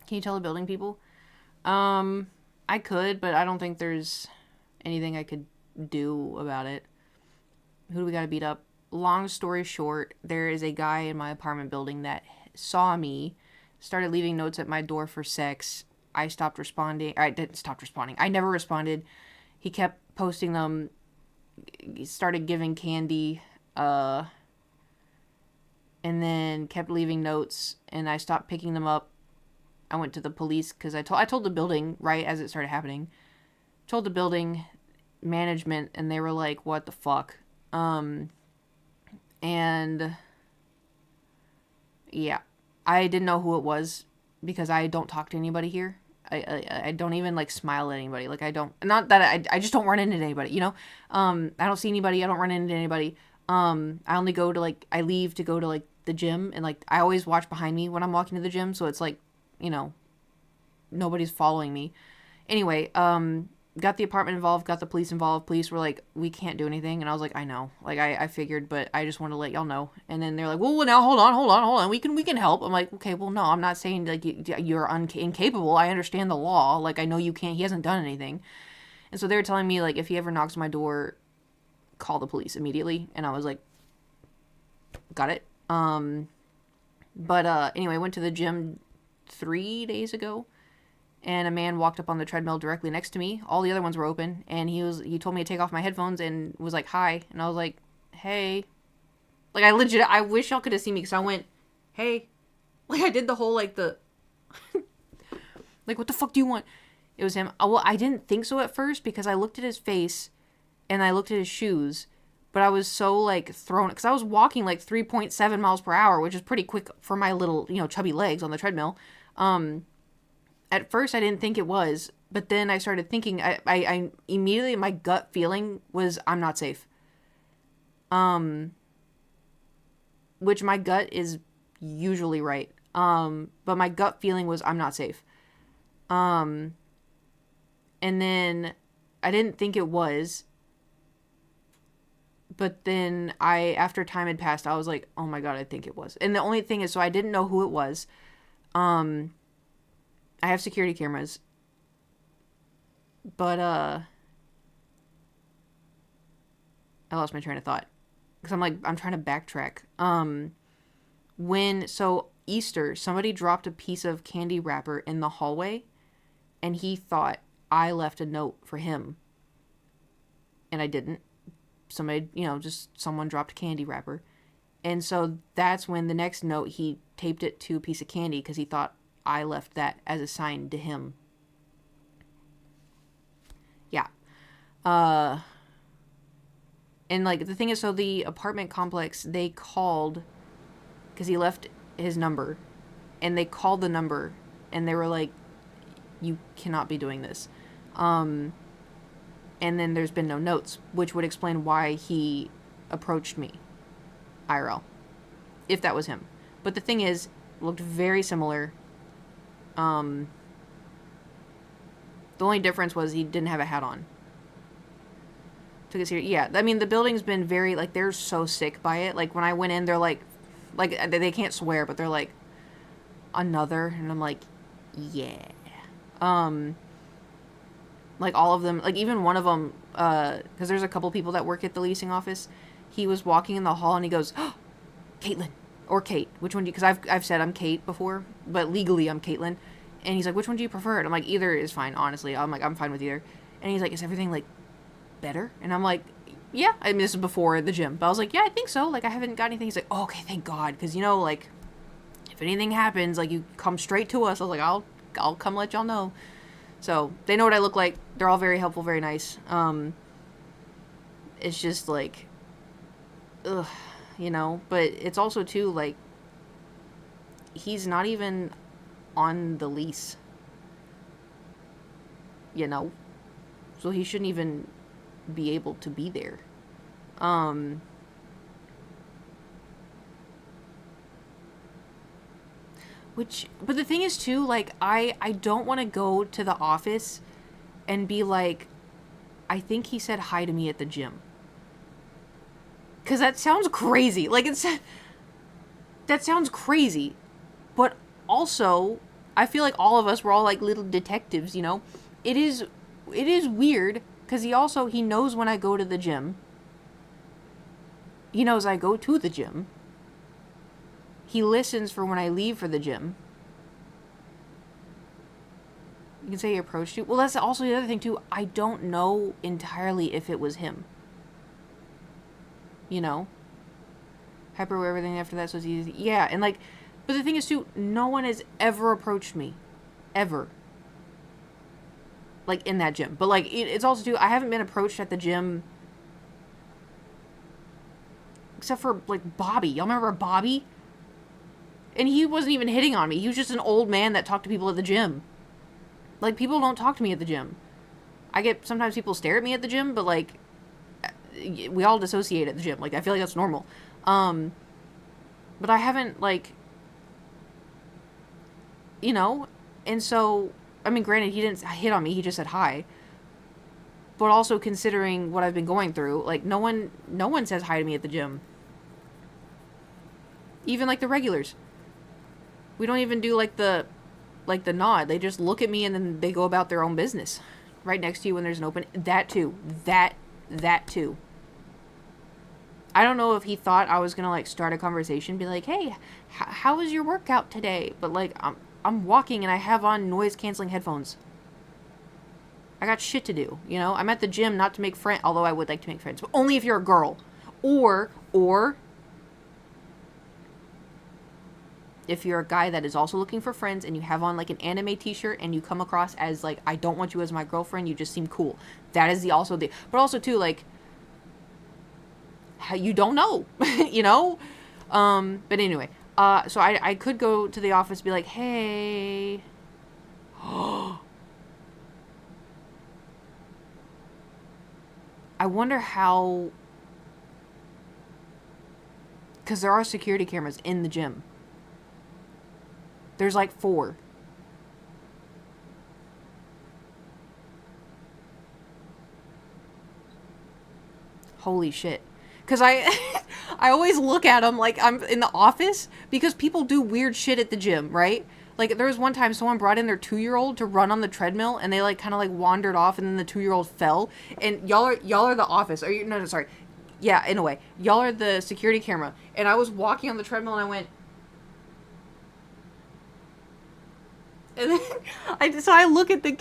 Can you tell the building people? I could, but I don't think there's anything I could do about it. Who do we gotta beat up? Long story short, there is a guy in my apartment building that saw me, started leaving notes at my door for sex. I stopped responding. I didn't stop responding. I never responded. He kept posting them. He started giving candy, and then kept leaving notes, and I stopped picking them up. I went to the police because I told the building right as it started happening. Told the building management, and they were like, "What the fuck?" And yeah, I didn't know who it was because I don't talk to anybody here. I don't even like smile at anybody. Like I don't, not that I just don't run into anybody, you know? I don't see anybody. I don't run into anybody. I only go to like, I leave to go to like the gym, and like I always watch behind me when I'm walking to the gym. So it's like, you know, nobody's following me. Anyway, got the apartment involved, got the police involved. Police were like, we can't do anything. And I was like, I know. Like, I figured, but I just want to let y'all know. And then they're like, well, now hold on. We can help. I'm like, okay, well, no, I'm not saying like you're incapable. I understand the law. Like, I know you can't, he hasn't done anything. And so they were telling me, like, if he ever knocks on my door, call the police immediately. And I was like, got it. But anyway, I went to the gym 3 days ago, and a man walked up on the treadmill directly next to me. All the other ones were open, and he told me to take off my headphones and was like, hi. And I was like, hey. Like, I wish y'all could have seen me, because I went, hey. Like, I did the whole, like, the, like, what the fuck do you want? It was him. Well, I didn't think so at first, because I looked at his face, and I looked at his shoes, but I was so, like, thrown, because I was walking, like, 3.7 miles per hour, which is pretty quick for my little, you know, chubby legs on the treadmill. At first I didn't think it was, but then I started thinking, I immediately, my gut feeling was, I'm not safe. Which my gut is usually right. But my gut feeling was, I'm not safe. And then I didn't think it was, but then after time had passed, I was like, oh my God, I think it was. And the only thing is, so I didn't know who it was. I have security cameras, but I lost my train of thought because I'm trying to backtrack. So Easter, somebody dropped a piece of candy wrapper in the hallway, and he thought I left a note for him, and I didn't. Somebody, you know, just someone dropped a candy wrapper, and so that's when the next note he taped it to a piece of candy because he thought I left that as a sign to him. Yeah. And like the thing is, so the apartment complex, they called because he left his number, and they called the number, and they were like, you cannot be doing this. And then there's been no notes, which would explain why he approached me IRL, if that was him. But the thing is, looked very similar. The only difference was he didn't have a hat on. Took it serious. Yeah, I mean, the building's been very, like, they're so sick by it. Like, when I went in, they're like, they can't swear, but they're like, another? And I'm like, yeah. Like, all of them, like, even one of them, because there's a couple people that work at the leasing office, he was walking in the hall, and he goes, oh, Caitlin. Or Kate, which one do you, because I've said I'm Kate before, but legally I'm Caitlin. And he's like, which one do you prefer? And I'm like, either is fine, honestly. I'm like, I'm fine with either. And he's like, is everything, like, better? And I'm like, yeah. I mean, this is before the gym. But I was like, yeah, I think so. Like, I haven't got anything. He's like, oh, okay, thank God. Because, you know, like, if anything happens, like, you come straight to us. I was like, I'll come let y'all know. So, they know what I look like. They're all very helpful, very nice. It's just, like, ugh. You know, but it's also, too, like, he's not even on the lease, you know, so he shouldn't even be able to be there. But the thing is too, like, I don't want to go to the office and be like, I think he said hi to me at the gym. Because that sounds crazy. Like, that sounds crazy. But also, I feel like all of us, we're all like little detectives, you know? It is weird, because he knows when I go to the gym. He knows I go to the gym. He listens for when I leave for the gym. You can say he approached you. Well, that's also the other thing, too. I don't know entirely if it was him. You know? Hyper everything after that, so it's easy. Yeah, and like, but the thing is, too, no one has ever approached me. Ever. Like, in that gym. But, like, it's also, too, I haven't been approached at the gym except for, like, Bobby. Y'all remember Bobby? And he wasn't even hitting on me. He was just an old man that talked to people at the gym. Like, people don't talk to me at the gym. Sometimes people stare at me at the gym, but, like, we all dissociate at the gym. Like, I feel like that's normal. But I haven't, like, you know? And so, I mean, granted, he didn't hit on me. He just said hi. But also considering what I've been going through, like, no one says hi to me at the gym. Even, like, the regulars. We don't even do, like, the nod. They just look at me and then they go about their own business. Right next to you when there's an open... That, too. That, too. I don't know if he thought I was gonna, like, start a conversation, be like, hey, how was your workout today? But, like, I'm walking and I have on noise-canceling headphones. I got shit to do, you know? I'm at the gym not to make friends, although I would like to make friends, but only if you're a girl. Or if you're a guy that is also looking for friends and you have on, like, an anime t-shirt and you come across as, like, I don't want you as my girlfriend, you just seem cool. That is but also, too, like, how you don't know, you know? But anyway, so I could go to the office and be like, hey... I wonder how... Because there are security cameras in the gym. There's like 4. Holy shit. Because I always look at them like I'm in the office, because people do weird shit at the gym, right? Like, there was one time someone brought in their 2-year-old to run on the treadmill, and they, like, kind of, like, wandered off, and then the 2-year-old fell. And y'all are the office. No, sorry. Yeah, in a way. Y'all are the security camera. And I was walking on the treadmill, and I went... And then I look at the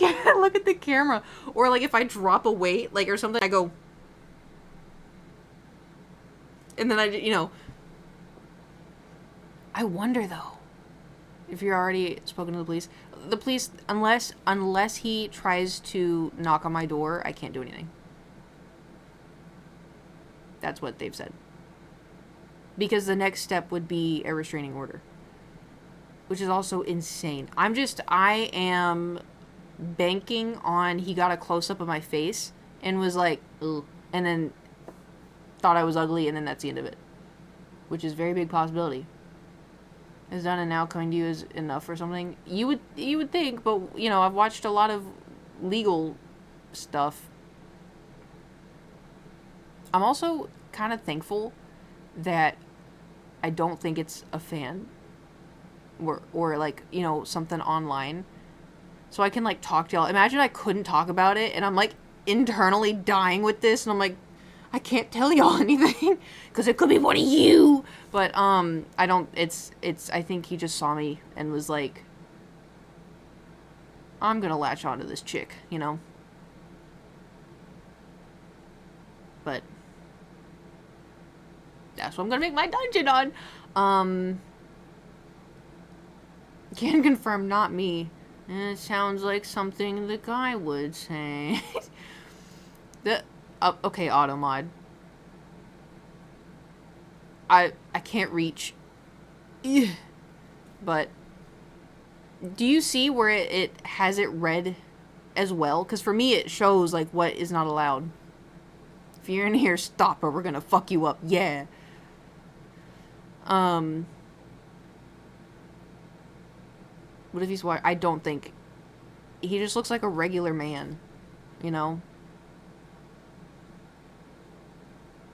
camera. Or, like, if I drop a weight, like, or something, I go... And then I wonder, though. If you're already spoken to the police, unless he tries to knock on my door, I can't do anything. That's what they've said. Because the next step would be a restraining order. Which is also insane. I am banking on he got a close-up of my face and was like, ugh, and then thought I was ugly, and then that's the end of it. Which is a very big possibility. Is done and now coming to you is enough or something. You would think, but, you know, I've watched a lot of legal stuff. I'm also kind of thankful that I don't think it's a fan or like, you know, something online. So I can, like, talk to y'all. Imagine I couldn't talk about it and I'm, like, internally dying with this and I'm like, I can't tell y'all anything because it could be one of you. But, I don't, I think he just saw me and was like, I'm gonna latch onto this chick, you know? But, that's what I'm gonna make my dungeon on. Can confirm, not me. And it sounds like something the guy would say. Okay, Automod. I can't reach. Ugh. But do you see where it has it red as well? Because for me it shows like what is not allowed. If you're in here, stop or we're gonna fuck you up. Yeah. What if he's white? I don't think. He just looks like a regular man, you know?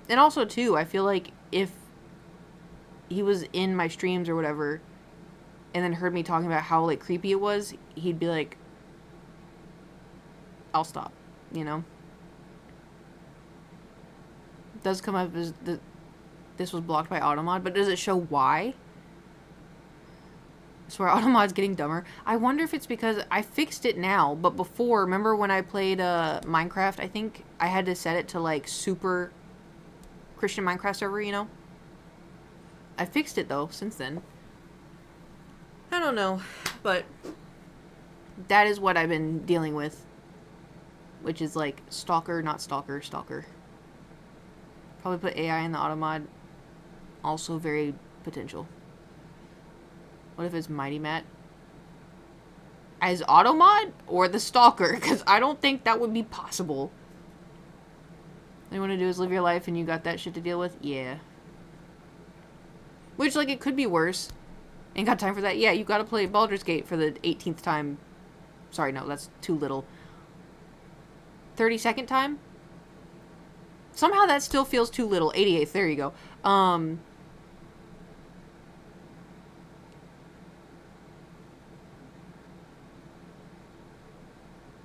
And also, too, I feel like if he was in my streams or whatever, and then heard me talking about how, like, creepy it was, he'd be like, I'll stop, you know? It does come up as this was blocked by Automod, but does it show why? I swear, Automod's getting dumber. I wonder if it's because I fixed it now, but before, remember when I played Minecraft, I think I had to set it to, like, super Christian Minecraft server, you know? I fixed it, though, since then. I don't know, but that is what I've been dealing with, which is, like, stalker, not stalker, stalker. Probably put AI in the Automod. Also very potential. What if it's Mighty Matt? As Automod or the Stalker? Because I don't think that would be possible. All you want to do is live your life and you got that shit to deal with? Yeah. Which, like, it could be worse. Ain't got time for that. Yeah, you gotta play Baldur's Gate for the 18th time. Sorry, no, that's too little. 32nd time? Somehow that still feels too little. 88th, there you go. I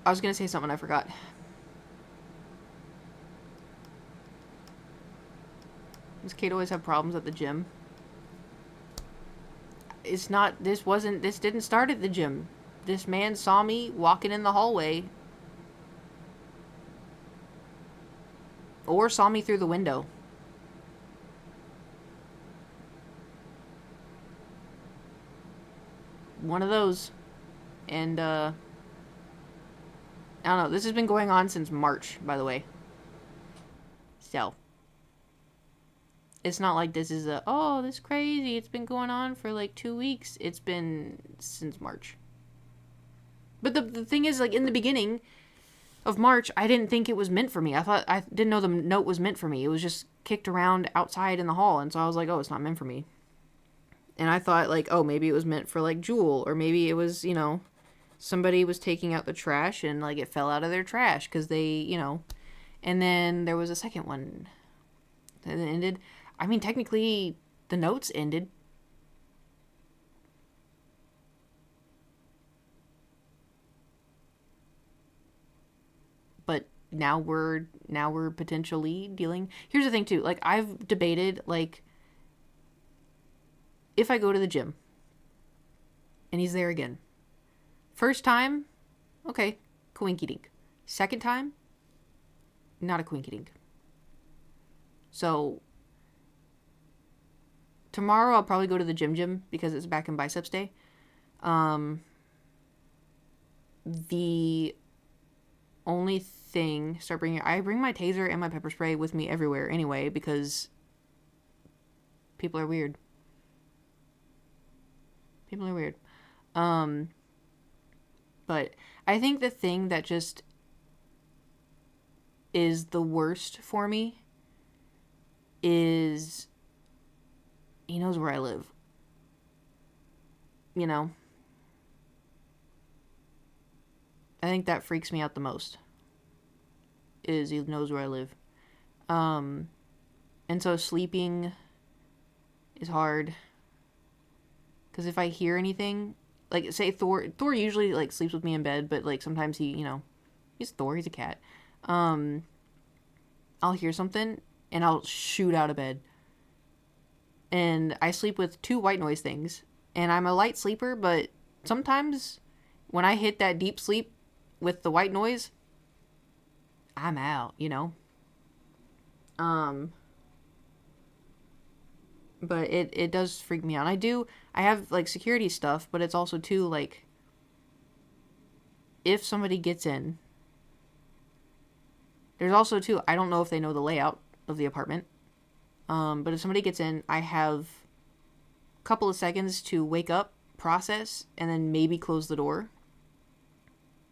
was gonna say something I forgot. Does Kate always have problems at the gym? It's not, this didn't start at the gym. This man saw me walking in the hallway. Or saw me through the window. One of those. And, I don't know. This has been going on since March, by the way. So. It's not like this is oh, this is crazy. It's been going on for like 2 weeks. It's been since March. But the thing is, like, in the beginning of March, I didn't think it was meant for me. I didn't know the note was meant for me. It was just kicked around outside in the hall. And so I was like, oh, it's not meant for me. And I thought, like, oh, maybe it was meant for, like, Jewel. Or maybe it was, you know, somebody was taking out the trash and, like, it fell out of their trash because they, you know. And then there was a second one that ended. I mean, technically, the notes ended. But now we're potentially dealing. Here's the thing, too. Like, I've debated, like, if I go to the gym and he's there again. First time, okay, coinky dink. Second time, not a coinky dink. So tomorrow I'll probably go to the gym because it's back in biceps day. The only thing, I bring my taser and my pepper spray with me everywhere anyway because people are weird. People are weird. But I think the thing that just is the worst for me is he knows where I live. You know? I think that freaks me out the most. Is he knows where I live. And so sleeping is hard. Because if I hear anything, like, say Thor usually, like, sleeps with me in bed, but, like, sometimes he, you know, he's Thor, he's a cat. I'll hear something, and I'll shoot out of bed. And I sleep with 2 white noise things. And I'm a light sleeper, but sometimes when I hit that deep sleep with the white noise, I'm out, you know? But it does freak me out. I have, like, security stuff, but it's also, too, like, if somebody gets in, there's also, too, I don't know if they know the layout of the apartment. But if somebody gets in, I have a couple of seconds to wake up, process, and then maybe close the door.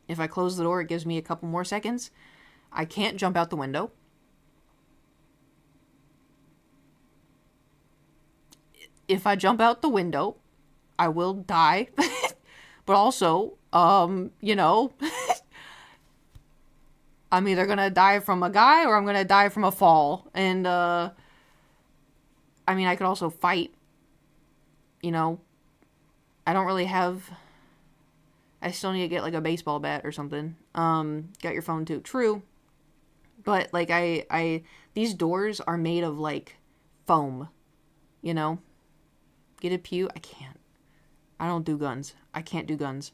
If I close the door, it gives me a couple more seconds. I can't jump out the window. If I jump out the window, I will die. But also, you know, I'm either gonna die from a guy or I'm gonna die from a fall. And, I mean, I could also fight, you know. I don't really have... I still need to get, like, a baseball bat or something. Got your phone, too. True. But, like, these doors are made of, like, foam, you know? Get a pew? I can't. I don't do guns. I can't do guns.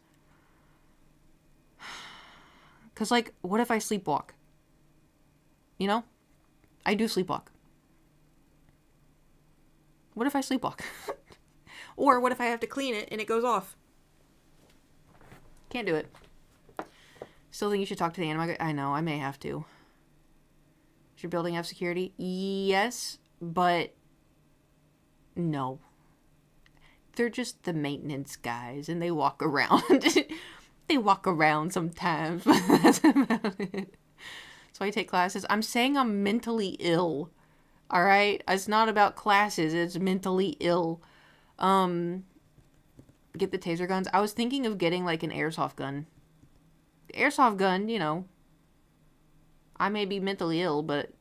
Because, like, what if I sleepwalk? You know? I do sleepwalk. What if I sleepwalk? Or what if I have to clean it and it goes off? Can't do it. Still think you should talk to the animal guy? I know, I may have to. Does your building have security? Yes, but no. They're just the maintenance guys and they walk around. They walk around sometimes, but that's about it. So I take classes. I'm saying I'm mentally ill. All right? It's not about classes. It's mentally ill. Get the taser guns. I was thinking of getting like an airsoft gun. Airsoft gun, you know. I may be mentally ill, but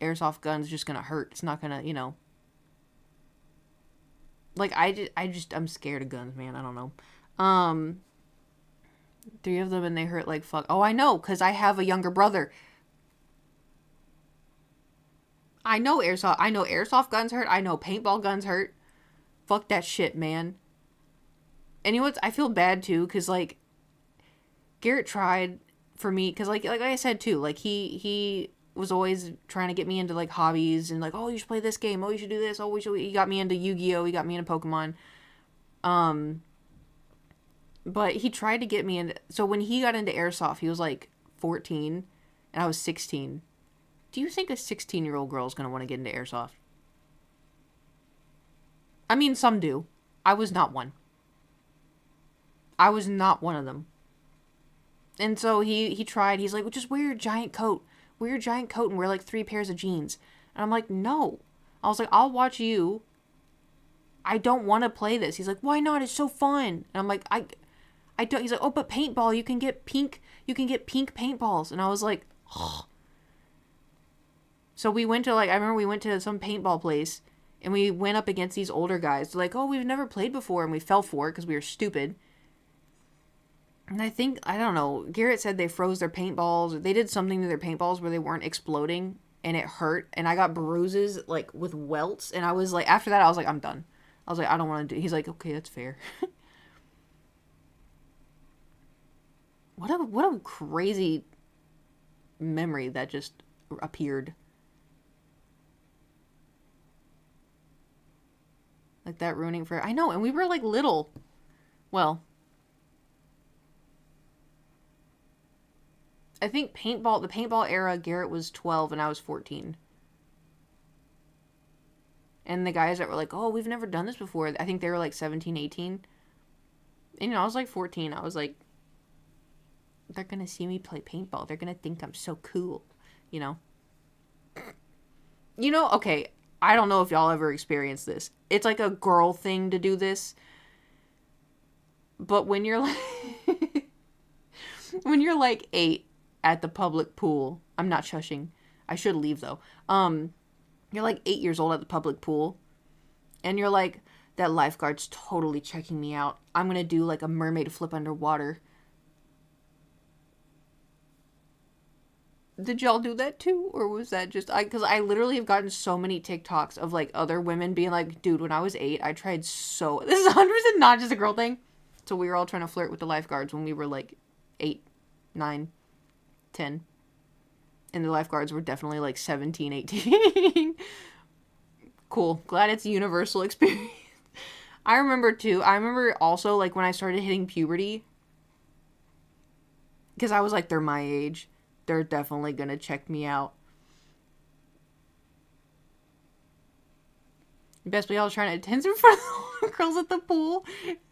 airsoft gun's just gonna hurt. It's not gonna, you know. Like, I'm scared of guns, man. I don't know. 3 of them and they hurt like fuck. Oh, I know, because I have a younger brother. I know airsoft guns hurt. I know paintball guns hurt. Fuck that shit, man. And you know what? I feel bad, too, because, like, Garrett tried for me, because, like I said, too, like, he was always trying to get me into, like, hobbies, and, like, oh, you should play this game, oh, you should do this, oh, he got me into Yu-Gi-Oh!, he got me into Pokemon, but he tried to get me into, so when he got into Airsoft, he was, like, 14, and I was 16. Do you think a 16-year-old girl is going to want to get into Airsoft? I mean, some do. I was not one. I was not one of them. And so he tried. He's like, well, just wear your giant coat. Wear your giant coat and wear like 3 pairs of jeans. And I'm like, no. I was like, I'll watch you. I don't want to play this. He's like, why not? It's so fun. And I'm like, I don't. He's like, oh, but paintball, you can get pink paintballs. And I was like, oh. So we went to I remember we went to some paintball place and we went up against these older guys. They're like, oh, we've never played before. And we fell for it because we were stupid. And I think, I don't know, Garrett said they froze their paintballs. They did something to their paintballs where they weren't exploding and it hurt. And I got bruises, like, with welts. And I was like, after that, I was like, I'm done. I was like, I don't want to do. He's like, okay, that's fair. What a crazy memory that just appeared. Like that ruining for... I know, and we were, like, little. Well... I think the paintball era, Garrett was 12 and I was 14. And the guys that were like, oh, we've never done this before, I think they were like 17, 18. And, you know, I was like 14. I was like, they're going to see me play paintball. They're going to think I'm so cool, you know? You know, okay, I don't know if y'all ever experienced this. It's like a girl thing to do this. But when you're like... when you're like 8... at the public pool. I'm not shushing. I should leave though. You're like 8 years old at the public pool. And you're like, that lifeguard's totally checking me out. I'm gonna do like a mermaid flip underwater. Did y'all do that too? Or was that just... Because I literally have gotten so many TikToks of like other women being like, dude, when I was 8, I tried so... This is 100% not just a girl thing. So we were all trying to flirt with the lifeguards when we were like 8, 9... 10. And the lifeguards were definitely like 17, 18. Cool. Glad it's a universal experience. I remember also like when I started hitting puberty. Because I was like, they're my age. They're definitely going to check me out. Best believe I was trying to dance in front of the girls at the pool.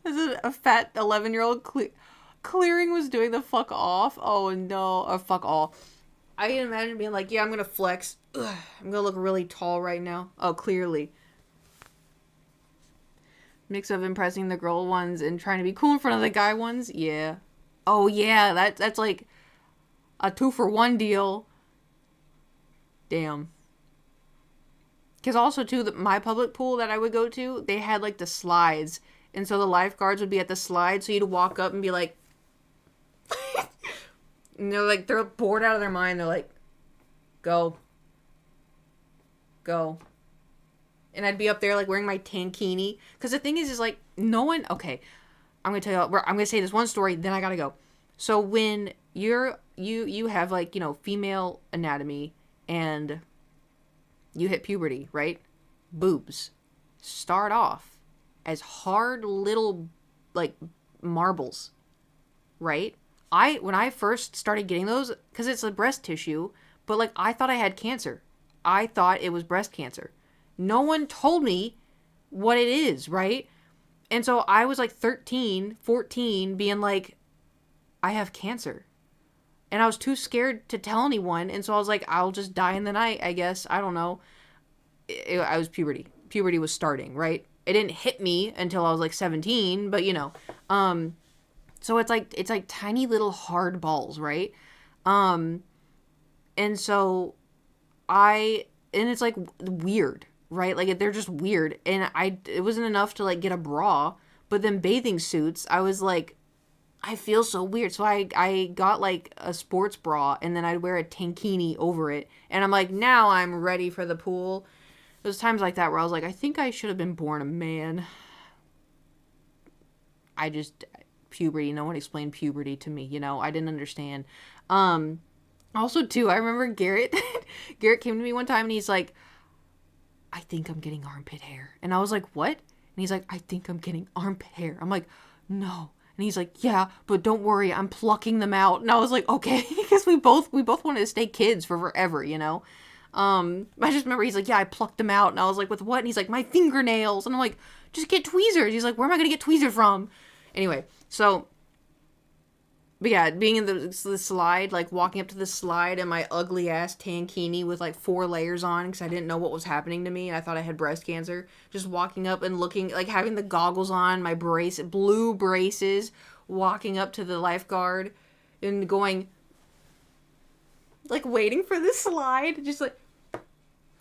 As a fat 11-year-old Clearing was doing the fuck off. Oh no, or fuck all. I can imagine being like, yeah, I'm gonna flex. Ugh, I'm gonna look really tall right now. Oh, clearly. Mix of impressing the girl ones and trying to be cool in front of the guy ones. Yeah. Oh yeah, that's like a 2-for-1 deal. Damn. Because also too, my public pool that I would go to, they had like the slides, and so the lifeguards would be at the slide, so you'd walk up and be like, and they're bored out of their mind. They're like, go, go. And I'd be up there like wearing my tankini. Because the thing is like no one. Okay, I'm gonna tell you. I'm gonna say this one story. Then I gotta go. So when you have like female anatomy and you hit puberty, right? Boobs start off as hard little like marbles, right? When I first started getting those, because it's a breast tissue, but like I thought I had cancer. I thought it was breast cancer. No one told me what it is, right? And so I was like 13, 14, being like, I have cancer. And I was too scared to tell anyone. And so I was like, I'll just die in the night, I guess. I don't know. I was puberty. Puberty was starting, right? It didn't hit me until I was like 17, but so it's like tiny little hard balls, right? And so and it's like weird, right? Like they're just weird. And it wasn't enough to like get a bra, but then bathing suits, I was like, I feel so weird. So I got like a sports bra, and then I'd wear a tankini over it. And I'm like, now I'm ready for the pool. There's times like that where I was like, I think I should have been born a man. Puberty, no one explained puberty to me, I didn't understand. Also too, I remember Garrett Garrett came to me one time and he's like, I think I'm getting armpit hair. And I was like, what? And he's like, I think I'm getting armpit hair. I'm like, no. And he's like, yeah, but don't worry, I'm plucking them out. And I was like, okay, because we both wanted to stay kids for forever, I just remember he's like, yeah, I plucked them out. And I was like, with what? And he's like, my fingernails. And I'm like, just get tweezers. He's like, where am I going to get tweezers from? Anyway, so, but yeah, being in the slide, like walking up to the slide in my ugly ass tankini with like 4 layers on because I didn't know what was happening to me and I thought I had breast cancer. Just walking up and looking, like having the goggles on, my blue braces, walking up to the lifeguard and going, like waiting for the slide, just like,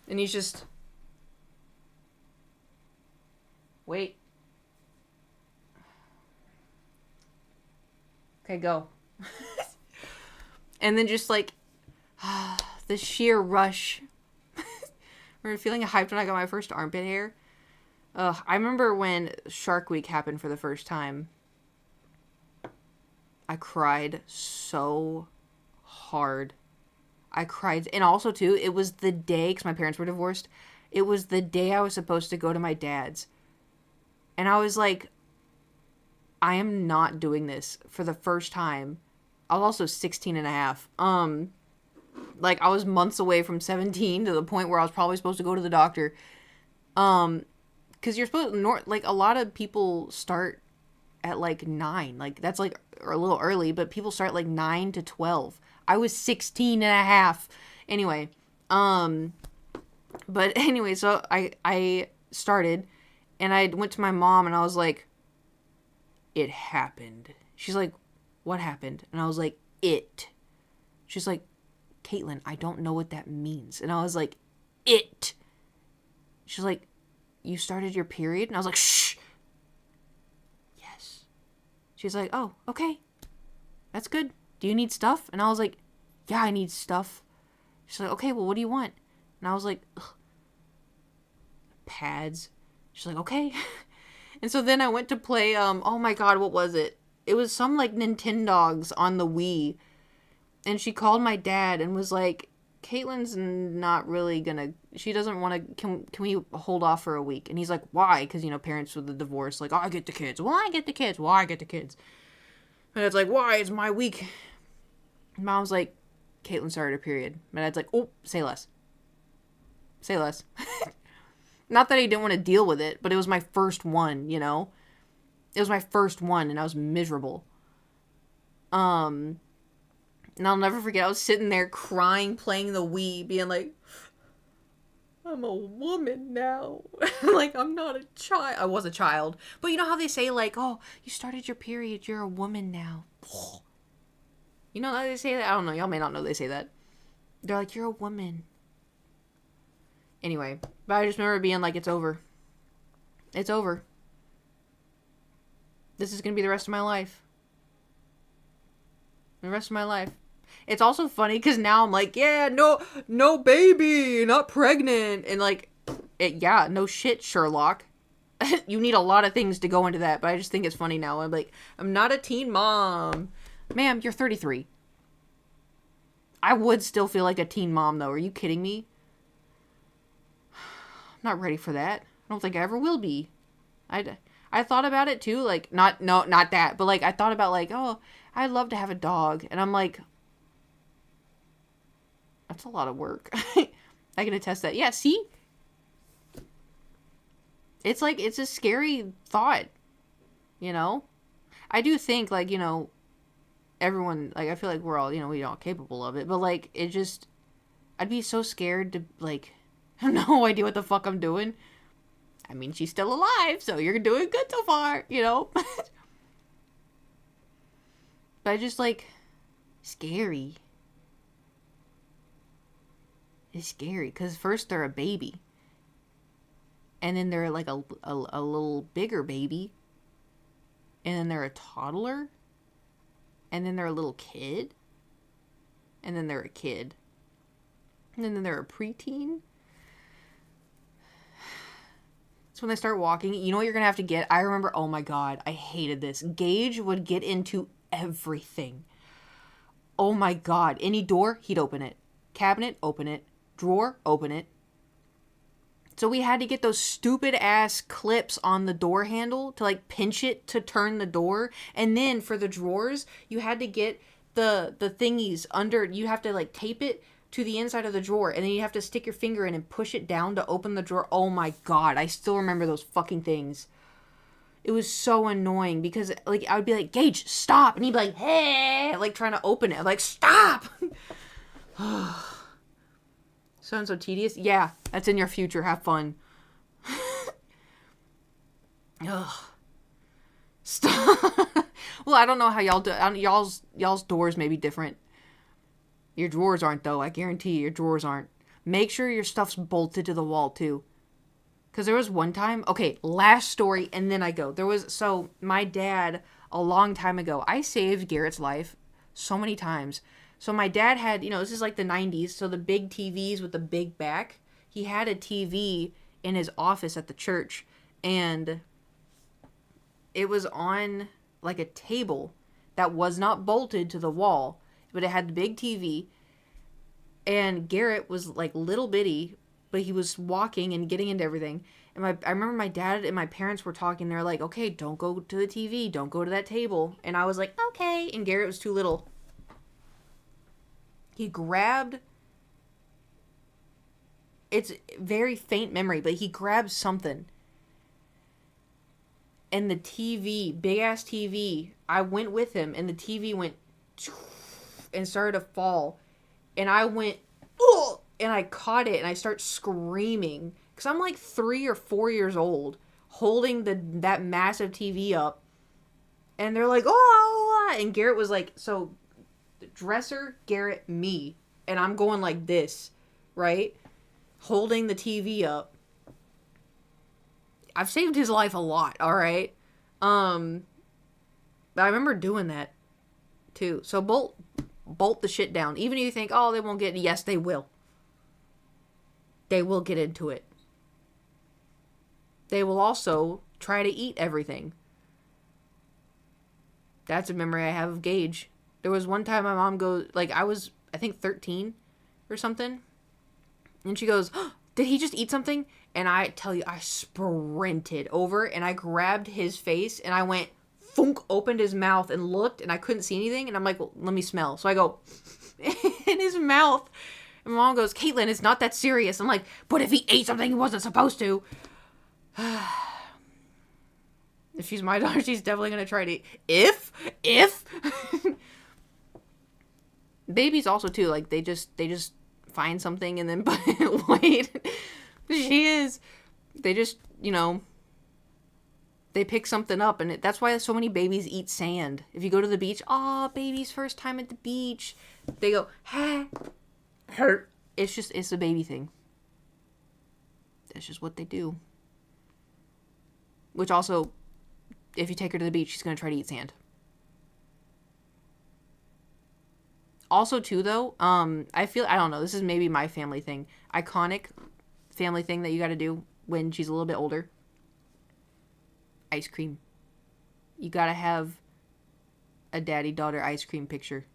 and he's just, wait. Okay, go. And then just like the sheer rush. I remember feeling hyped when I got my first armpit hair. I remember when Shark Week happened for the first time. I cried so hard. I cried. And also, too, it was the day, because my parents were divorced, it was the day I was supposed to go to my dad's. And I was like, I am not doing this for the first time. I was also 16 and a half. Like, I was months away from 17 to the point where I was probably supposed to go to the doctor. Because you're supposed to, like, a lot of people start at, like, 9. Like, that's, like, a little early, but people start, like, 9 to 12. I was 16 and a half. Anyway, but anyway, so I started, and I went to my mom, and I was like, it happened. She's like, what happened? And I was like, it. She's like, Caitlin, I don't know what that means. And I was like, it. She's like, you started your period? And I was like, shh. Yes. She's like, oh, okay. That's good. Do you need stuff? And I was like, yeah, I need stuff. She's like, okay, well, what do you want? And I was like, ugh. Pads. She's like, okay. And so then I went to play, oh my god, what was it? It was some, like, Nintendogs on the Wii. And she called my dad and was like, Caitlin's not really gonna, she doesn't want to, can we hold off for a week? And he's like, why? Because, parents with the divorce, like, oh, I get the kids. Well, I get the kids. Well, I get the kids. And it's like, why? It's my week. Mom's like, Caitlin started her period. My dad's like, oh, say less. Say less. Not that I didn't want to deal with it, but it was my first one, It was my first one, and I was miserable. And I'll never forget, I was sitting there crying, playing the Wii, being like, I'm a woman now. Like, I'm not a child. I was a child. But you know how they say, like, oh, you started your period, you're a woman now. You know how they say that? I don't know. Y'all may not know they say that. They're like, you're a woman. Anyway, but I just remember being like, it's over. It's over. This is going to be the rest of my life. The rest of my life. It's also funny because now I'm like, yeah, no baby, not pregnant. And like, yeah, no shit, Sherlock. You need a lot of things to go into that, but I just think it's funny now. I'm like, I'm not a teen mom. Ma'am, you're 33. I would still feel like a teen mom, though. Are you kidding me? I'm not ready for that. I don't think I ever will be. I thought about it, too. Like, not that. But, like, I thought about, like, oh, I'd love to have a dog. And I'm like, that's a lot of work. I can attest that. Yeah, see? It's like, it's a scary thought. You know? I do think, like, you know, everyone, like, I feel like we're all, you know, we're all capable of it. But, like, it just, I'd be so scared to, like, I have no idea what the fuck I'm doing. I mean, she's still alive, so you're doing good so far, you know? But I just, like, scary. It's scary, because first they're a baby. And then they're, like, a little bigger baby. And then they're a toddler. And then they're a little kid. And then they're a kid. And then they're a preteen. So when they start walking, you know what you're going to have to get? I remember, oh my God, I hated this. Gage would get into everything. Oh my God. Any door, he'd open it. Cabinet, open it. Drawer, open it. So we had to get those stupid ass clips on the door handle to like pinch it to turn the door. And then for the drawers, you had to get the thingies under, you have to like tape it to the inside of the drawer, and then you have to stick your finger in and push it down to open the drawer. Oh my God, I still remember those fucking things. It was so annoying because like I would be like, Gage, stop, and he'd be like, hey, like trying to open it. I'm like, stop. Sounds so tedious. Yeah, that's in your future. Have fun. Ugh. Stop. Well, I don't know how y'all do. Y'all's doors may be different. Your drawers aren't, though. I guarantee you, your drawers aren't. Make sure your stuff's bolted to the wall, too. Because there was one time... Okay, last story, and then I go. So, my dad, a long time ago, I saved Garrett's life so many times. So, my dad had, you know, this is like the 90s, so the big TVs with the big back. He had a TV in his office at the church, and it was on, like, a table that was not bolted to the wall. But it had the big TV, and Garrett was like little bitty, but he was walking and getting into everything. And I remember my dad and my parents were talking. They're like, okay, don't go to the TV. Don't go to that table. And I was like, okay. And Garrett was too little. He grabbed, it's very faint memory, but he grabbed something. And the TV, big ass TV, I went with him, and the TV went and started to fall, and I went, oh, and I caught it, and I start screaming, because I'm like 3 or 4 years old, holding that massive TV up, and they're like, oh, and Garrett was like, so, the dresser, Garrett, me, and I'm going like this, right, holding the TV up. I've saved his life a lot, alright, but I remember doing that, too, so bolt the shit down. Even if you think, oh, they won't get... Yes, they will. They will get into it. They will also try to eat everything. That's a memory I have of Gage. There was one time my mom goes... Like, I was, I think, 13 or something. And she goes, oh, did he just eat something? And I tell you, I sprinted over and I grabbed his face and I went... Funk, opened his mouth and looked, and I couldn't see anything, and I'm like, well, let me smell. So I go in his mouth, and my mom goes, Caitlin, it's not that serious. I'm like, but if he ate something he wasn't supposed to. If she's my daughter, she's definitely gonna try to eat. If babies also too, like they just find something and then wait. She is. They just, they pick something up, and that's why so many babies eat sand. If you go to the beach, oh, baby's first time at the beach, they go, ha, hurt. It's a baby thing. That's just what they do. Which also, if you take her to the beach, she's going to try to eat sand. Also, too, though, I don't know, this is maybe my family thing. Iconic family thing that you got to do when she's a little bit older. Ice cream. You got to have a daddy-daughter ice cream picture.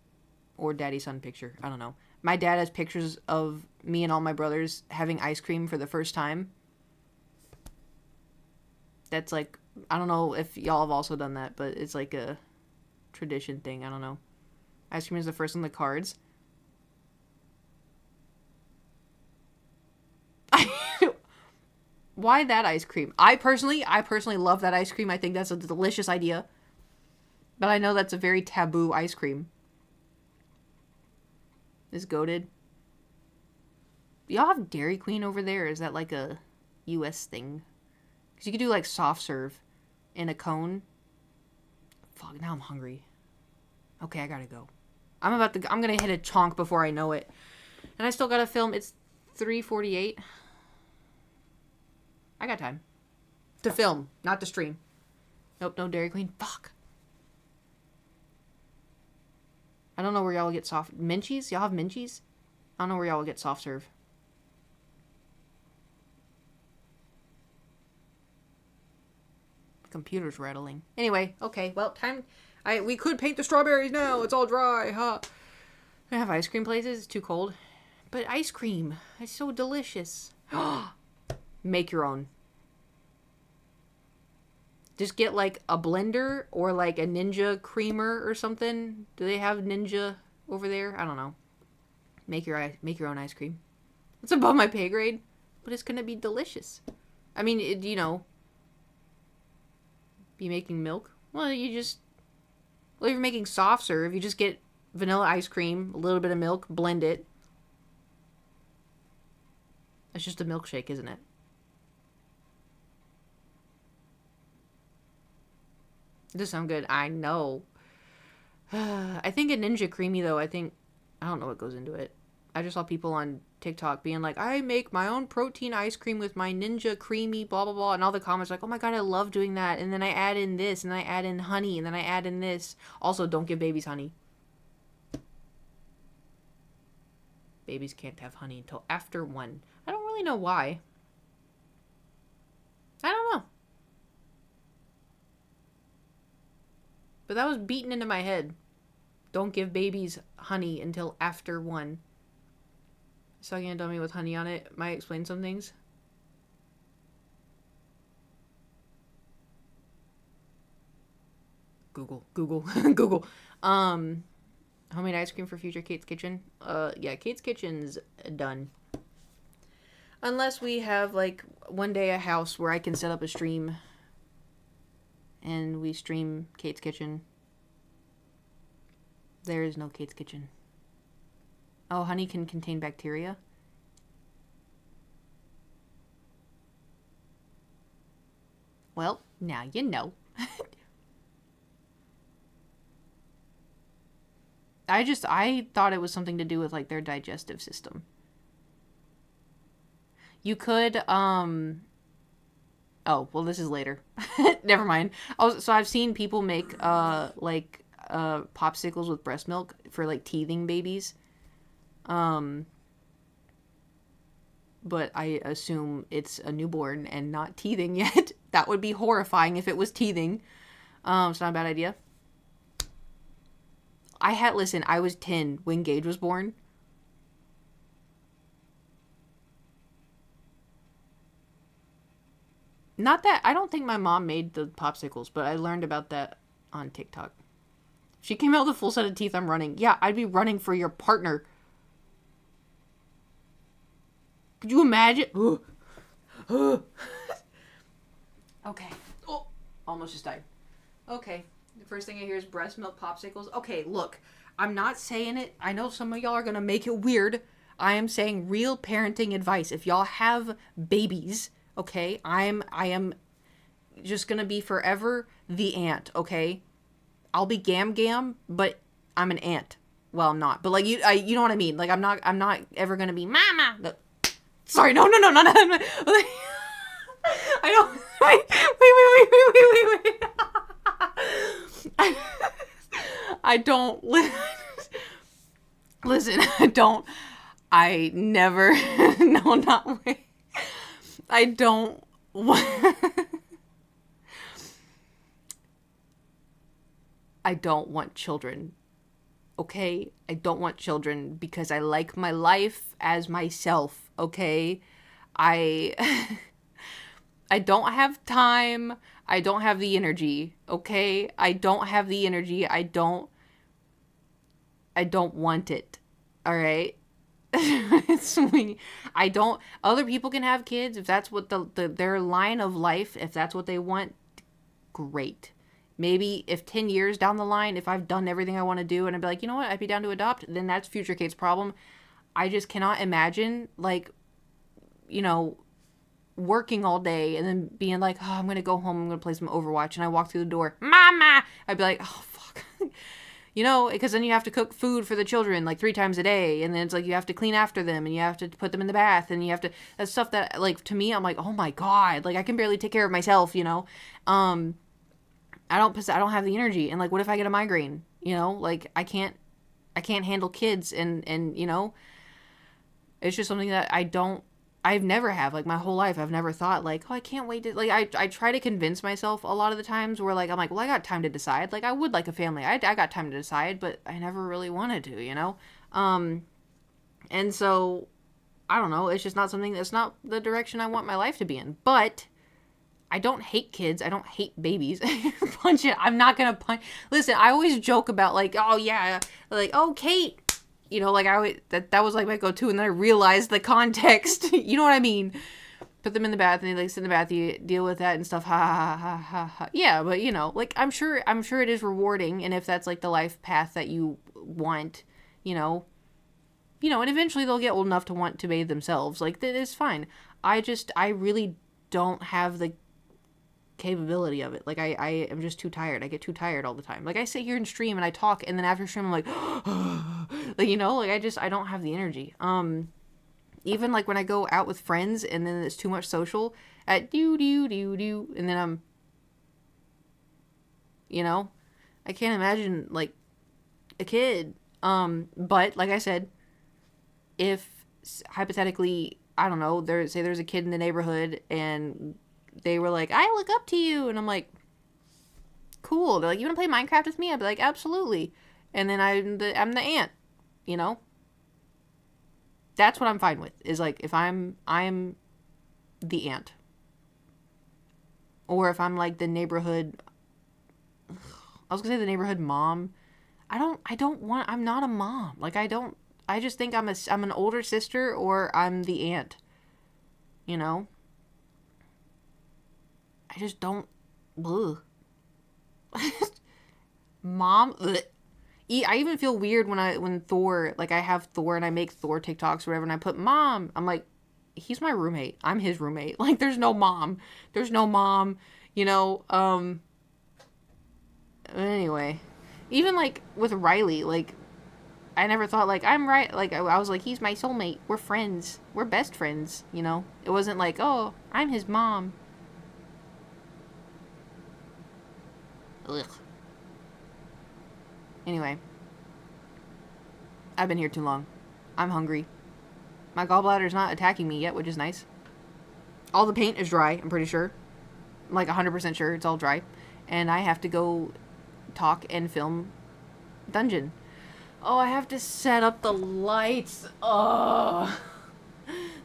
Or daddy-son picture. I don't know. My dad has pictures of me and all my brothers having ice cream for the first time. That's like, I don't know if y'all have also done that, but it's like a tradition thing. I don't know. Ice cream is the first on the cards. Why that ice cream? I personally love that ice cream. I think that's a delicious idea. But I know that's a very taboo ice cream. Is goated. Y'all have Dairy Queen over there? Is that like a US thing? Because you could do like soft serve in a cone. Fuck, now I'm hungry. Okay, I gotta go. I'm gonna hit a chonk before I know it. And I still gotta film. It's 3:48. I got time. To film, not to stream. Nope, no Dairy Queen. Fuck. I don't know where y'all get soft... Minchies? Y'all have Minchies? I don't know where y'all get soft serve. Computer's rattling. Anyway, okay, well, time... We could paint the strawberries now. It's all dry, huh? I have ice cream places. It's too cold. But ice cream. It's so delicious. Make your own. Just get like a blender or like a Ninja creamer or something. Do they have Ninja over there? I don't know. Make your own ice cream. It's above my pay grade, but it's gonna be delicious. I mean, be making milk. Well, if you're making soft serve, you just get vanilla ice cream, a little bit of milk, blend it. It's just a milkshake, isn't it? It does sound good. I know. I think a Ninja Creamy, though, I don't know what goes into it. I just saw people on TikTok being like, I make my own protein ice cream with my Ninja Creamy, blah, blah, blah. And all the comments like, oh my god, I love doing that. And then I add in this, and then I add in honey, and then I add in this. Also, don't give babies honey. Babies can't have honey until after 1. I don't really know why. I don't know. But that was beaten into my head. Don't give babies honey until after 1. Sucking a dummy with honey on it might explain some things. Google. Google. Homemade ice cream for future Kate's Kitchen. Yeah, Kate's Kitchen's done. Unless we have, like, one day a house where I can set up a stream. And we stream Kate's Kitchen. There is no Kate's Kitchen. Oh, honey can contain bacteria? Well, now you know. I thought it was something to do with, like, their digestive system. You could, oh, well, this is later. Never mind. So I've seen people make, popsicles with breast milk for, like, teething babies. But I assume it's a newborn and not teething yet. That would be horrifying if it was teething. It's not a bad idea. I was 10 when Gage was born. Not that, I don't think my mom made the popsicles, but I learned about that on TikTok. If she came out with a full set of teeth, I'm running. Yeah, I'd be running for your partner. Could you imagine? Okay. Oh, almost just died. Okay. The first thing I hear is breast milk popsicles. Okay, look. I'm not saying it. I know some of y'all are going to make it weird. I am saying real parenting advice. If y'all have babies, okay, I am just gonna be forever the aunt, okay? I'll be Gam Gam, but I'm an aunt. Well, I'm not, but like you know what I mean. Like I'm not ever gonna be Mama. No. Sorry, no. I don't. Wait. I don't listen. I don't. I never. No, not wait. I don't. I don't want children. Okay? I don't want children because I like my life as myself, okay? I I don't have time. I don't have the energy, okay? I don't have the energy. I don't want it. All right? It's when I don't other people can have kids if that's what their line of life, if that's what they want, great. Maybe if 10 years down the line, if I've done everything I want to do and I'd be like, you know what, I'd be down to adopt, then that's future Kate's problem. I just cannot imagine, like, you know, working all day and then being like, oh, I'm going to go home, I'm going to play some Overwatch. And I walk through the door, Mama! I'd be like, oh, fuck. You know, because then you have to cook food for the children like 3 times a day. And then it's like you have to clean after them and you have to put them in the bath and you have to, that's stuff that, like, to me, I'm like, oh my God, like, I can barely take care of myself, you know? I don't have the energy. And like, what if I get a migraine? You know, like I can't handle kids and you know, it's just something that I've never have like my whole life. I've never thought like, oh, I can't wait to like, I try to convince myself a lot of the times where like, I'm like, well, I got time to decide. Like I would like a family. I got time to decide, but I never really wanted to, you know? And so I don't know. It's just not something that's not the direction I want my life to be in, but I don't hate kids. I don't hate babies. Punch it. I'm not gonna punch. Listen, I always joke about like, oh yeah, like oh Kate, you know, like I always, that was like my go-to, and then I realized the context. You know what I mean? Put them in the bath, and they like sit in the bath. You deal with that and stuff. Ha ha ha ha ha. Yeah, but you know, like I'm sure it is rewarding, and if that's like the life path that you want, you know, and eventually they'll get old enough to want to bathe themselves. Like that is fine. I really don't have the capability of it. Like I am just too tired. I get too tired all the time. Like I sit here and stream and I talk and then after stream I'm like like you know, like I don't have the energy. Even like when I go out with friends and then it's too much social at do and then I'm you know, I can't imagine like a kid. But like I said, if hypothetically, I don't know, there's a kid in the neighborhood and they were like, I look up to you. And I'm like, cool. They're like, you want to play Minecraft with me? I'd be like, absolutely. And then I'm the aunt, you know? That's what I'm fine with. Is like, if I'm the aunt. Or if I'm like the neighborhood, I was gonna say the neighborhood mom. I'm not a mom. Like, I just think I'm an older sister or I'm the aunt. You know? I just don't. Ugh. Mom. Ugh. I even feel weird when Thor, like I have Thor and I make Thor TikToks or whatever and I put mom. I'm like, he's my roommate. I'm his roommate. Like there's no mom. You know. Anyway, even like with Riley, like I never thought like I'm right. Like I was like he's my soulmate. We're friends. We're best friends. You know. It wasn't like oh I'm his mom. Ugh. Anyway. I've been here too long. I'm hungry. My gallbladder's not attacking me yet, which is nice. All the paint is dry, I'm pretty sure. I'm like 100% sure it's all dry. And I have to go talk and film Dungeon. Oh, I have to set up the lights. Oh.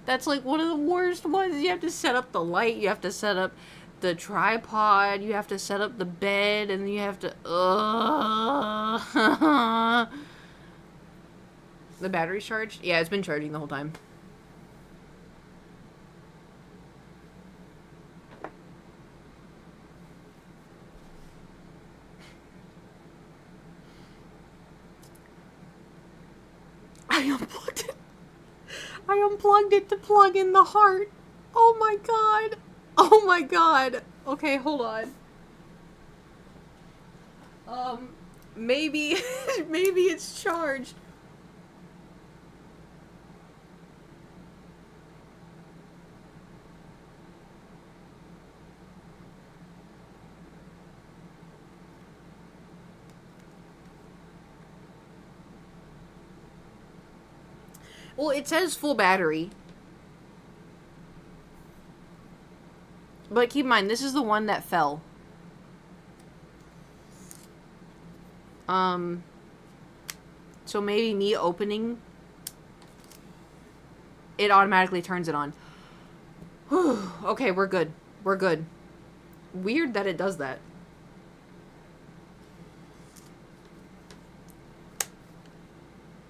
That's like one of the worst ones. You have to set up the light. You have to set up the tripod, you have to set up the bed, and you have to the battery's charged? Yeah, it's been charging the whole time. I unplugged it. I unplugged it to plug in the heart. Oh my god. Oh my god. Okay, hold on. Maybe, maybe it's charged. Well, it says full battery. But keep in mind, this is the one that fell. So maybe me opening it automatically turns it on. Okay, we're good. We're good. Weird that it does that.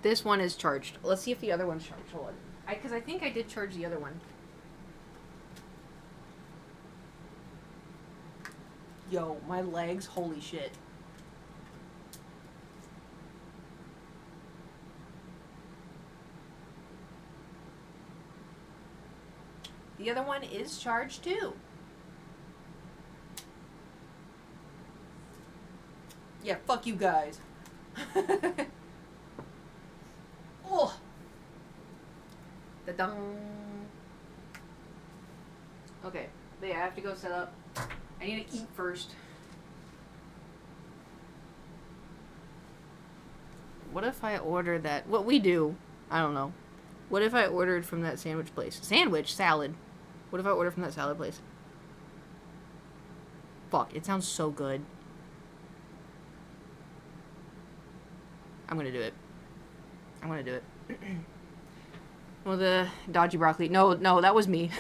This one is charged. Let's see if the other one's charged. Hold on. Because I think I did charge the other one. Yo, my legs. Holy shit. The other one is charged too. Yeah, fuck you guys. Oh. Da-dum. Okay, but yeah, I have to go set up. I need to eat first. What if I order that? What we do? I don't know. What if I ordered from that sandwich place? Salad. What if I order from that salad place? Fuck, it sounds so good. I'm gonna do it. I'm gonna do it. Well, the dodgy broccoli. No, that was me.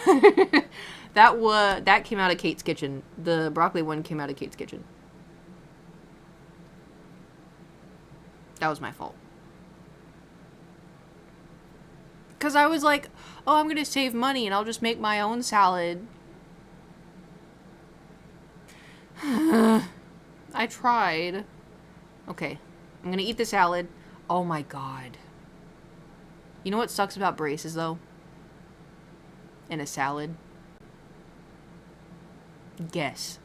That came out of Kate's kitchen. The broccoli one came out of Kate's kitchen. That was my fault. Because I was like, oh, I'm going to save money and I'll just make my own salad. I tried. Okay. I'm going to eat the salad. Oh my god. You know what sucks about braces, though? In a salad? Guess.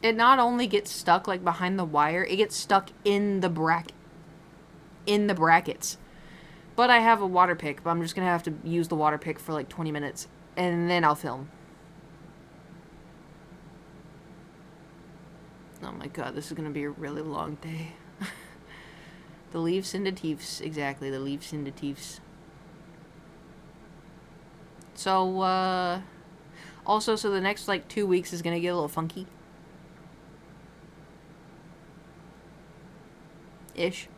It not only gets stuck, like, behind the wire, it gets stuck in the brackets. But I have a water pick, but I'm just gonna have to use the water pick for, like, 20 minutes. And then I'll film. Oh my god, this is gonna be a really long day. The leaves and the teefs. Exactly, the leaves and the teefs. So, also, so the next, like, 2 weeks is gonna get a little funky. Ish.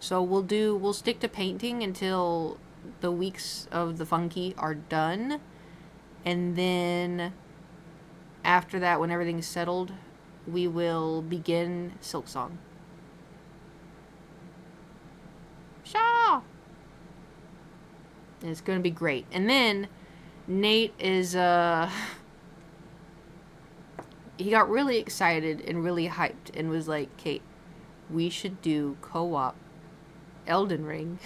So we'll stick to painting until the weeks of the funky are done. And then after that, when everything's settled, we will begin Silksong. Shaw! And it's gonna be great. And then Nate is, he got really excited and really hyped and was like, Kate, we should do co-op Elden Ring.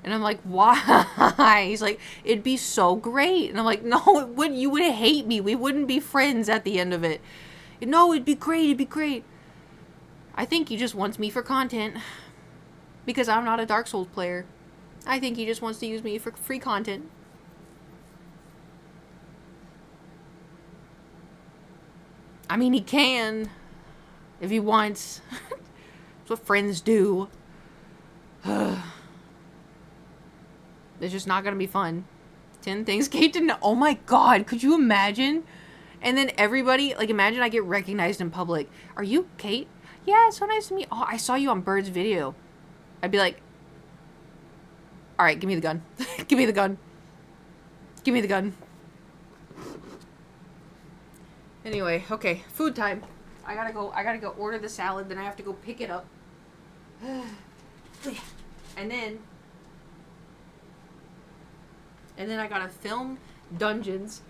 And I'm like, why? He's like, it'd be so great. And I'm like, no, it wouldn't. You would hate me. We wouldn't be friends at the end of it. No, it'd be great. It'd be great. I think he just wants me for content. Because I'm not a Dark Souls player. I think he just wants to use me for free content. I mean, he can. If he wants. That's what friends do. It's just not gonna be fun. 10 things Kate didn't know. Oh my god, could you imagine? And then everybody, like, imagine I get recognized in public. Are you Kate? Yeah, it's so nice to meet. Oh, I saw you on Bird's video. I'd be like, alright, give me the gun. Give me the gun. Give me the gun. Anyway, okay, food time. I gotta go order the salad, then I have to go pick it up. And then I gotta film dungeons.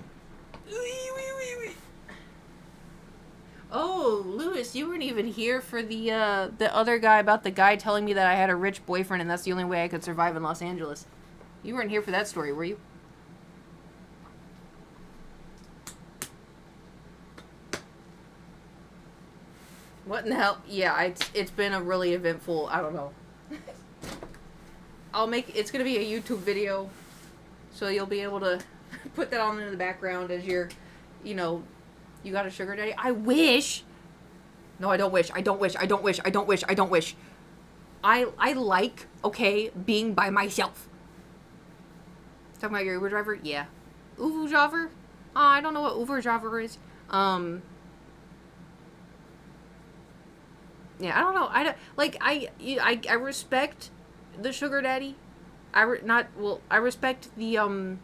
Oh, Lewis, you weren't even here for the other guy about the guy telling me that I had a rich boyfriend and that's the only way I could survive in Los Angeles. You weren't here for that story, were you? What in the hell? Yeah, it's been a really eventful, I don't know. It's gonna be a YouTube video, so you'll be able to put that on in the background as you're, you know, you got a sugar daddy? I wish. No, I don't wish. I don't wish. I don't wish. I don't wish. I don't wish. I like, okay, being by myself. Talking about your Uber driver? Yeah. Uber driver? I don't know what Uber driver is. Yeah, I don't know. I respect the sugar daddy. I respect the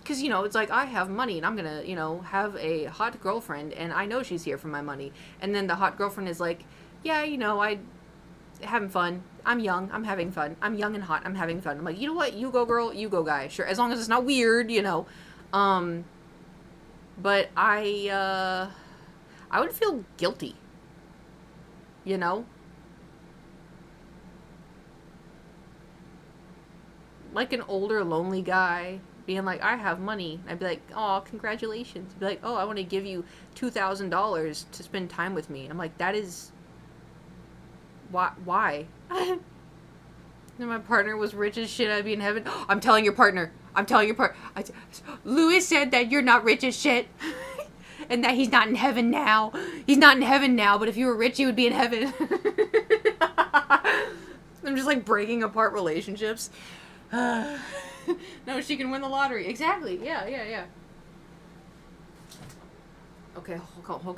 because, you know, it's like, I have money and I'm gonna, you know, have a hot girlfriend and I know she's here for my money. And then the hot girlfriend is like, yeah, you know, having fun. I'm young. I'm having fun. I'm young and hot. I'm having fun. I'm like, you know what? You go, girl. You go, guy. Sure. As long as it's not weird, you know. But I would feel guilty. You know? Like an older, lonely guy being like, I have money. I'd be like, oh, congratulations. I'd be like, oh, I want to give you $2,000 to spend time with me. I'm like, that is... Why? If my partner was rich as shit, I'd be in heaven. I'm telling your partner. Lewis said that you're not rich as shit. And that he's not in heaven now. He's not in heaven now, but if you were rich, he would be in heaven. I'm just like breaking apart relationships. No, she can win the lottery. Exactly. Yeah. Okay,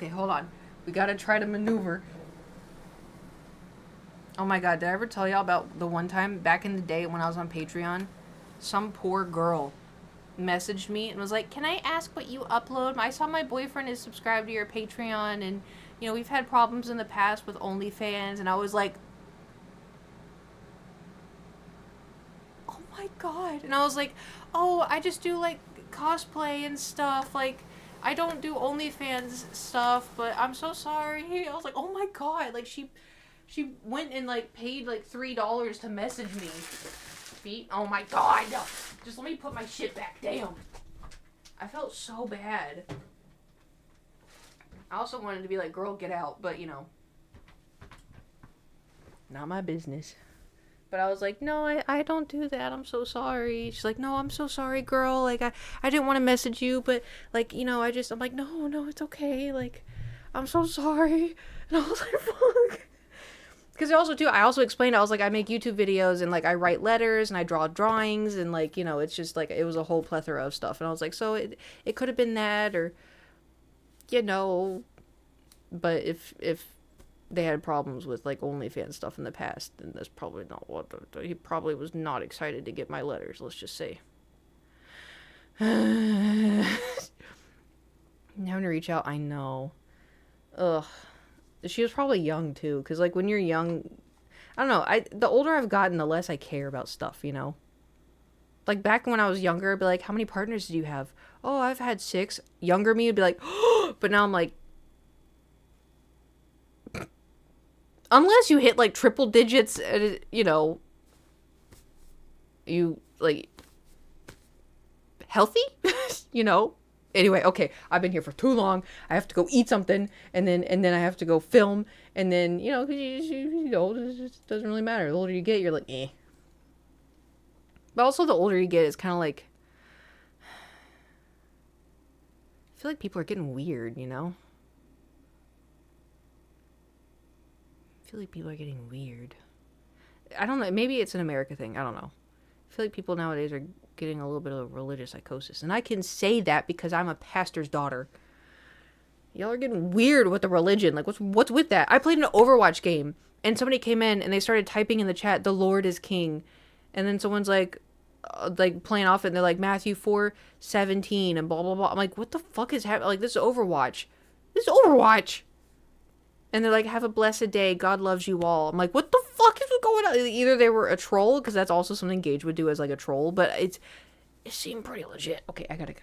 hold on. We gotta try to maneuver. Oh my god, did I ever tell y'all about the one time back in the day when I was on Patreon? Some poor girl messaged me and was like, can I ask what you upload? I saw my boyfriend is subscribed to your Patreon and, you know, we've had problems in the past with OnlyFans. And I was like, oh my god. And I was like, oh, I just do like cosplay and stuff. Like, I don't do OnlyFans stuff, but I'm so sorry. I was like, oh my god. Like, she went and like paid like $3 to message me. Oh my god. Just let me put my shit back. Damn. I felt so bad. I also wanted to be like, girl, get out. But, you know. Not my business. But I was like, no, I don't do that. I'm so sorry. She's like, no, I'm so sorry, girl. Like, I didn't want to message you. But, like, you know, I'm like, no, it's okay. Like, I'm so sorry. And I was like, fuck. Because I also explained, I was like, I make YouTube videos and, like, I write letters and I draw drawings and, like, you know, it's just, like, it was a whole plethora of stuff. And I was like, so it could have been that or, you know, but if they had problems with, like, OnlyFans stuff in the past, then that's probably not what, he probably was not excited to get my letters, let's just say. Having to reach out, I know. Ugh. She was probably young too, because like when you're young, I don't know. The older I've gotten, the less I care about stuff. You know. Like back when I was younger, I'd be like, "How many partners do you have?" "Oh, I've had 6." Younger me would be like, "Oh," but now I'm like, unless you hit like triple digits, you know, you like healthy, you know. Anyway, okay, I've been here for too long. I have to go eat something, and then I have to go film, and then, you know, cause you know, it just doesn't really matter. The older you get, you're like, eh. But also, the older you get, it's kind of like, I feel like people are getting weird, you know? I feel like people are getting weird. I don't know, maybe it's an America thing, I don't know. I feel like people nowadays are getting a little bit of religious psychosis. And I can say that because I'm a pastor's daughter. Y'all are getting weird with the religion. Like, what's with that? I played an Overwatch game, and somebody came in, and they started typing in the chat, "The Lord is King." And then someone's like playing off it, and they're like, Matthew 4:17, and blah, blah, blah. I'm like, what the fuck is happening? Like, this is Overwatch. This is Overwatch! And they're like, have a blessed day. God loves you all. I'm like, what the fuck is going on? Either they were a troll, because that's also something Gage would do as like a troll, but it seemed pretty legit. Okay, I gotta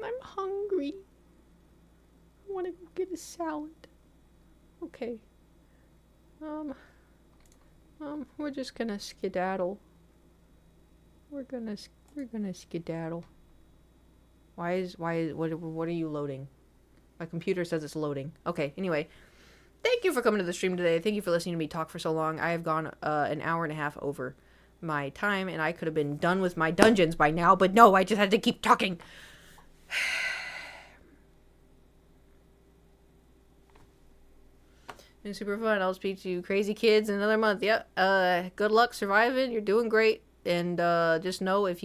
I'm hungry. I want to go get a salad. Okay. We're just gonna skedaddle. We're gonna skedaddle. What are you loading? My computer says it's loading. Okay, anyway. Thank you for coming to the stream today. Thank you for listening to me talk for so long. I have gone an hour and a half over my time, and I could have been done with my dungeons by now, but no, I just had to keep talking. It's super fun. I'll speak to you crazy kids in another month. Yep. Good luck surviving. You're doing great. And just know if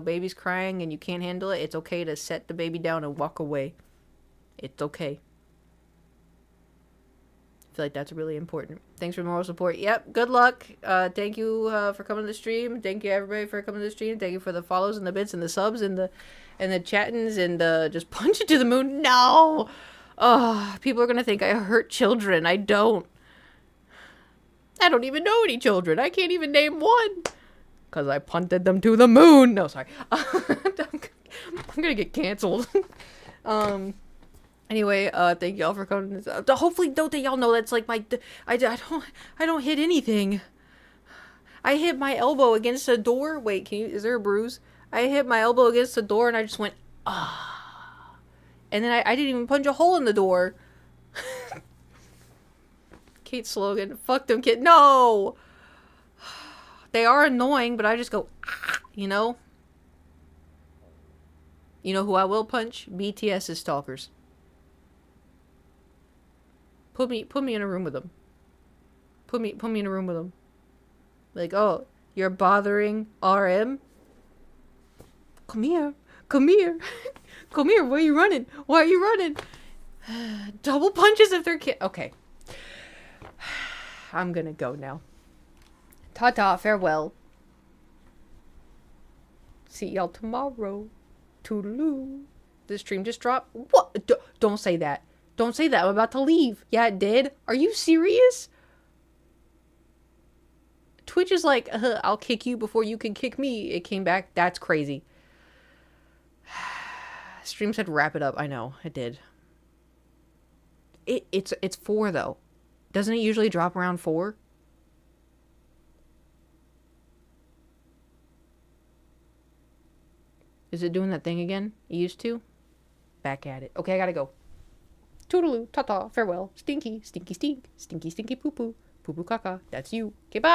baby's crying and you can't handle it, it's okay to set the baby down and walk away. It's okay. I feel like that's really important. Thanks for moral support. Yep. Good luck. Thank you for coming to the stream. Thank you everybody for coming to the stream. Thank you for the follows and the bits and the subs and the chattings and just punch it to the moon. No. Oh, people are gonna think I hurt children. I don't. I don't even know any children. I can't even name one. Because I punted them to the moon. No, sorry. I'm gonna get canceled. Anyway, thank y'all for coming. Hopefully, don't y'all know that's like I don't hit anything. I hit my elbow against a door. Wait, is there a bruise? I hit my elbow against the door and I just went, ah. And then I didn't even punch a hole in the door. Kate Slogan. Fuck them, kid. No! They are annoying, but I just go, ah, you know? You know who I will punch? BTS's stalkers. Put me in a room with them. Put me in a room with them. Like, oh, you're bothering RM? Come here. Come here. Come here. Why are you running? Why are you running? Double punches if they're okay. I'm gonna go now. Ta-ta. Farewell. See y'all tomorrow. Toodaloo. This stream just dropped. What? Don't say that. Don't say that. I'm about to leave. Yeah, it did. Are you serious? Twitch is like, I'll kick you before you can kick me. It came back. That's crazy. Stream said wrap it up. I know. It did. It's 4 though. Doesn't it usually drop around 4? Is it doing that thing again? It used to? Back at it. Okay, I gotta go. Toodaloo, ta-ta, farewell, stinky, stinky stink, stinky stinky poo-poo, poo-poo caca, that's you. Okay, bye!